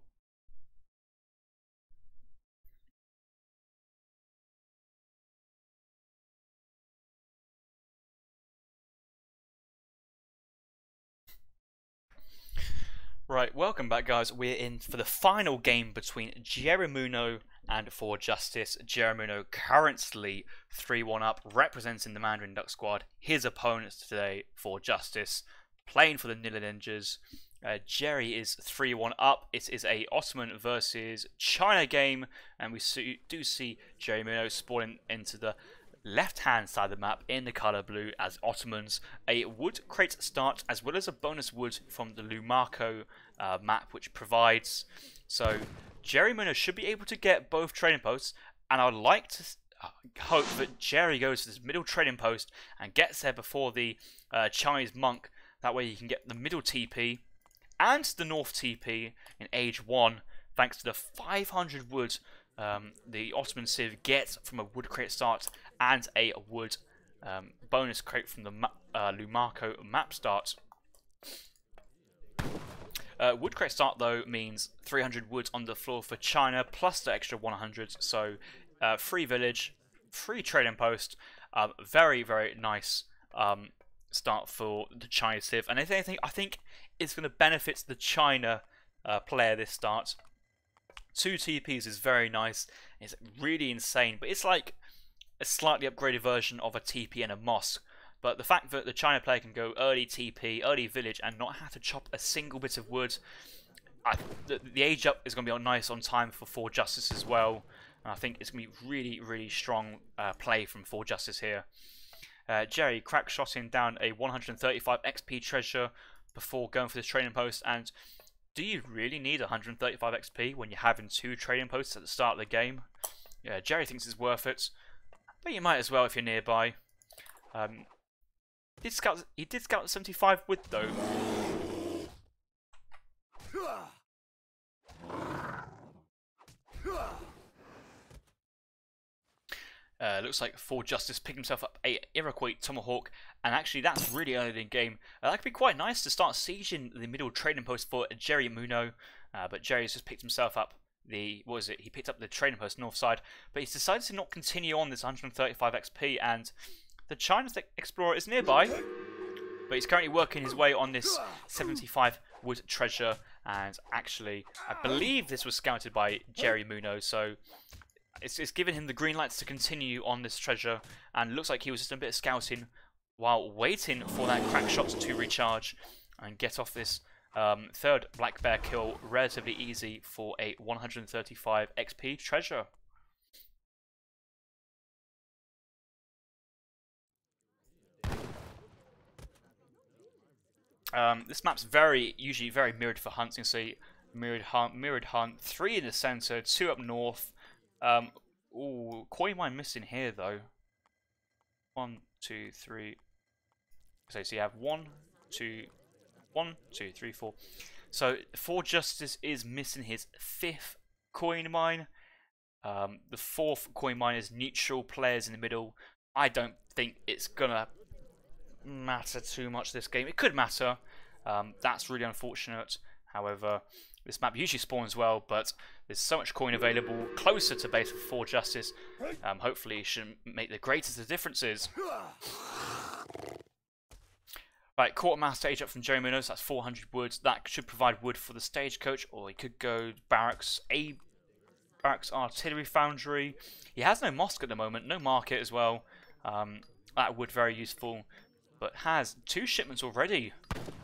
Right, welcome back, guys. We're in for the final game between Jerimuno and Forjustice. Jerimuno currently 3-1 up, representing the Mandarin Duck Squad. His opponents today, Forjustice, playing for the Nila Ninjas. Jerry is 3-1 up. It is a Ottoman versus China game, and we do see Jerimuno spawning into the left-hand side of the map in the colour blue as Ottomans. A wood crate start as well as a bonus wood from the Lumarco map, which provides. So Jerimuno should be able to get both trading posts, and I'd like to hope that Jerry goes to this middle trading post and gets there before the Chinese monk. That way he can get the middle TP and the north TP in age 1, thanks to the 500 wood the Ottoman Civ gets from a wood crate start and a wood bonus crate from the Lumarco map start. Wood crate start, though, means 300 wood on the floor for China plus the extra 100, so free village, free trading post. Very, very nice start for the Chinese Civ, and if anything, I think it's going to benefit the China player this start. 2 TPs is very nice. It's really insane, but it's like a slightly upgraded version of a TP and a mosque. But the fact that the China player can go early TP, early village, and not have to chop a single bit of wood, the age up is going to be nice on time for Forjustice as well. And I think it's going to be really, really strong play from Forjustice here. Jerry crack shotting down a 135 XP treasure before going for this training post, and do you really need 135 XP when you're having 2 trading posts at the start of the game? Yeah, Jerry thinks it's worth it, but you might as well if you're nearby. He did scout 75 wood though. Looks like Forjustice picked himself up a Iroquois Tomahawk, and actually that's really early in the game. That could be quite nice to start sieging the middle trading post for Jerimuno, but Jerry's just picked himself up the, what was it, he picked up the trading post north side, but he's decided to not continue on this 135 XP, and the Chinese Explorer is nearby, but he's currently working his way on this 75 wood treasure, and actually I believe this was scouted by Jerimuno, so it's given him the green lights to continue on this treasure, and looks like he was just a bit of scouting while waiting for that crack shot to recharge and get off this third black bear kill relatively easy for a 135 XP treasure. This map's usually very mirrored for hunts. You can see mirrored hunt, 3 in the center, 2 up north. Ooh, coin mine missing here though. 1, 2, 3. So you have 1, 2, 3, 4. So Forjustice is missing his 5th coin mine. The 4th coin mine is neutral players in the middle. I don't think it's gonna matter too much this game. It could matter. That's really unfortunate. However, this map usually spawns well, but there's so much coin available closer to base for Forjustice. Hopefully it shouldn't make the greatest of differences. Right, quartermaster stage up from Jerimuno, so that's 400 wood. That should provide wood for the stagecoach, or he could go barracks, barracks artillery foundry. He has no mosque at the moment, no market as well. That would very useful, but has 2 shipments already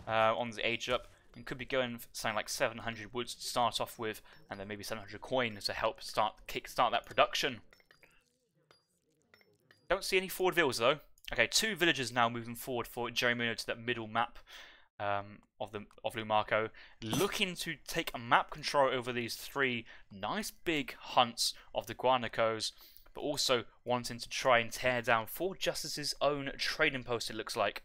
on the age up, and could be going for something like 700 wood to start off with, and then maybe 700 coin to help kickstart that production. Don't see any forward villas though. Okay, 2 villagers now moving forward for Jerimuno to that middle map of Lumarco, looking to take a map control over these 3 nice big hunts of the Guanacos, but also wanting to try and tear down Forjustice's own trading post, it looks like.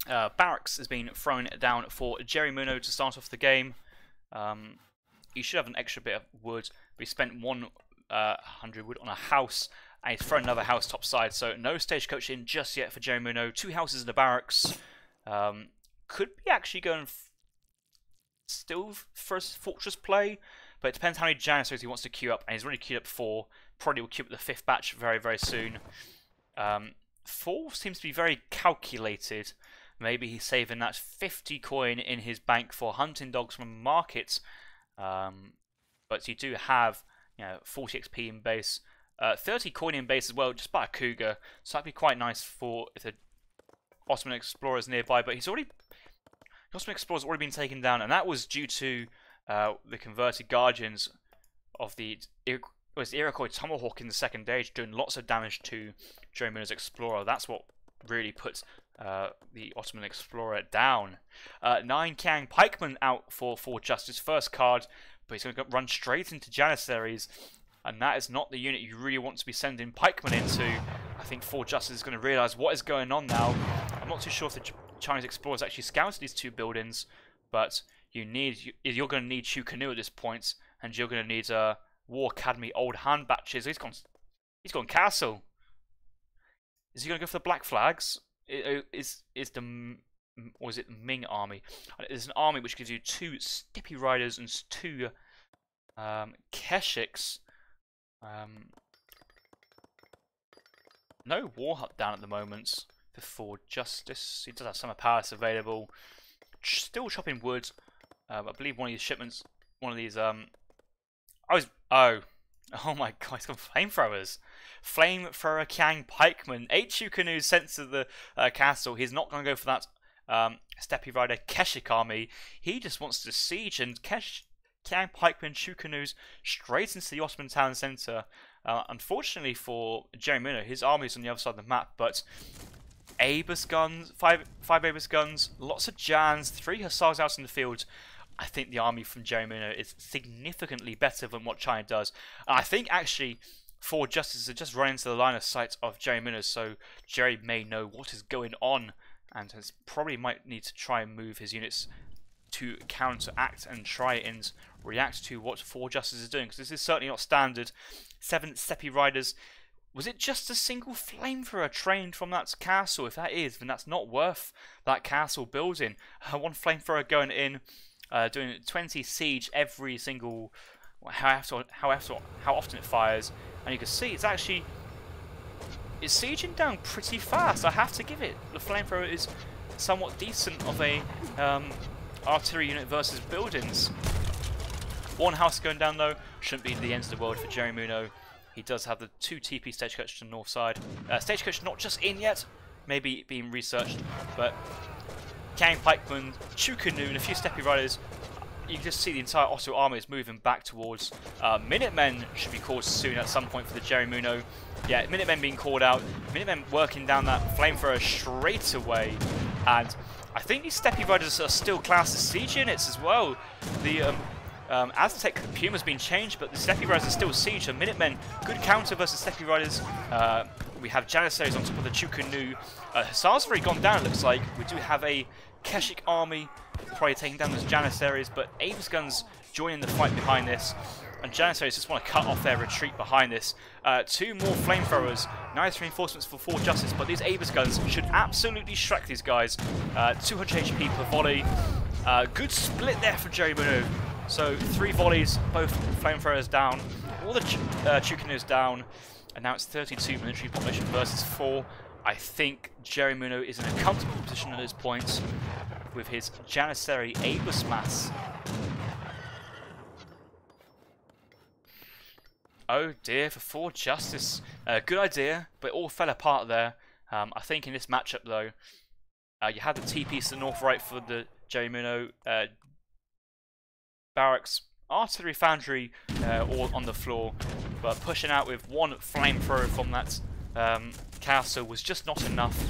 Barracks has been thrown down for Jerimuno to start off the game. He should have an extra bit of wood, but he spent 100 wood on a house, and he's thrown another house topside, so no stagecoach in just yet for Jerimuno. 2 houses in the barracks. Could be actually going still for a fortress play, but it depends how many Janissaries he wants to queue up, and he's already queued up 4. Probably will queue up the 5th batch very, very soon. 4 seems to be very calculated. Maybe he's saving that 50 coin in his bank for hunting dogs from market. But you do have, 40 XP in base, 30 coin in base as well, just by a cougar. So that'd be quite nice for if the Ottoman Explorer is nearby. But the Ottoman Explorer's already been taken down, and that was due to the converted guardians of the Iroquois Tomahawk in the 2nd age, doing lots of damage to Jerimuno's Explorer. That's what really puts the Ottoman Explorer down. 9 Kang Pikemen out for Forjustice, first card, but he's going to run straight into Janissaries, and that is not the unit you really want to be sending Pikemen into. I think Forjustice is going to realise what is going on now. I'm not too sure if the Chinese Explorers actually scouted these 2 buildings, but you're going to need Chu Canoe at this point, and you're going to need War Academy Old Hand batches. He's gone castle. Is he going to go for the black flags? Is the Ming army? There's an army which gives you 2 Steppy Riders and 2 Keshiks. No war hut down at the moment for Forjustice. He does have Summer Palace available. Still chopping wood. I believe one of these shipments, one of these oh my god, he's got flamethrowers. Flamethrower Kang Pikeman. HU Canoe sent to the castle. He's not going to go for that Steppy Rider Keshik army. He just wants to siege and Kang Pikeman Chu Canoes straight into the Ottoman town centre. Unfortunately for Jerimuno, his army is on the other side of the map, but Abus guns, 5 Abus guns, lots of Jans, 3 Hussars out in the field. I think the army from Jerimuno is significantly better than what China does. I think actually Forjustice are just running into the line of sight of Jerimuno, so Jerry may know what is going on and probably might need to try and move his units to counteract and try and react to what Forjustice is doing, because this is certainly not standard. 7 Steppy Riders. Was it just a single flamethrower trained from that castle? If that is, then that's not worth that castle building. 1 flamethrower going in, doing 20 siege every single, how often it fires, and you can see it's sieging down pretty fast. I have to give it. The flamethrower is somewhat decent of a artillery unit versus buildings. 1 house going down though, shouldn't be the end of the world for Jerimuno. He does have the 2 TP stagecoach to the north side. Stagecoach not just in yet, maybe being researched, but Kang Pikeman, Chu Canoe, and a few Steppy Riders. You can just see the entire Otto army is moving back towards. Minutemen should be called soon at some point for the Jerimuno. Yeah, Minutemen being called out. Minutemen working down that flamethrower straight away. And I think these Steppy Riders are still classed as siege units as well. The Aztec Puma's been changed, but the Steppy Riders are still siege. So Minutemen, good counter versus Steppy Riders. We have Janissaries on top of the Chu Canoe. Hussars have already gone down, it looks like. We do have a Keshik army probably taking down those Janissaries, but Ames guns joining the fight behind this. And Janissaries just want to cut off their retreat behind this. 2 more flamethrowers. Nice reinforcements for Forjustice, but these Aegis guns should absolutely Shrek these guys. 200 HP per volley. Good split there for Jerimuno. So 3 volleys, both flamethrowers down. All the Chukinos down. And now it's 32 military population versus 4. I think Jerimuno is in a comfortable position at this point with his Janissary Aegis mass. Oh dear, for Forjustice. Good idea, but it all fell apart there. I think in this matchup though, you had the TP to the north right for the Jerimuno barracks, artillery foundry all on the floor, but pushing out with 1 flamethrower from that castle was just not enough.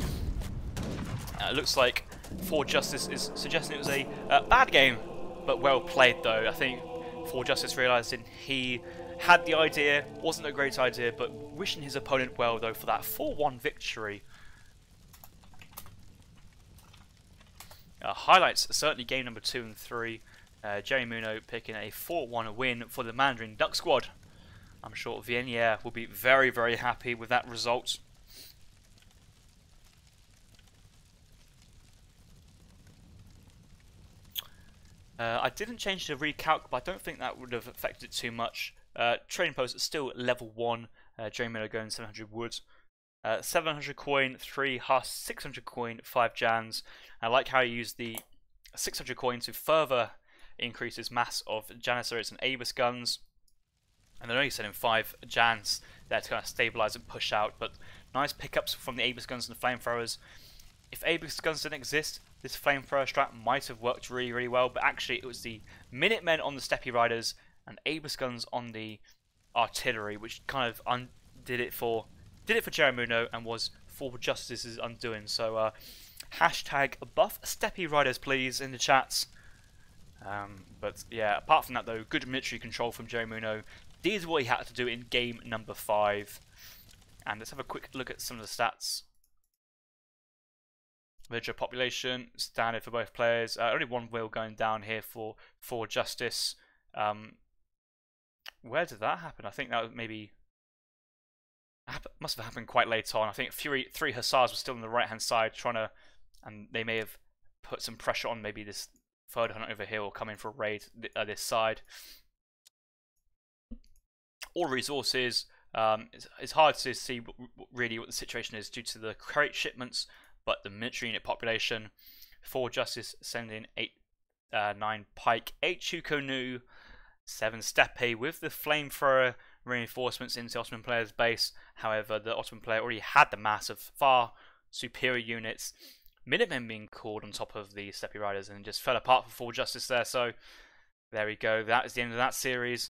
Looks like Forjustice is suggesting it was a bad game, but well played though. I think Forjustice realising he had the idea, wasn't a great idea, but wishing his opponent well though for that 4-1 victory. Highlights certainly game number 2 and 3. Jerimuno picking a 4-1 win for the Mandarin Duck squad. I'm sure Vienier will be very, very happy with that result. I didn't change the recalc, but I don't think that would have affected it too much. Trading post is still level 1. Jerimuno going 700 wood. 700 coin, 3 husk, 600 coin, 5 jans. I like how he used the 600 coin to further increase his mass of Janissaries and Aegis guns. And they're only sending 5 jans there to kind of stabilize and push out. But nice pickups from the Aegis guns and the flamethrowers. If Aegis guns didn't exist, this flamethrower strat might have worked really, really well. But actually, it was the Minutemen on the Steppe Riders and Aegis guns on the artillery, which kind of did it for Jerimuno and was Forjustice's undoing. So hashtag buff Steppe Riders please in the chats. But yeah, apart from that though, good military control from Jerimuno. Did what he had to do in game number 5. And let's have a quick look at some of the stats. Villager population, standard for both players. Only 1 wheel going down here for Forjustice. Where did that happen? I think that was maybe must have happened quite late on. I think 3 Hussars were still on the right hand side trying to, and they may have put some pressure on maybe this third hunt over here or come in for a raid this side. All resources. It's hard to see really what the situation is due to the crate shipments, but the military unit population. Forjustice sending 9 pike, 8 Chukonu, 7 Steppe with the flamethrower reinforcements into the Ottoman player's base. However, the Ottoman player already had the mass of far superior units. Minutemen being called on top of the Steppe Riders and just fell apart for Forjustice there. So there we go. That is the end of that series.